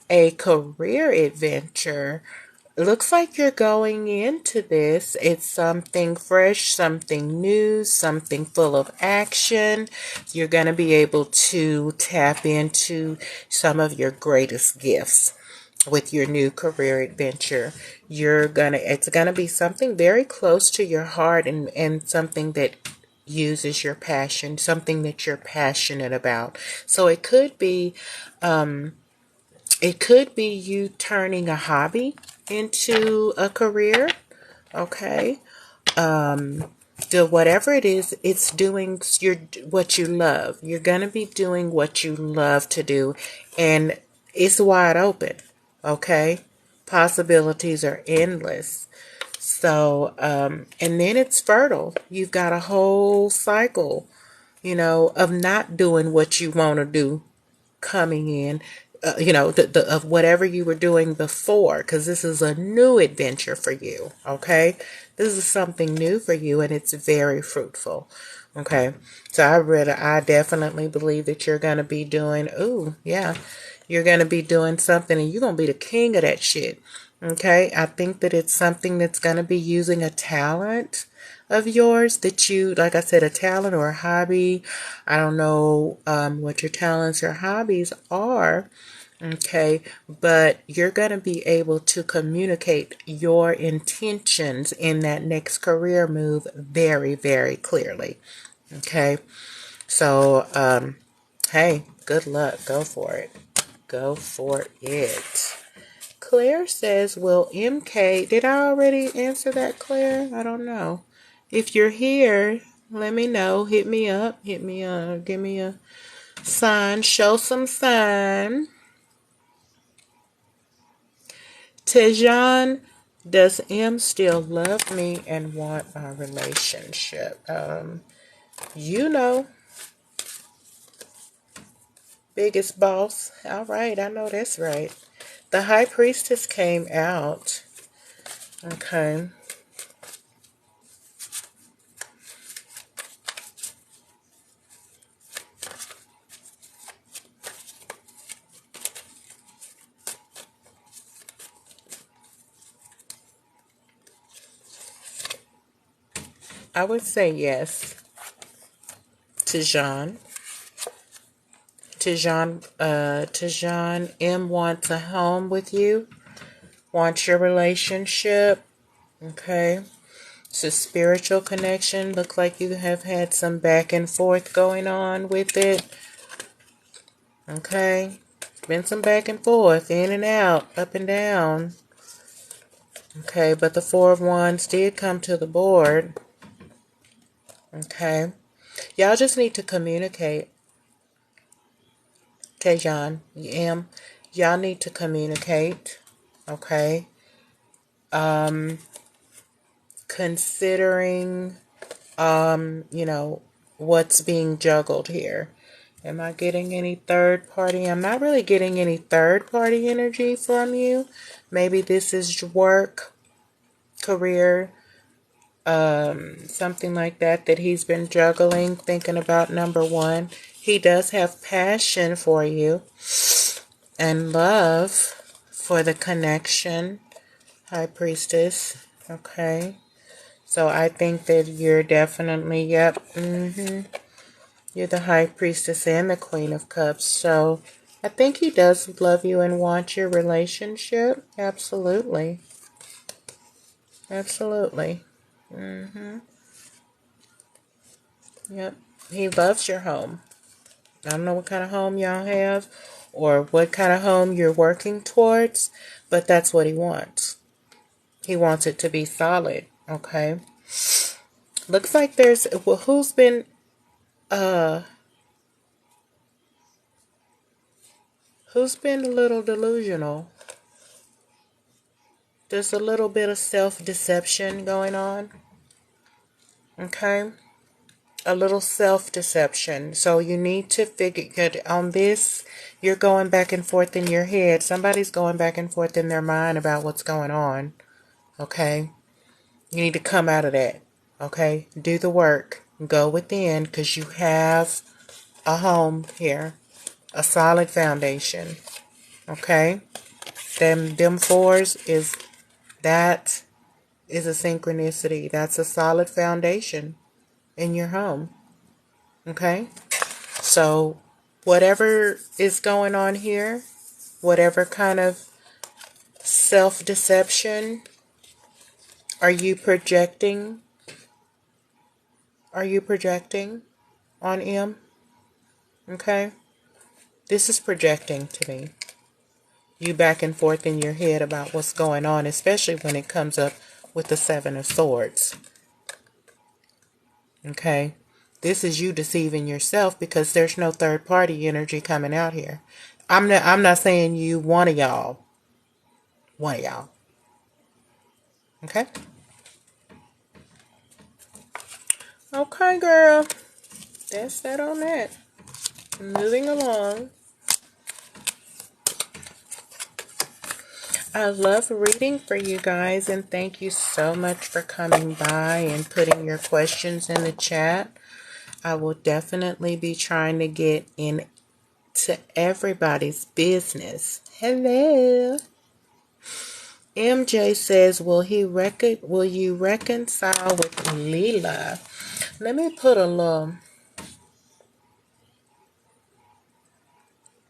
a career adventure, looks like you're going into this. It's something fresh, something new, something full of action. You're going to be able to tap into some of your greatest gifts with your new career adventure. It's going to be something very close to your heart and something that uses your passion, something that you're passionate about. So it could be you turning a hobby into a career. Okay. Whatever it is, it's doing what you love. You're gonna be doing what you love to do, and it's wide open. Okay, possibilities are endless. So, and then it's fertile. You've got a whole cycle, of not doing what you want to do coming in, of whatever you were doing before, because this is a new adventure for you. Okay, this is something new for you, and it's very fruitful. Okay, so I definitely believe that you're gonna be doing. Ooh, yeah, you're gonna be doing something, and you're gonna be the king of that shit. Okay, I think that it's something that's gonna be using a talent of yours that you, like I said, a talent or a hobby. I don't know what your talents or hobbies are, okay, but you're going to be able to communicate your intentions in that next career move very, very clearly, okay? So, hey, good luck. Go for it. Go for it. Claire says, will MK, did I already answer that, Claire? I don't know. If you're here, let me know. Hit me up. Give me a sign. Show some sign. Tejan, does M still love me and want our relationship? You know, biggest boss. All right, I know that's right. The High Priestess came out. Okay. I would say yes to Jean. Tejan, M wants a home with you, wants your relationship. Okay. It's a spiritual connection. Look like you have had some back and forth going on with it. Okay. Been some back and forth, in and out, up and down. Okay, but the Four of Wands did come to the board. Okay. Y'all just need to communicate. Tejan, M, y'all need to communicate. Okay. Considering, what's being juggled here. Am I getting any third party? I'm not really getting any third party energy from you. Maybe this is work, career, something like that he's been juggling, thinking about number one. He does have passion for you and love for the connection, High Priestess. Okay. So I think that you're definitely, yep, you're the High Priestess and the Queen of Cups. So I think he does love you and want your relationship. Absolutely. Absolutely. Yep. He loves your home. I don't know what kind of home y'all have or what kind of home you're working towards, but that's what he wants. He wants it to be solid. Okay. Looks like there's, well, who's been a little delusional? There's a little bit of self-deception going on. Okay? A little self-deception. So you need to figure on this. You're going back and forth in your head. Somebody's going back and forth in their mind about what's going on. Okay? You need to come out of that. Okay? Do the work. Go within because you have a home here. A solid foundation. Okay? Them fours is, that is a synchronicity. That's a solid foundation in your home. Okay? So, whatever is going on here, whatever kind of self-deception are you projecting? Are you projecting on M? Okay? This is projecting to me. You back and forth in your head about what's going on, especially when it comes up with the Seven of Swords. Okay? This is you deceiving yourself because there's no third party energy coming out here. I'm not saying you, one of y'all. One of y'all. Okay? Okay, girl. That's that on that. Moving along. I love reading for you guys, and thank you so much for coming by and putting your questions in the chat. I will definitely be trying to get into everybody's business. Hello. MJ says, will you reconcile with Leela? Let me put a little,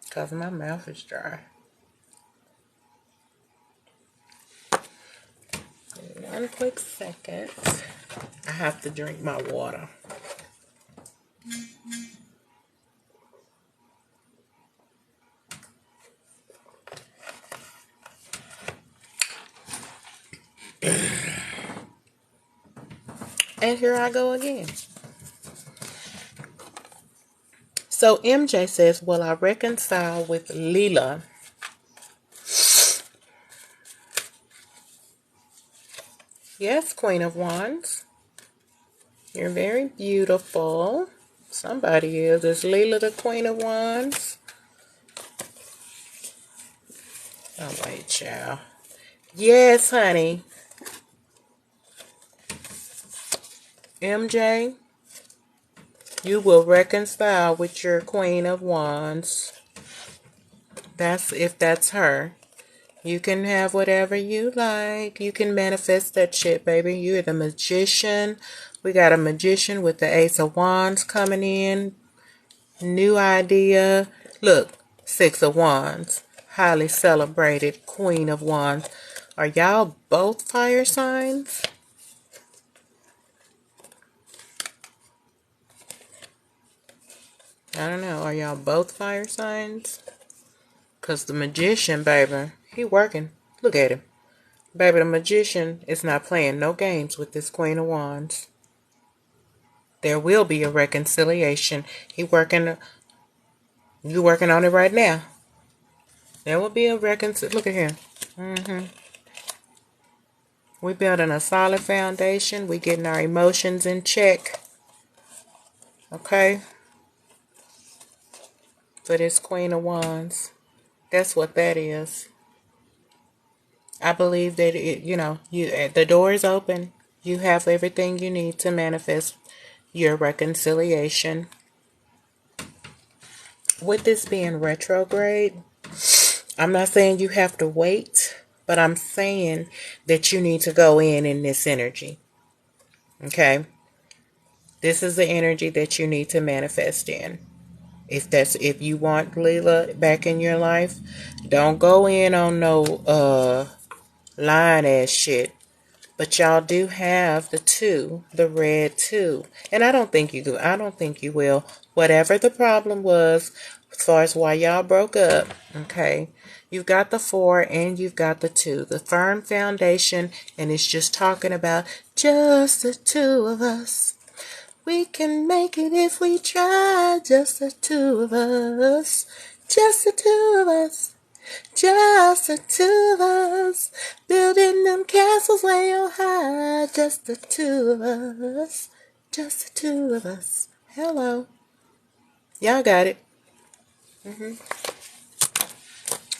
because my mouth is dry. One quick second. I have to drink my water. And here I go again. So MJ says, will I reconcile with Leela? Yes, Queen of Wands. You're very beautiful. Somebody is. Is Leela the Queen of Wands? Oh, wait, child. Yes, honey. MJ, you will reconcile with your Queen of Wands. That's if that's her. You can have whatever you like. You can manifest that shit, baby. You're the magician. We got a magician with the Ace of Wands coming in. New idea. Look, Six of Wands. Highly celebrated Queen of Wands. Are y'all both fire signs? I don't know. Are y'all both fire signs? Because the magician, baby, he working. Look at him. Baby, the magician is not playing no games with this Queen of Wands. There will be a reconciliation. You working on it right now. There will be a reconciliation. Look at here. We building a solid foundation. We getting our emotions in check. Okay? For this Queen of Wands. That's what that is. I believe that the door is open. You have everything you need to manifest your reconciliation. With this being retrograde, I'm not saying you have to wait, but I'm saying that you need to go in this energy. Okay? This is the energy that you need to manifest in. If you want Leela back in your life, don't go in on no lying ass shit. But y'all do have the red 2. And I don't think you do. I don't think you will. Whatever the problem was, as far as why y'all broke up, okay, you've got the 4 and you've got the 2. The firm foundation, and it's just talking about just the 2 of us. We can make it if we try, just the 2 of us. Just the 2 of us. Just the 2 of us, building them castles way on high. Just the 2 of us, just the 2 of us. Hello. Y'all got it.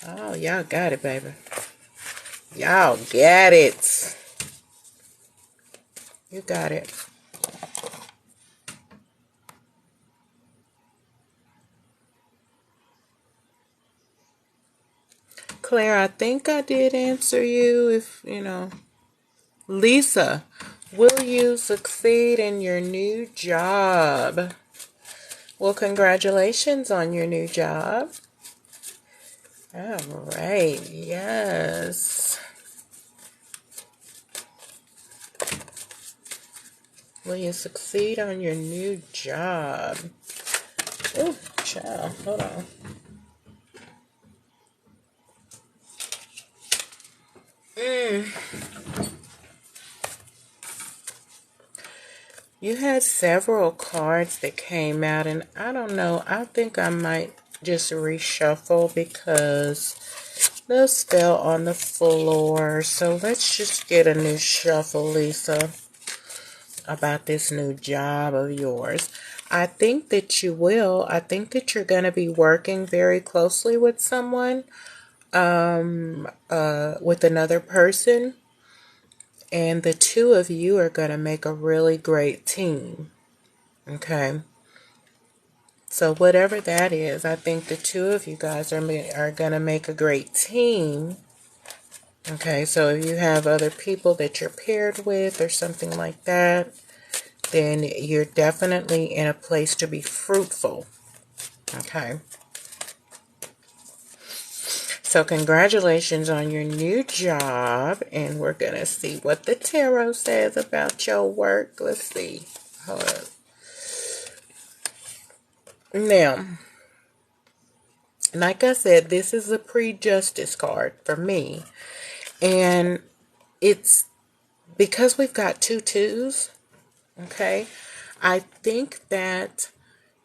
Oh, y'all got it, baby. Y'all got it. You got it. Claire, I think I did answer you. Lisa, will you succeed in your new job? Well, congratulations on your new job. All right, yes. Will you succeed on your new job? Oh, child, hold on. You had several cards that came out, and I don't know. I think I might just reshuffle because those fell on the floor. So let's just get a new shuffle, Lisa, about this new job of yours. I think that you will. I think that you're going to be working very closely with someone, with another person. And the 2 of you are going to make a really great team. Okay. So whatever that is, I think the 2 of you guys are going to make a great team. Okay. So if you have other people that you're paired with or something like that, then you're definitely in a place to be fruitful. Okay. So congratulations on your new job. And we're going to see what the tarot says about your work. Let's see. Hold up. Now, like I said, this is a pre-justice card for me. And it's because we've got 2 2s. Okay. I think that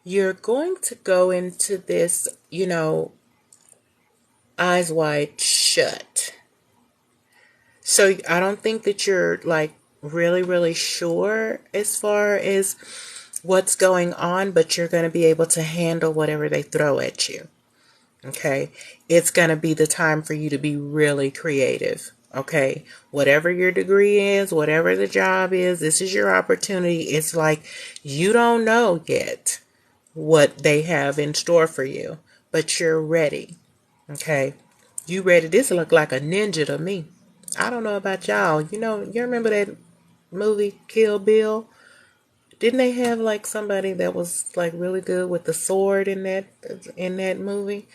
you're going to go into this, eyes wide shut. So I don't think that you're like really, really sure as far as what's going on, but you're going to be able to handle whatever they throw at you. Okay. It's going to be the time for you to be really creative. Okay. Whatever your degree is, whatever the job is, this is your opportunity. It's like you don't know yet what they have in store for you, but you're ready. Okay. You ready? This look like a ninja to me. I don't know about y'all. You remember that movie Kill Bill? Didn't they have like somebody that was like really good with the sword in that movie?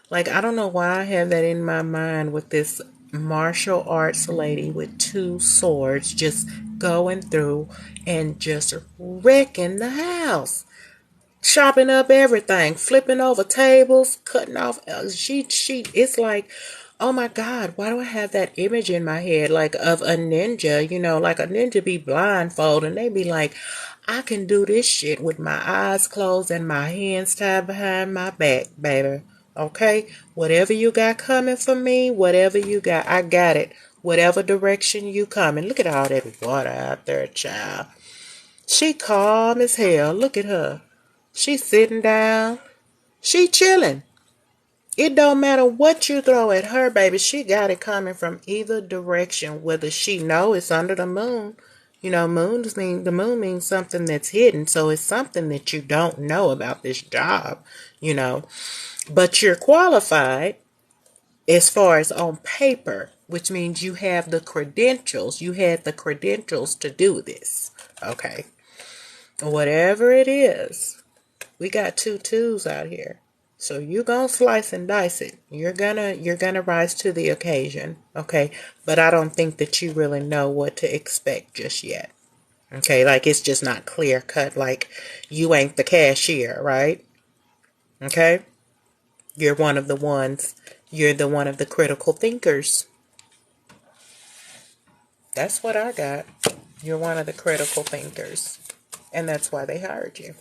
Like, I don't know why I have that in my mind with this martial arts lady with two swords just going through and just wrecking the house, chopping up everything, flipping over tables, cutting off. It's like, oh my God, why do I have that image in my head, like of a ninja? Like a ninja be blindfolded and they be like, I can do this shit with my eyes closed and my hands tied behind my back, baby. Okay? Whatever you got coming for me, whatever you got, I got it. Whatever direction you coming. Look at all that water out there, child. She calm as hell. Look at her. She sitting down. She chilling. It don't matter what you throw at her, baby. She got it coming from either direction. Whether she know it's under the moon. The moon means something that's hidden. So it's something that you don't know about this job, you know. But you're qualified as far as on paper, which means you have the credentials. You had the credentials to do this. Okay. Whatever it is, we got two twos out here. So you're gonna slice and dice it. You're gonna rise to the occasion. Okay. But I don't think that you really know what to expect just yet. Okay, like it's just not clear cut, like you ain't the cashier, right? Okay? You're one of the ones, you're the one of the critical thinkers. That's what I got. You're one of the critical thinkers. And that's why they hired you.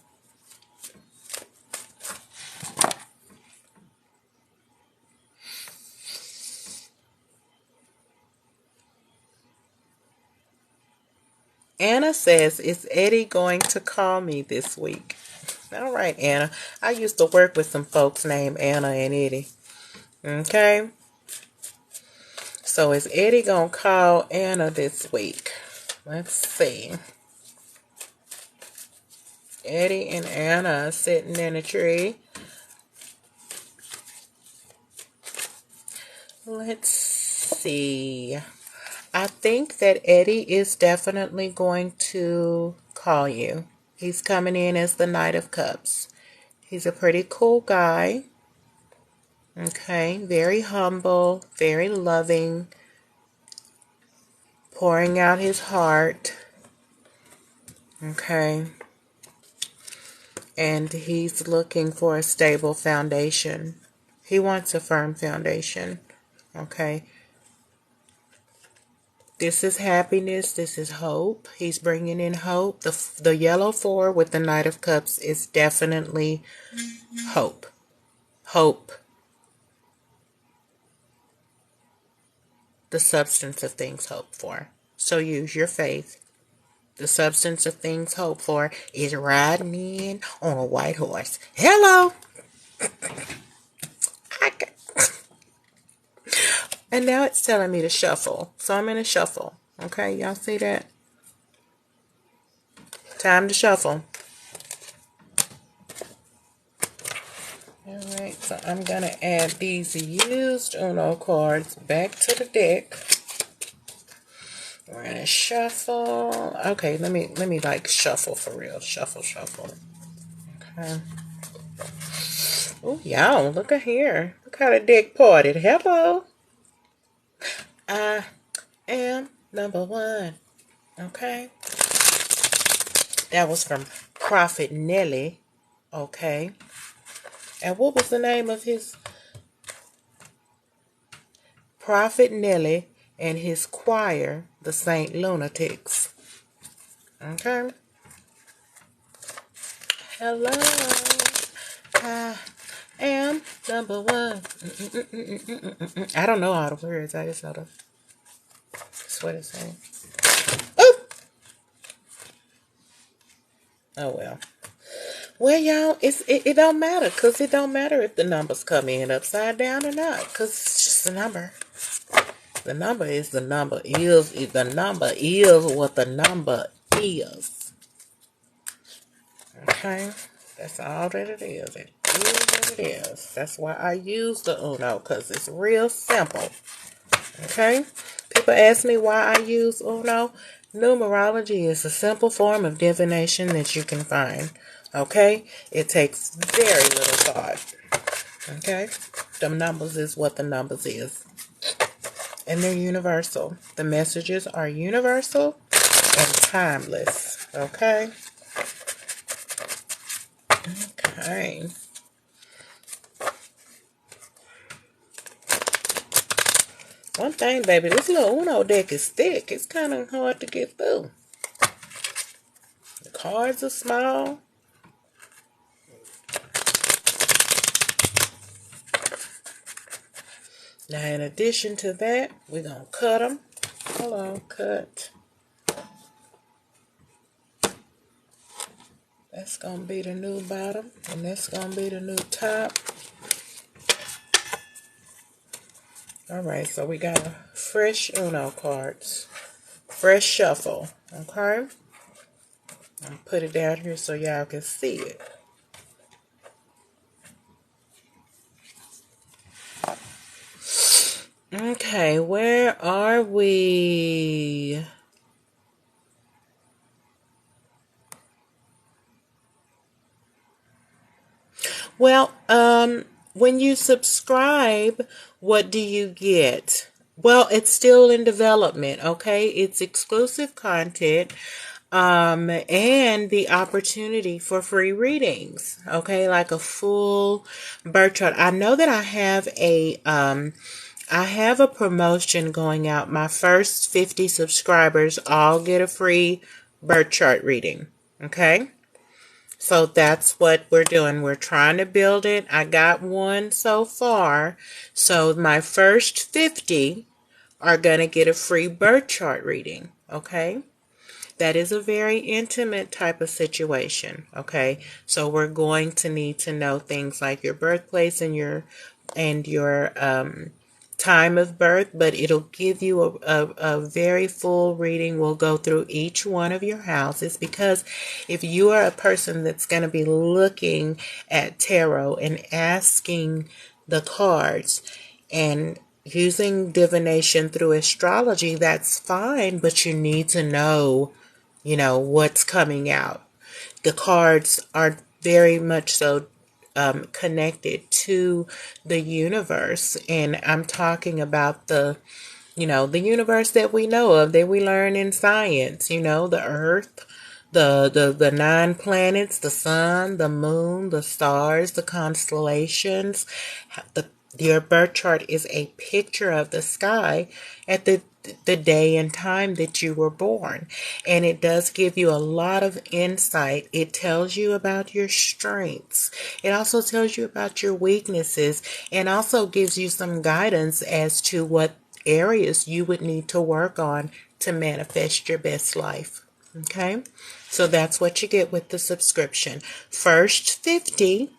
Anna says, is Eddie going to call me this week? All right, Anna. I used to work with some folks named Anna and Eddie. Okay? So is Eddie going to call Anna this week? Let's see. Eddie and Anna sitting in a tree. Let's see. I think that Eddie is definitely going to call you. He's coming in as the Knight of Cups. He's a pretty cool guy. Okay, very humble, very loving, pouring out his heart. Okay. And he's looking for a stable foundation. He wants a firm foundation. Okay. This is happiness. This is hope. He's bringing in hope. The yellow 4 with the Knight of Cups is definitely hope. Hope. The substance of things hoped for. So use your faith. The substance of things hoped for is riding in on a white horse. Hello. And now it's telling me to shuffle. So I'm in a shuffle. Okay, y'all see that? Time to shuffle. Alright, so I'm going to add these used Uno cards back to the deck. We're going to shuffle. Okay, let me like shuffle for real. Shuffle. Okay. Oh, y'all, look at here. Look how the deck parted. Hello. I am number one. Okay. That was from Prophet Nelly. Okay. And what was the name of his? Prophet Nelly and his choir, the Saint Lunatics. Okay. Hello. I am number one. I don't know all the words. I just know that's what it's saying. Oh! Oh well. Well, y'all, it don't matter, because it don't matter if the numbers come in upside down or not, because it's just a number. The number is the number. The number is what the number is. Okay? That's all that it is. It is what it is. That's why I use the Uno, because it's real simple. Okay? People ask me why I use Uno. Numerology is a simple form of divination that you can find. Okay? It takes very little thought. Okay? The numbers is what the numbers is. And they're universal. The messages are universal and timeless. Okay? Okay. One thing, baby, this little Uno deck is thick. It's kind of hard to get through. The cards are small. Now, in addition to that, we're going to cut them. Hold on, cut. That's going to be the new bottom, and that's going to be the new top. All right, so we got a fresh Uno cards. Fresh shuffle, okay? I'll put it down here so y'all can see it. Okay, where are we? Well, when you subscribe, what do you get? Well, it's still in development, okay? It's exclusive content, and the opportunity for free readings, okay? Like a full birth chart. I know that I have a promotion going out. My first 50 subscribers all get a free birth chart reading, okay? So that's what we're doing. We're trying to build it. I got one so far. So my first 50 are going to get a free birth chart reading. Okay. That is a very intimate type of situation. Okay. So we're going to need to know things like your birthplace and your time of birth, but it'll give you a very full reading. We'll go through each one of your houses, because if you are a person that's going to be looking at tarot and asking the cards and using divination through astrology, that's fine, but you need to know, what's coming out. The cards are very much so connected to the universe, and I'm talking about the universe that we know of, that we learn in science. The earth, the 9 planets, the sun, the moon, the stars, the constellations. Your birth chart is a picture of the sky at the day and time that you were born. And it does give you a lot of insight. It tells you about your strengths. It also tells you about your weaknesses, and also gives you some guidance as to what areas you would need to work on to manifest your best life. Okay? So that's what you get with the subscription. First 50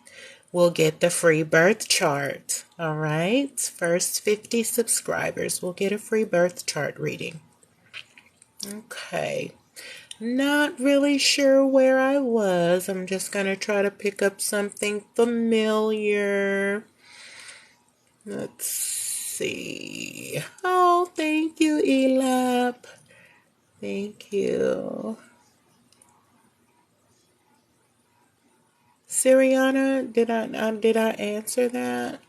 will get the free birth chart. All right. First 50 subscribers will get a free birth chart reading. Okay. Not really sure where I was. I'm just going to try to pick up something familiar. Let's see. Oh, thank you, Elap. Thank you. Siriana, did I answer that?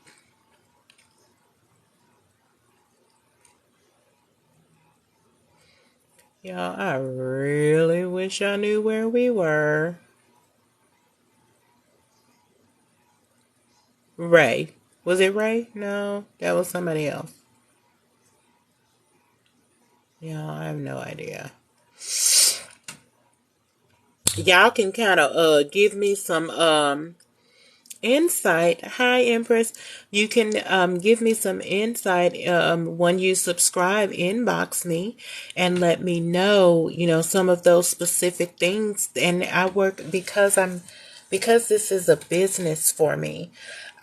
Y'all, I really wish I knew where we were. Ray. Was it Ray? No, that was somebody else. Y'all, I have no idea. Y'all can kind of give me some insight. Hi, Empress. You can give me some insight when you subscribe. Inbox me and let me know, some of those specific things. And I work because this is a business for me.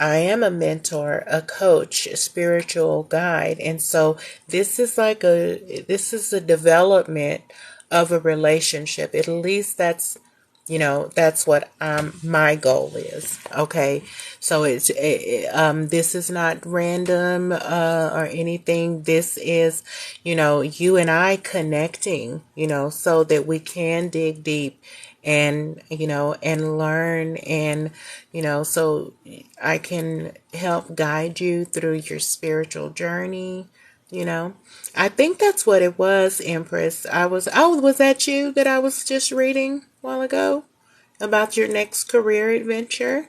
I am a mentor, a coach, a spiritual guide. And so this is a development of a relationship. At least that's what my goal is. Okay, so this is not random or anything. This is you and I connecting, so that we can dig deep and and learn, and so I can help guide you through your spiritual journey. I think that's what it was, Empress. Was that you that I was just reading a while ago about your next career adventure?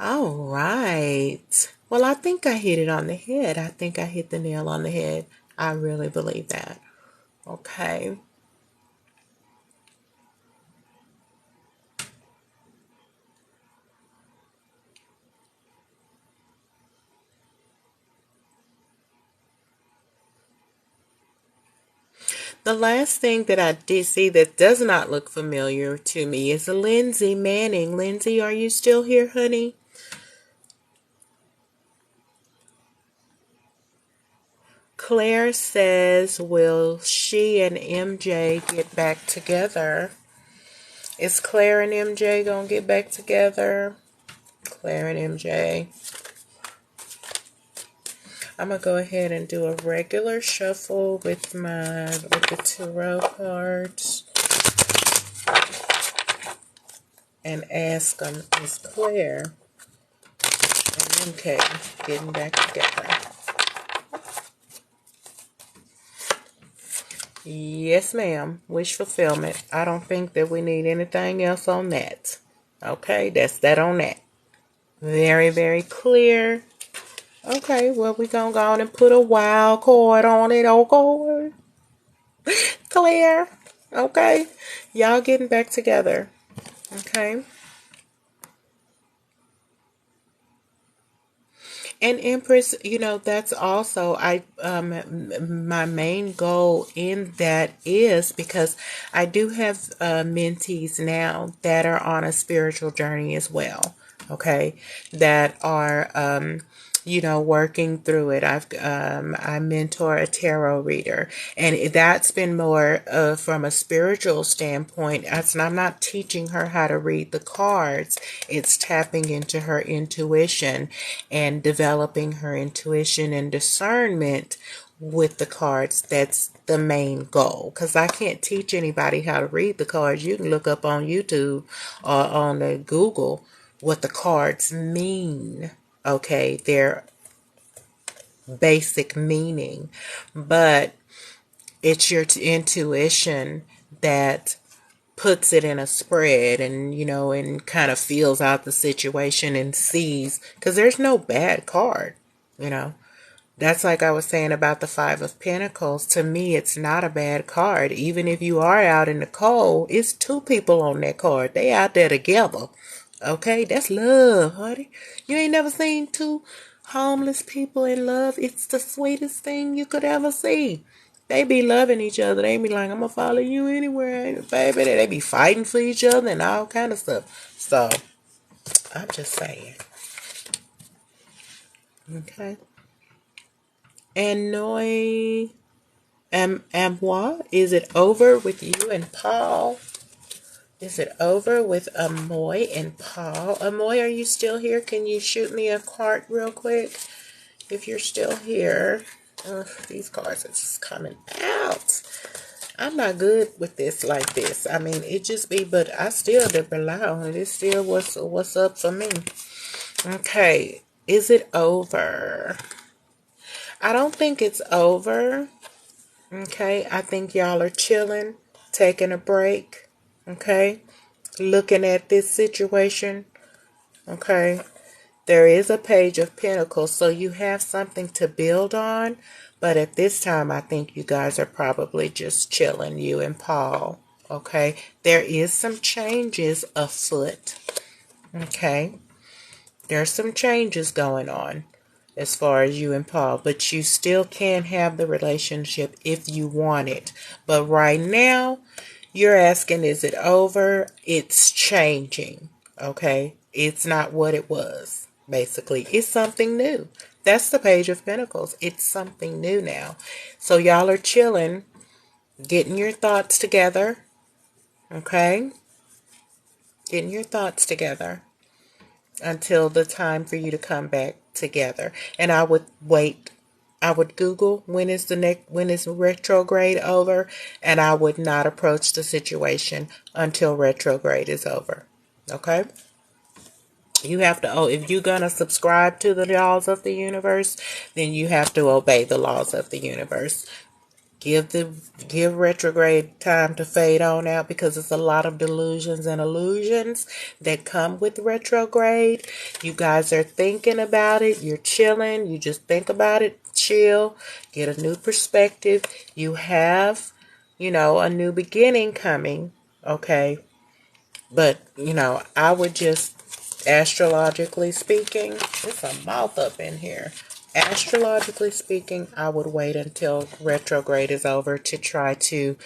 All right. Well, I think I hit it on the head. I think I hit the nail on the head. I really believe that. Okay. The last thing that I did see that does not look familiar to me is Lindsay Manning. Lindsay, are you still here, honey? Claire says, will she and MJ get back together? Is Claire and MJ gonna get back together? Claire and MJ. I'm gonna go ahead and do a regular shuffle with the tarot cards and ask them, is Claire and MK getting back together? Yes, ma'am. Wish fulfillment. I don't think that we need anything else on that. Okay, that's that on that. Very, very clear. Okay, well, we're going to go on and put a wild card on it. Okay. Clear. Okay. Y'all getting back together. Okay. And Empress, that's also my main goal in that is because I do have mentees now that are on a spiritual journey as well. Okay, that are working through it. I mentor a tarot reader, and that's been more from a spiritual standpoint. I'm not teaching her how to read the cards. It's tapping into her intuition and developing her intuition and discernment with the cards. That's the main goal, because I can't teach anybody how to read the cards. You can look up on YouTube or on the Google what the cards mean. Okay, their basic meaning, but it's your intuition that puts it in a spread, and and kind of feels out the situation and sees, because there's no bad card. That's like I was saying about the Five of Pentacles. To me, it's not a bad card. Even if you are out in the cold, it's two people on that card. They out there together. Okay, that's love, honey. You ain't never seen two homeless people in love. It's the sweetest thing you could ever see. They be loving each other. They be like, I'm gonna follow you anywhere, baby. They be fighting for each other and all kind of stuff. So, I'm just saying. Okay. And Noi Amwa, is it over with you and Paul? Is it over with Amoy and Paul? Amoy, are you still here? Can you shoot me a card real quick? If you're still here. These cards are just coming out. I'm not good with this like this. I mean, it just be, but I still rely on it. It's still what's up for me. Okay. Is it over? I don't think it's over. Okay. I think y'all are chilling, taking a break. Okay. Looking at this situation. Okay. There is a Page of Pentacles, so you have something to build on. But at this time, I think you guys are probably just chilling, you and Paul. Okay. There is some changes afoot. Okay. There's some changes going on as far as you and Paul, but you still can have the relationship if you want it. But right now, you're asking, is it over? It's changing, okay? It's not what it was, basically. It's something new. That's the Page of Pentacles. It's something new now. So y'all are chilling, getting your thoughts together, okay? Getting your thoughts together until the time for you to come back together. And I would wait. I would Google when is retrograde over, and I would not approach the situation until retrograde is over. Okay? You have to, if you're going to subscribe to the laws of the universe, then you have to obey the laws of the universe. Give retrograde time to fade on out, because it's a lot of delusions and illusions that come with retrograde. You guys are thinking about it. You're chilling. You just think about it. Chill. Get a new perspective. You have, a new beginning coming. Okay. But, I would just, astrologically speaking, it's a mouth up in here. Astrologically speaking, I would wait until retrograde is over to try to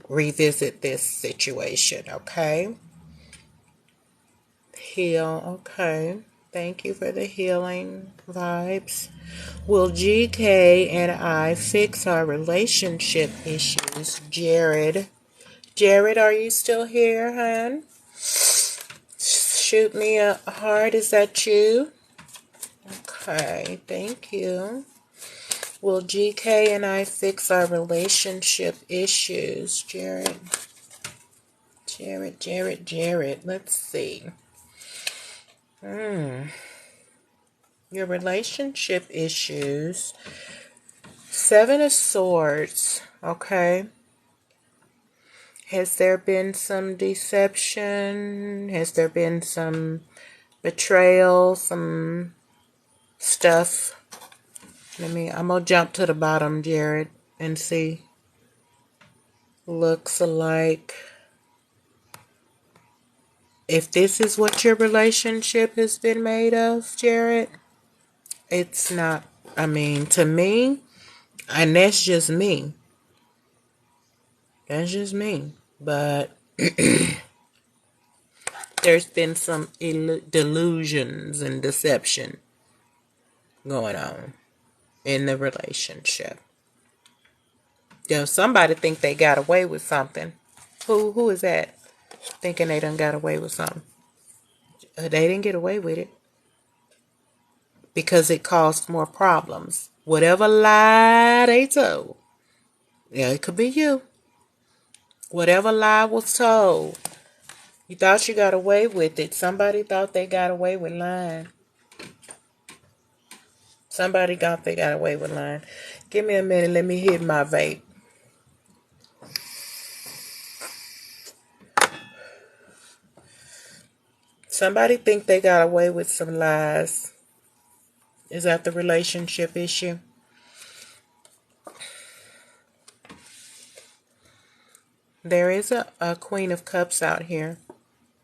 revisit this situation, okay? Heal, okay. Thank you for the healing vibes. Will GK and I fix our relationship issues? Jared, are you still here, hon? Shoot me a heart. Is that you? Okay, thank you. Will GK and I fix our relationship issues? Jared. Let's see. Your relationship issues. 7 of Swords. Okay. Has there been some deception? Has there been some betrayal? Some stuff? I'm going to jump to the bottom, Jared, and see. Looks alike. If this is what your relationship has been made of, Jared, it's not, to me, and that's just me. That's just me. But there's been some delusions and deception going on in the relationship. Somebody think they got away with something. Who is that? Thinking they done got away with something. They didn't get away with it, because it caused more problems. Whatever lie they told. Yeah, it could be you. Whatever lie was told. You thought you got away with it. Somebody thought they got away with lying. Somebody thought they got away with lying. Give me a minute. Let me hit my vape. Somebody think they got away with some lies. Is that the relationship issue? There is a Queen of Cups out here.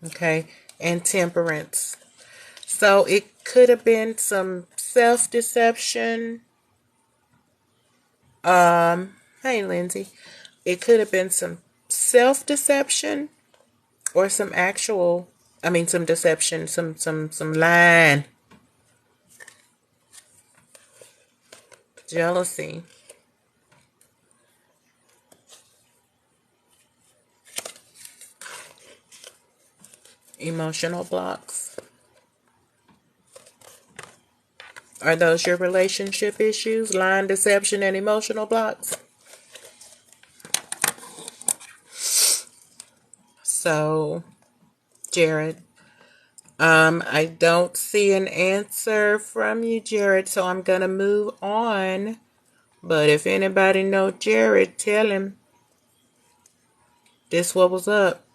Okay. And Temperance. So it could have been some self-deception. Hey, Lindsay. It could have been some self-deception or some some deception, some lying. Jealousy. Emotional blocks. Are those your relationship issues? Lying, deception, and emotional blocks? So, Jared, I don't see an answer from you, Jared, so I'm going to move on. But if anybody know Jared, tell him this what was up.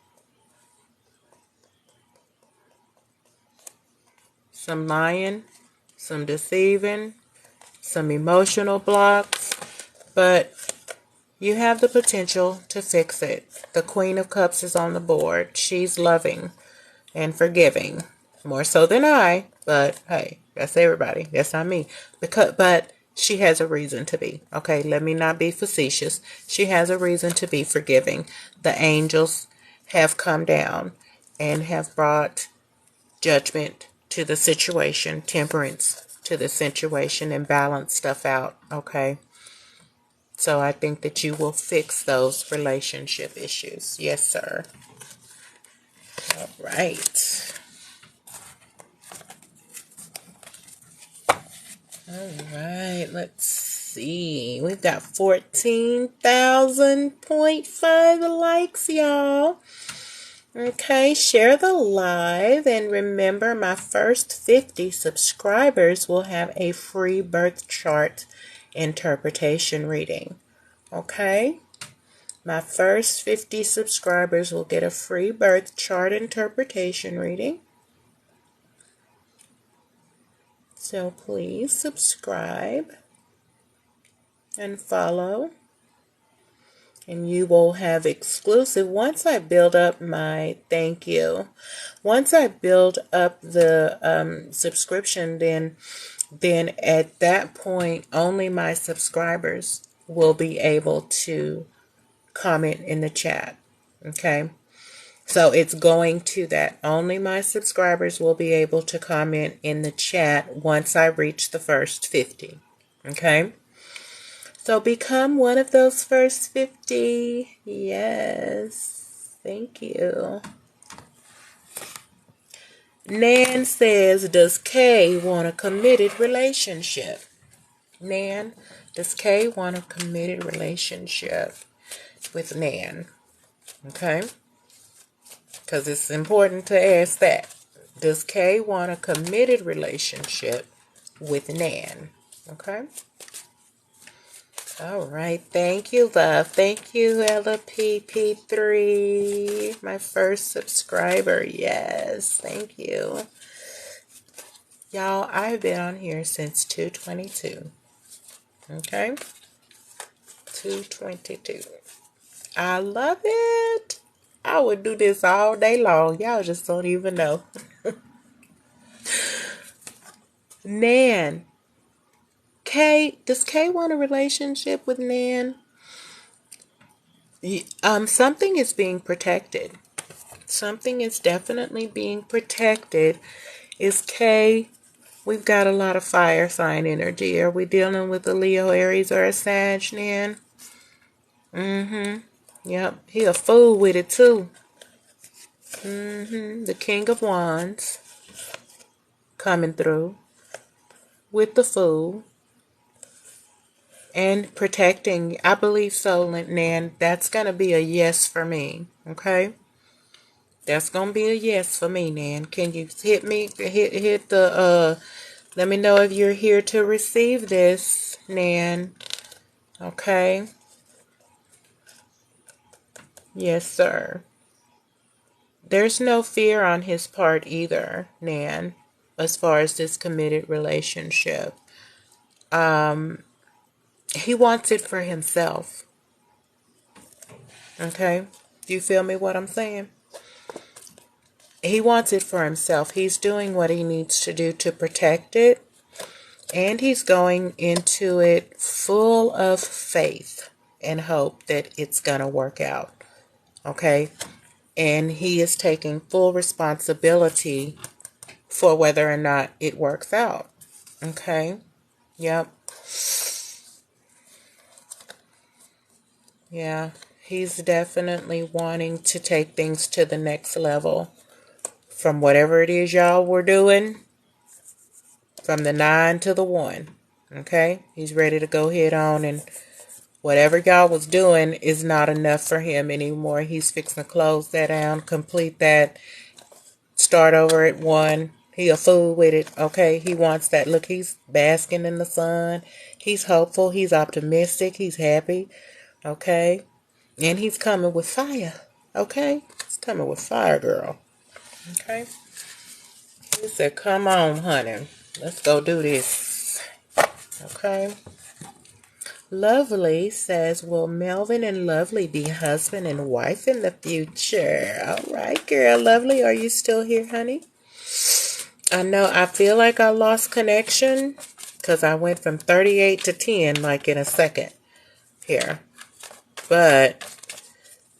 Some lying, some deceiving, some emotional blocks, but you have the potential to fix it. The Queen of Cups is on the board. She's loving and forgiving. More so than I, but hey, that's everybody. That's not me. But she has a reason to be. Okay, let me not be facetious. She has a reason to be forgiving. The angels have come down and have brought judgment to the situation, temperance to the situation, and balance stuff out. Okay. So I think that you will fix those relationship issues. Yes, sir. All right. All right, let's see. We've got 14,000.5 likes, y'all. Okay, share the live, and remember, my first 50 subscribers will have a free birth chart interpretation reading. Okay, my first 50 subscribers will get a free birth chart interpretation reading. So please subscribe and follow, and you will have exclusive. Once I build up my once I build up the subscription, then at that point only my subscribers will be able to comment in the chat. Okay, so it's going to that. Only my subscribers will be able to comment in the chat once I reach the first 50. Okay, so become one of those first 50. Yes, thank you. Nan says, does Kay want a committed relationship? Nan, does Kay want a committed relationship with Nan? Okay, because it's important to ask that. Does Kay want a committed relationship with Nan? Okay. All right. Thank you, love. Thank you, LPP3, my first subscriber. Yes. Thank you. Y'all, I've been on here since 222. Okay. 222. I love it. I would do this all day long. Y'all just don't even know. Nan. Does Kay want a relationship with Nan? Something is being protected. Something is definitely being protected. Is Kay, we've got a lot of fire sign energy. Are we dealing with a Leo, Aries, or a Sag, Nan? Yep. He a fool with it too. The King of Wands coming through with the Fool and protecting. I believe so, Nan. That's going to be a yes for me. Okay? That's going to be a yes for me, Nan. Can you hit me? Hit the, let me know if you're here to receive this, Nan. Okay? Yes, sir. There's no fear on his part either, Nan, as far as this committed relationship. He wants it for himself. Okay? Do you feel me what I'm saying? He wants it for himself. He's doing what he needs to do to protect it. And he's going into it full of faith and hope that it's going to work out. Okay? And he is taking full responsibility for whether or not it works out. Okay? Yep. Yeah. He's definitely wanting to take things to the next level. From whatever it is y'all were doing. From the 9 to the 1. Okay? He's ready to go head on, and whatever y'all was doing is not enough for him anymore. He's fixing to close that down, complete that, start over at 1. He a fool with it. Okay? He wants that. Look, he's basking in the sun. He's hopeful. He's optimistic. He's happy. Okay? And he's coming with fire. Okay? He's coming with fire, girl. Okay? He said, come on, honey. Let's go do this. Okay? Lovely says, will Melvin and Lovely be husband and wife in the future? All right, girl. Lovely, are you still here, honey? I know I feel like I lost connection because I went from 38 to 10 like in a second here. But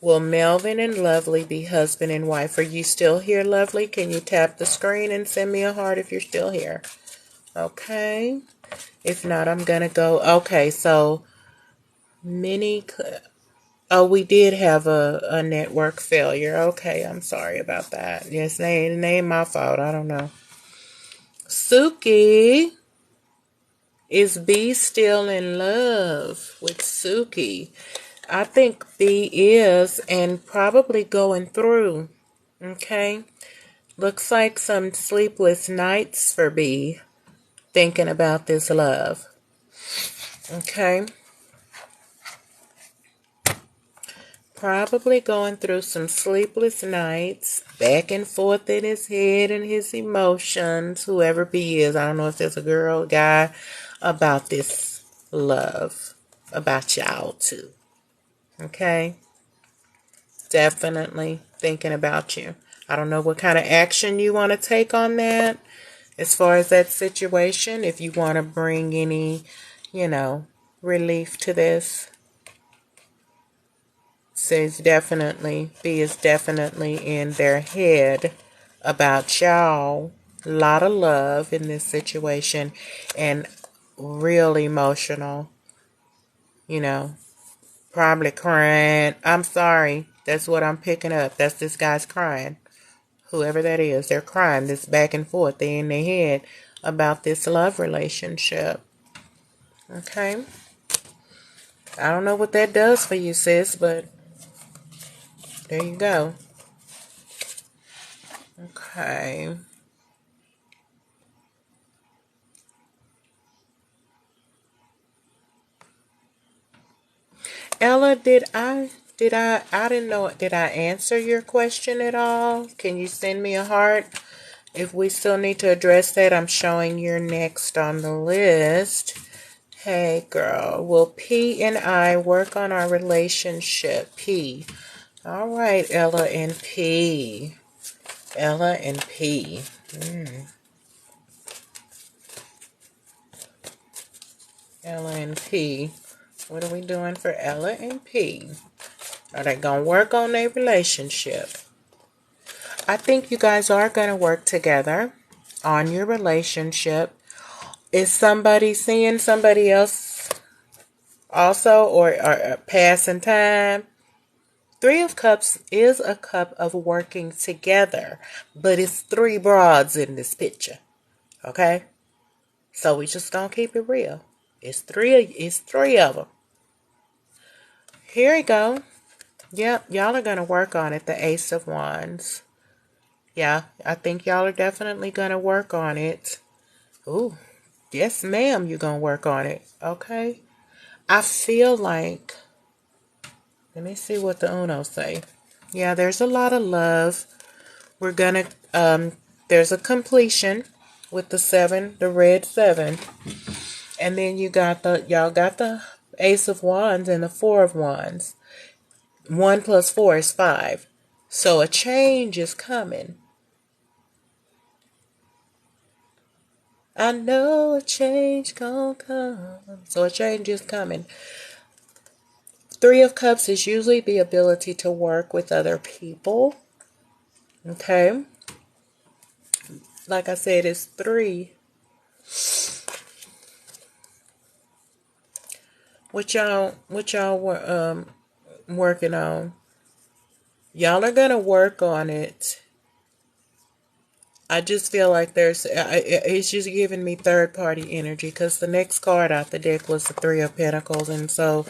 will Melvin and Lovely be husband and wife? Are you still here, Lovely? Can you tap the screen and send me a heart if you're still here? Okay. If not, I'm going to go. Okay, so mini. Oh, we did have a network failure. Okay, I'm sorry about that. Yes, it ain't my fault. I don't know. Suki. Is B still in love with Suki? I think B is, and probably going through. Okay. Looks like some sleepless nights for B thinking about this love. Okay. Probably going through some sleepless nights, back and forth in his head and his emotions, whoever B is. I don't know if there's a girl or guy, about this love, about y'all too. Okay? Definitely thinking about you. I don't know what kind of action you want to take on that as far as that situation. If you want to bring any, relief to this. Says definitely, B is definitely in their head about y'all. A lot of love in this situation and real emotional, probably crying. I'm sorry. That's what I'm picking up. That's this guy's crying. Whoever that is, they're crying. This back and forth. They in their head about this love relationship. Okay. I don't know what that does for you, sis, but there you go. Okay. Ella, I didn't know, did I answer your question at all? Can you send me a heart? If we still need to address that, I'm showing you're next on the list. Hey, girl, will P and I work on our relationship? P. All right, Ella and P. Ella and P. Ella and P. What are we doing for Ella and P? Are they going to work on their relationship? I think you guys are going to work together on your relationship. Is somebody seeing somebody else also or passing time? Three of Cups is a cup of working together, but it's three broads in this picture. Okay? So we just gonna keep it real. It's three of them. Here we go. Yep, y'all are gonna work on it. The Ace of Wands. Yeah, I think y'all are definitely gonna work on it. Ooh, yes, ma'am, you're gonna work on it. Okay. I feel like, let me see what the Uno say. Yeah, there's a lot of love. We're gonna, there's a completion with the 7, the red 7. And then y'all got the Ace of Wands and the 4 of Wands. 1 plus 4 is 5. So a change is coming. I know a change gonna come. So a change is coming. 3 of Cups is usually the ability to work with other people. Okay. Like I said, it's 3. What y'all were working on? Y'all are gonna work on it. I just feel like it's just giving me third party energy because the next card out the deck was the 3 of Pentacles, and so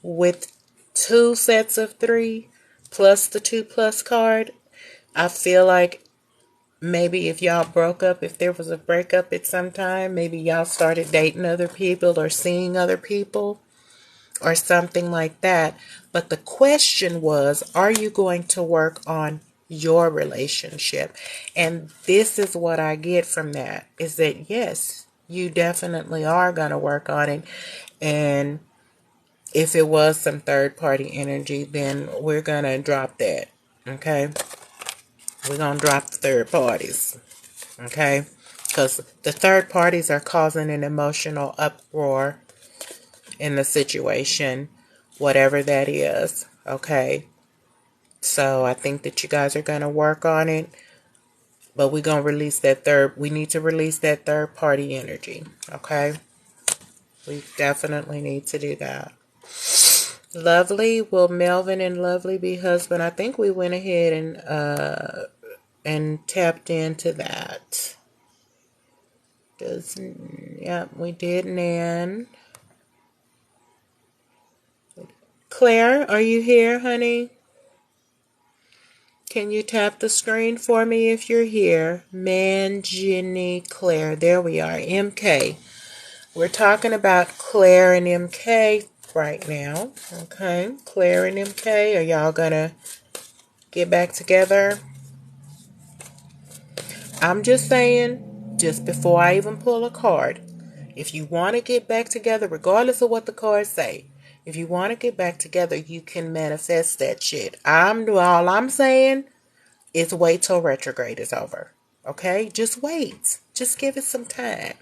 with 2 sets of 3 plus the 2 plus card, I feel like maybe if y'all broke up, if there was a breakup at some time, maybe y'all started dating other people or seeing other people or something like that. But the question was, are you going to work on your relationship? And this is what I get from that, is that yes, you definitely are going to work on it. And if it was some third party energy, then we're going to drop that. Okay. We're going to drop the third parties. Okay. because the third parties are causing an emotional uproar in the situation, whatever that is. Okay. So I think that you guys are going to work on it, but we're going to release we need to release that third party energy. Okay. We definitely need to do that. Lovely, will Melvin and Lovely be husband? I think we went ahead and tapped into that. Yeah, we did. Nan. Claire, are you here, honey? Can you tap the screen for me if you're here? Jenny, Claire. There we are. MK. We're talking about Claire and MK right now. Okay. Claire and MK. Are y'all gonna get back together? I'm just saying, just before I even pull a card, if you want to get back together, regardless of what the cards say, if you want to get back together, you can manifest that shit. All I'm saying is wait till retrograde is over. Okay? Just wait. Just give it some time.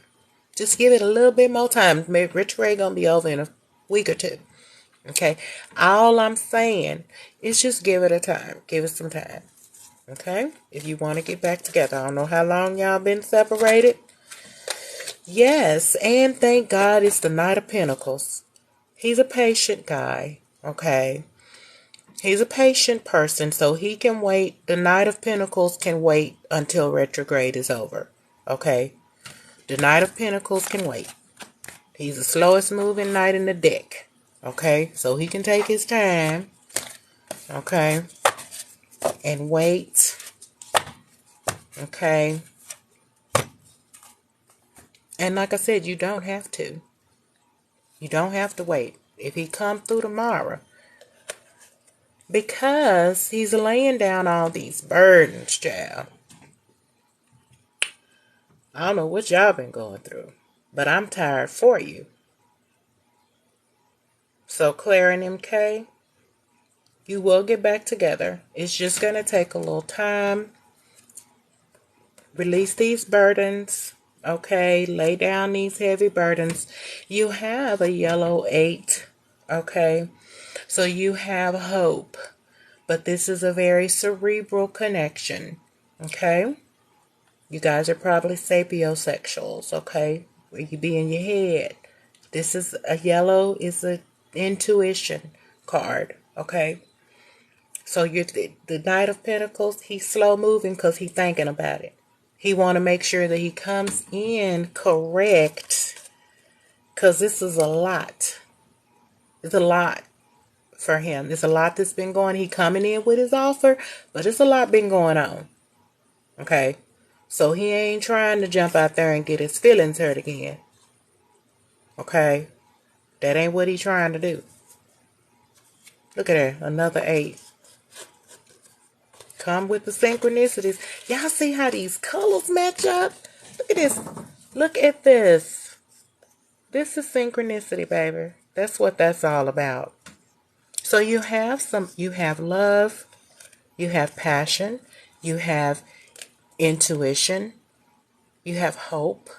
Just give it a little bit more time. Maybe retrograde gonna be over in a week or two. Okay? All I'm saying is just give it a time. Give it some time. Okay? If you want to get back together. I don't know how long y'all been separated. Yes, and thank God it's the Knight of Pentacles. He's a patient guy. Okay? He's a patient person, so he can wait. The Knight of Pentacles can wait until retrograde is over. Okay? The Knight of Pentacles can wait. He's the slowest moving knight in the deck. Okay? So he can take his time. Okay? And wait. Okay? And like I said, you don't have to. You don't have to wait. If he comes through tomorrow. Because he's laying down all these burdens, child. I don't know what y'all been going through. But I'm tired for you. So Claire and MK, you will get back together. It's just going to take a little time. Release these burdens. Okay, lay down these heavy burdens. You have a yellow 8. Okay, so you have hope. But this is a very cerebral connection. Okay, you guys are probably sapiosexuals. Okay, where you be in your head. This is a yellow is a intuition card. Okay, so you're the Knight of Pentacles. He's slow moving because he's thinking about it. He want to make sure that he comes in correct because this is a lot. It's a lot for him. There's a lot that's been going. He coming in with his offer, but it's a lot been going on. Okay, so he ain't trying to jump out there and get his feelings hurt again. Okay, that ain't what he's trying to do. Look at her, another 8. Come with the synchronicities. Y'all see how these colors match up? Look at this. Look at this. This is synchronicity, baby. That's what that's all about. So you have love, you have passion, you have intuition, you have hope,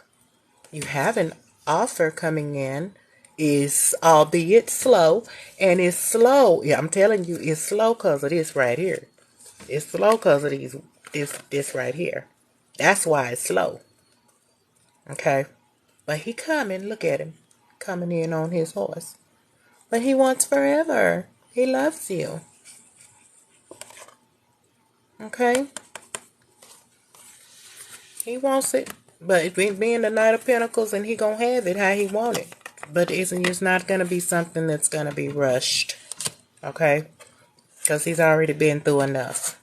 you have an offer coming in, is albeit slow, and it's slow. Yeah, I'm telling you, it's slow because of this right here. It's slow because of this right here. That's why it's slow. Okay? But he coming. Look at him. Coming in on his horse. But he wants forever. He loves you. Okay? He wants it. But it being the Knight of Pentacles, and he gonna have it how he want it. But it's not gonna be something that's gonna be rushed. Okay? Because he's already been through enough.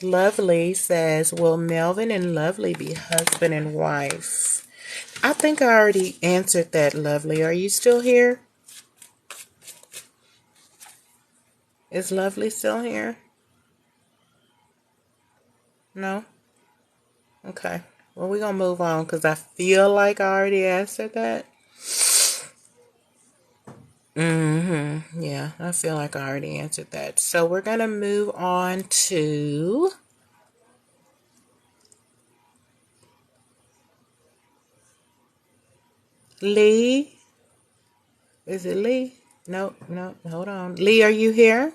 Lovely says, will Melvin and Lovely be husband and wife? I think I already answered that, Lovely. Are you still here? Is Lovely still here? No? Okay. Well, we're going to move on because I feel like I already answered that. Yeah, I feel like I already answered that. So we're going to move on to Lee? Is it Lee? No, no, hold on. Lee, are you here?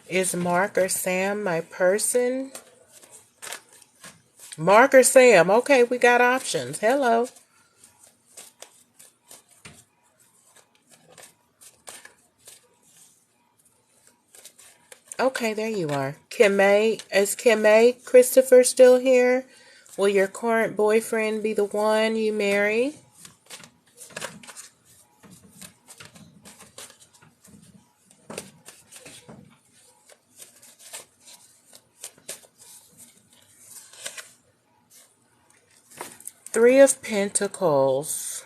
Is Mark or Sam my person? Mark or Sam? Okay, we got options. Hello. Okay, there you are. Is Christopher still here? Will your current boyfriend be the one you marry? Three of Pentacles.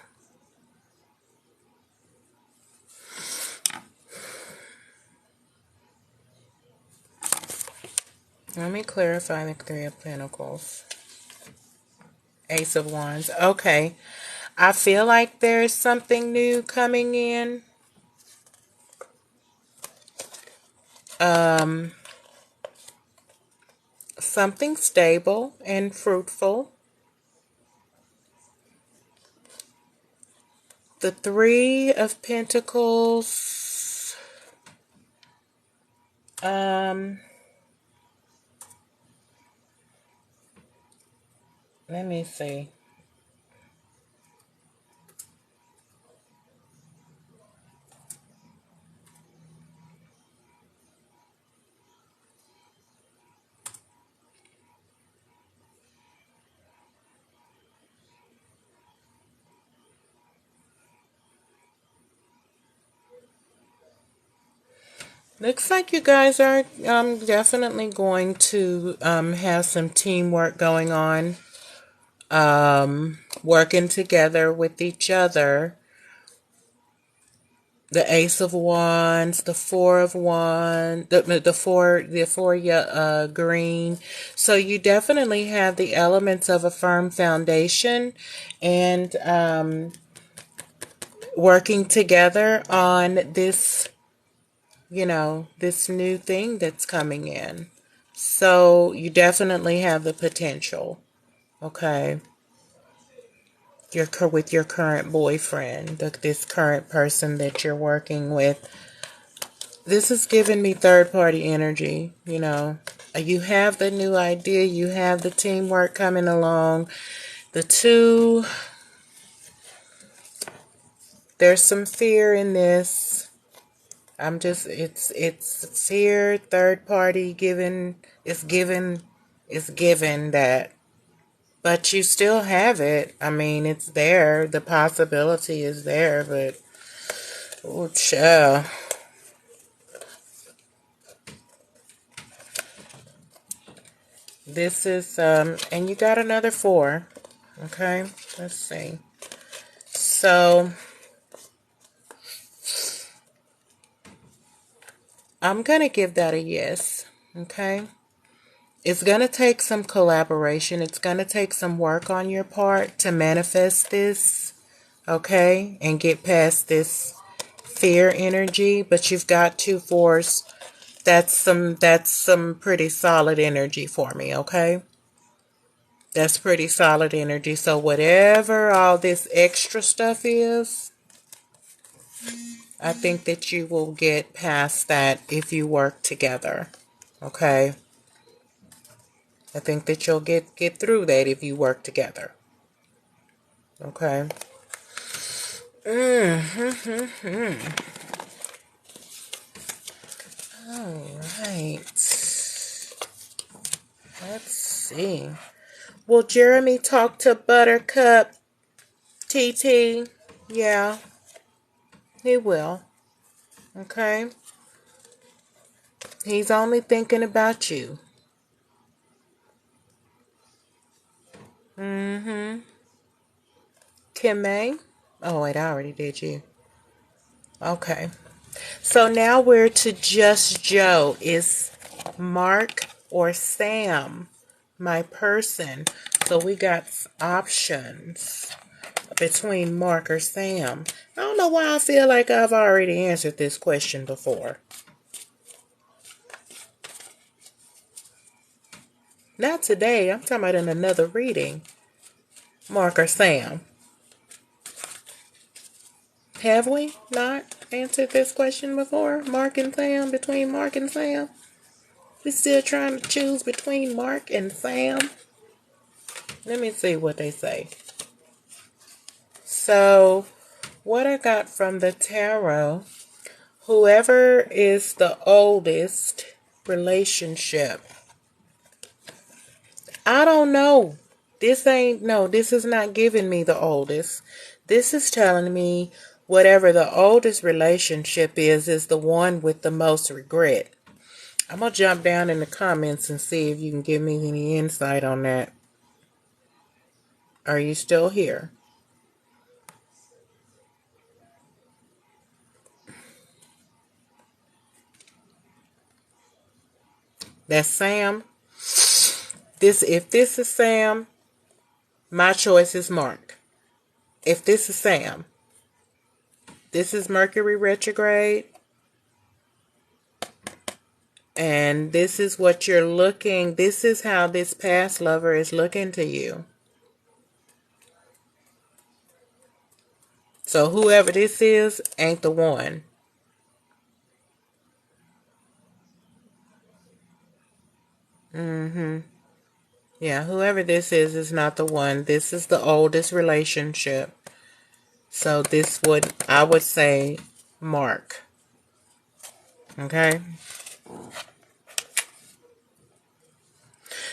Let me clarify the Three of Pentacles. Ace of Wands. Okay. I feel like there's something new coming in. Something stable and fruitful. The Three of Pentacles. Let me see. Looks like you guys are definitely going to have some teamwork going on, working together with each other. The Ace of Wands, the Four of Wands, the four green. So you definitely have the elements of a firm foundation and working together on this, this new thing that's coming in. So you definitely have the potential, okay? With your current boyfriend, this current person that you're working with. This is giving me third party energy, You have the new idea, you have the teamwork coming along. The two, there's some fear in this. It's fear, third party it's given that, but you still have it. I mean, it's there. The possibility is there, but, oh, child. This is, and you got another four. Okay, let's see. So, I'm going to give that a yes. Okay. It's going to take some collaboration. It's going to take some work on your part to manifest this. Okay. And get past this fear energy. But you've got two fours. That's some pretty solid energy for me. Okay. That's pretty solid energy. So whatever all this extra stuff is, I think that you will get past that if you work together. Okay? I think that you'll get through that if you work together. Okay? All right. Let's see. Will Jeremy talk to Buttercup TT? Yeah, he will. Okay? He's only thinking about you. Kim May? Oh, wait, I already did you. Okay. So now we're to Just Joe. Is Mark or Sam my person? So we got options between Mark or Sam. I don't know why I feel like I've already answered this question before. Not today. I'm talking about in another reading. Mark or Sam. Have we not answered this question before? Mark and Sam, between Mark and Sam? We still trying to choose between Mark and Sam? Let me see what they say. So, what I got from the tarot, whoever is the oldest relationship. I don't know. This is not giving me the oldest. This is telling me whatever the oldest relationship is the one with the most regret. I'm going to jump down in the comments and see if you can give me any insight on that. Are you still here? That's Sam. If this is Sam, my choice is Mark. If this is Sam, this is Mercury retrograde. And this is what you're looking. This is how this past lover is looking to you. So whoever this is ain't the one. Yeah, whoever this is not the one. This is the oldest relationship. So this would, I would say, Mark. Okay?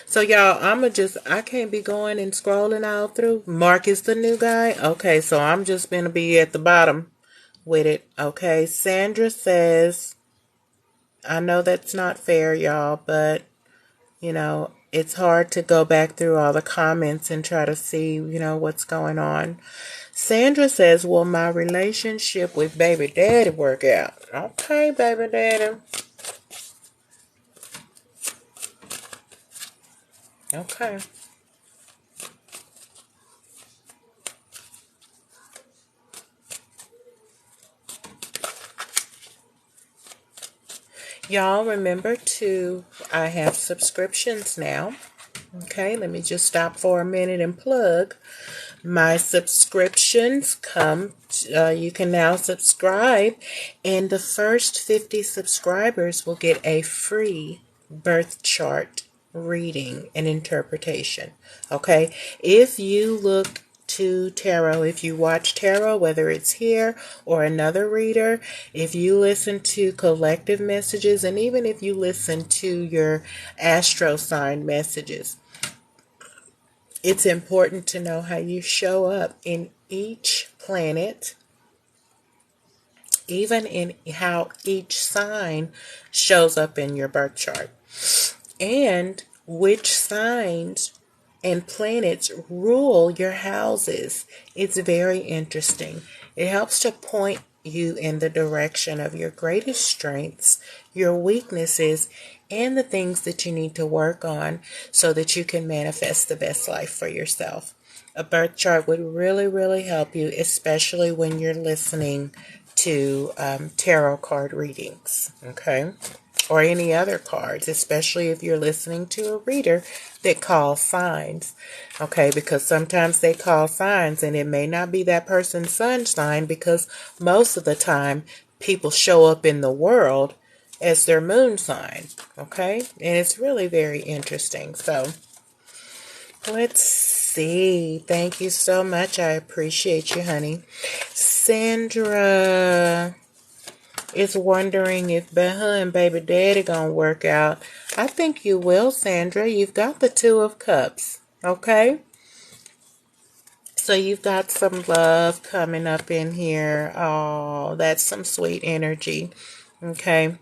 So y'all, I can't be going and scrolling all through. Mark is the new guy. Okay, so I'm just going to be at the bottom with it. Okay, Sandra says, I know that's not fair, y'all, but, it's hard to go back through all the comments and try to see, what's going on. Sandra says, will my relationship with baby daddy work out? Okay, baby daddy. Okay. Y'all remember I have subscriptions now. Okay, let me just stop for a minute and plug. My subscriptions you can now subscribe, and the first 50 subscribers will get a free birth chart reading and interpretation. Okay, if you look to tarot, if you watch tarot, whether it's here or another reader, if you listen to collective messages, and even if you listen to your astro sign messages, it's important to know how you show up in each planet, even in how each sign shows up in your birth chart, and which signs and planets rule your houses. It's very interesting. It helps to point you in the direction of your greatest strengths, your weaknesses, and the things that you need to work on so that you can manifest the best life for yourself. A birth chart would really, really help you, especially when you're listening to tarot card readings, okay? Or any other cards, especially if you're listening to a reader that calls signs, okay? Because sometimes they call signs and it may not be that person's sun sign, because most of the time people show up in the world as their moon sign, okay? And it's really very interesting. So let's see. Thank you so much. I appreciate you, honey. Sandra is wondering if her and baby daddy gonna work out. I think you will, Sandra. You've got the Two of Cups, okay? So you've got some love coming up in here. Oh, that's some sweet energy, okay?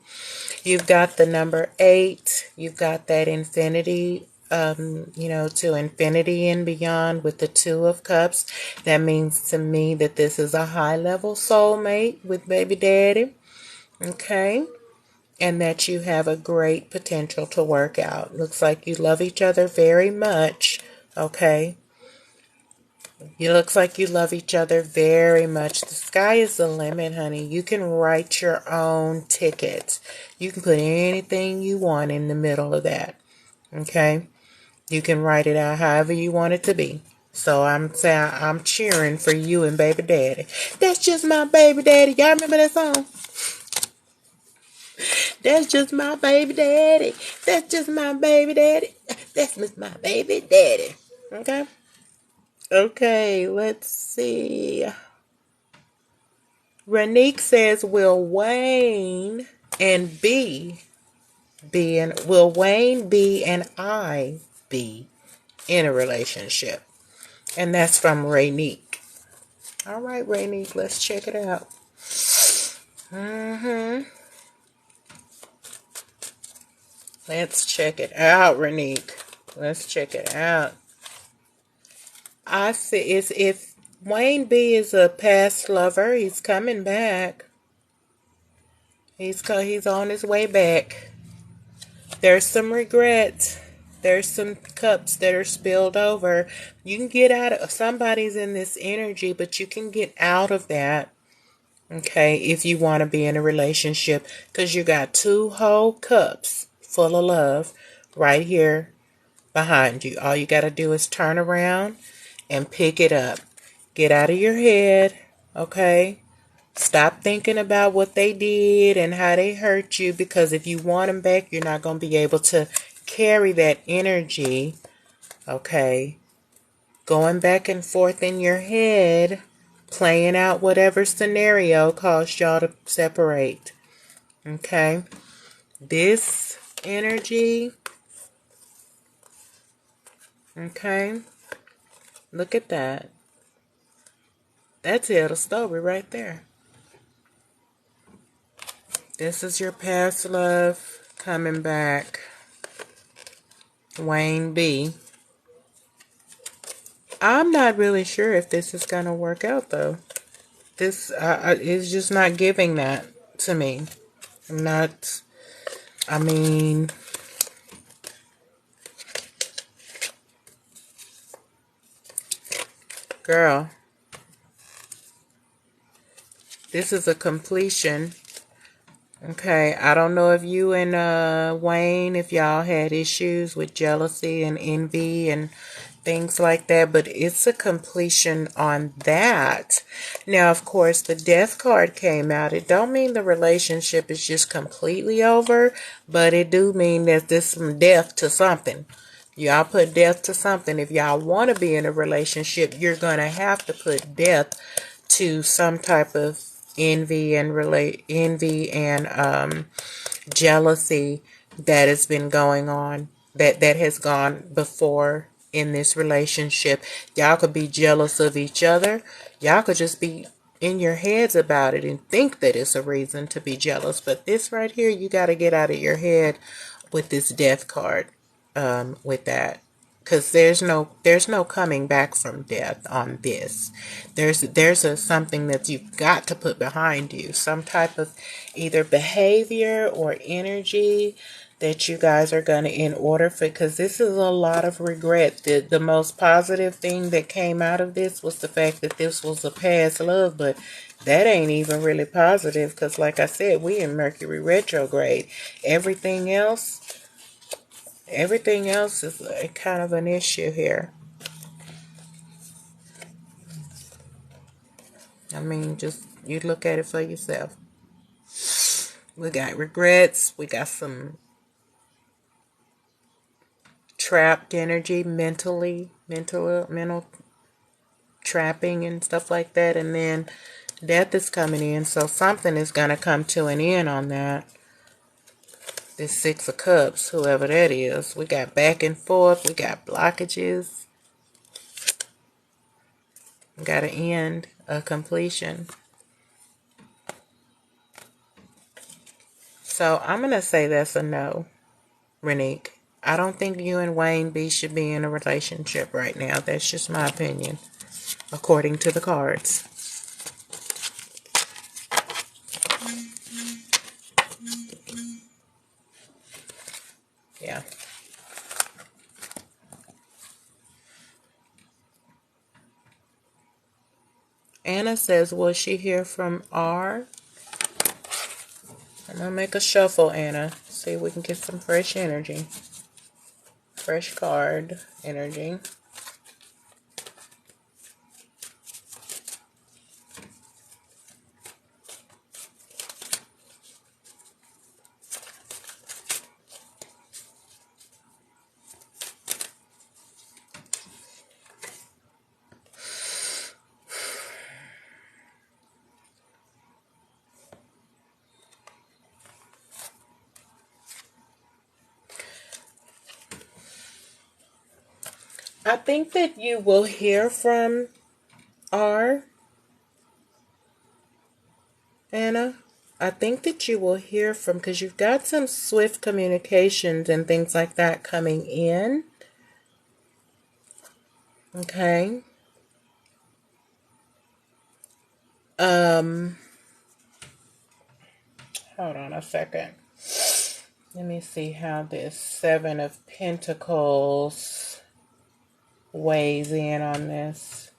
You've got the number 8. You've got that infinity, to infinity and beyond with the Two of Cups. That means to me that this is a high-level soulmate with baby daddy. Okay, and that you have a great potential to work out. Looks like you love each other very much. Okay, it looks like you love each other very much. The sky is the limit, honey. You can write your own ticket. You can put anything you want in the middle of that. Okay, You can write it out however you want it to be. So I'm saying I'm cheering for you and baby daddy. That's just my baby daddy. Y'all remember that song? That's just my baby daddy. That's just my baby daddy. That's just my baby daddy. Okay? Okay, let's see. Renique says, will Wayne and I be in a relationship? And that's from Renique. All right, Renique, let's check it out. Let's check it out, Renique. Let's check it out. I see it's if Wayne B is a past lover, he's coming back. He's on his way back. There's some regrets. There's some cups that are spilled over. You can get out of somebody's in this energy, but you can get out of that. Okay, if you want to be in a relationship, because you got 2 whole cups full of love right here behind you. All you got to do is turn around and pick it up. Get out of your head, okay? Stop thinking about what they did and how they hurt you, because if you want them back, you're not going to be able to carry that energy, okay? Going back and forth in your head, playing out whatever scenario caused y'all to separate, okay? This energy, okay? Look at that. That's it, a story right there. This is your past love coming back. Wayne B. I'm not really sure if this is going to work out, though. This is just not giving that to me. I mean, girl, this is a completion. Okay, I don't know if you and Wayne, if y'all had issues with jealousy and envy and things like that, but it's a completion on that. Now, of course, the death card came out. It don't mean the relationship is just completely over, but it do mean that there's some death to something. Y'all put death to something. If y'all want to be in a relationship, you're going to have to put death to some type of envy and jealousy that has been going on, that has gone before in this relationship. Y'all could be jealous of each other. Y'all could just be in your heads about it and think that it's a reason to be jealous. But this right here, you got to get out of your head with this death card, with that. Because there's no coming back from death on this. There's something that you've got to put behind you. Some type of either behavior or energy that you guys are going to, in order for, because this is a lot of regret. The most positive thing that came out of this was the fact that this was a past love, but that ain't even really positive, because like I said, we in Mercury retrograde. Everything else is a kind of an issue here. I mean, just you look at it for yourself. We got regrets. We got some trapped energy, mental trapping and stuff like that. And then death is coming in. So something is going to come to an end on that. This 6 of Cups, whoever that is. We got back and forth. We got blockages. We got an end, a completion. So I'm going to say that's a no, Renique. I don't think you and Wayne B should be in a relationship right now. That's just my opinion, according to the cards. Yeah. Anna says, will she hear from R? I'm going to make a shuffle, Anna. See if we can get some fresh energy. fresh card energy. I think that you will hear from R, Anna. I think that you will hear from, because you've got some swift communications and things like that coming in. Okay. Hold on a second. Let me see how this Seven of Pentacles weighs in on this.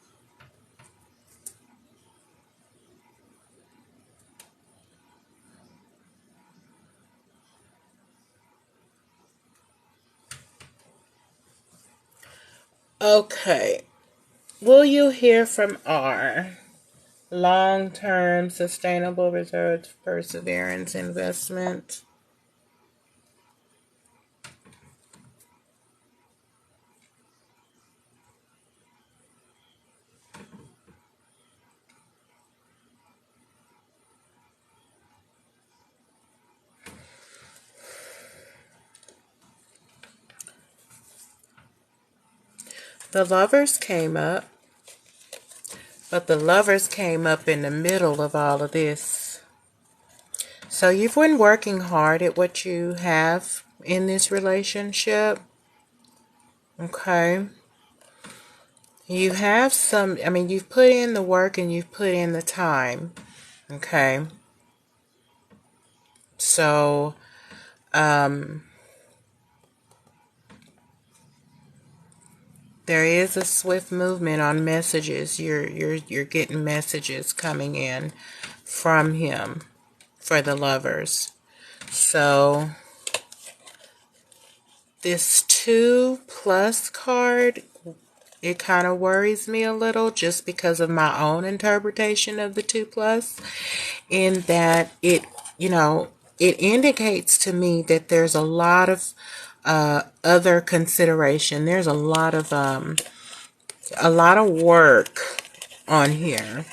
Okay. Will you hear from R? Long-term, sustainable results, perseverance, investment. The Lovers came up, but the Lovers came up in the middle of all of this. So you've been working hard at what you have in this relationship. Okay. You have some, I mean, you've put in the work and you've put in the time. Okay. So, there is a swift movement on messages. You're getting messages coming in from him for the Lovers. So this 2+ card, it kind of worries me a little just because of my own interpretation of the 2+, in that it, it indicates to me that there's a lot of other consideration. There's a lot of work on here.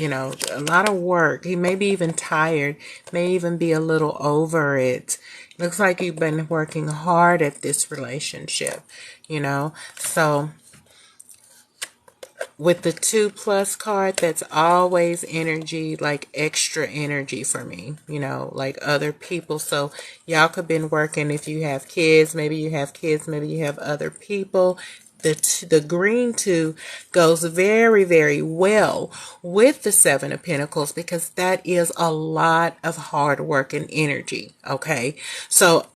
A lot of work. He may be even tired, may even be a little over it. Looks like you've been working hard at this relationship, So with the 2+ card, that's always energy, like extra energy for me, like other people. So y'all could have been working, if you have kids, maybe you have other people. The green 2 goes very, very well with the 7 of Pentacles, because that is a lot of hard work and energy. Okay. So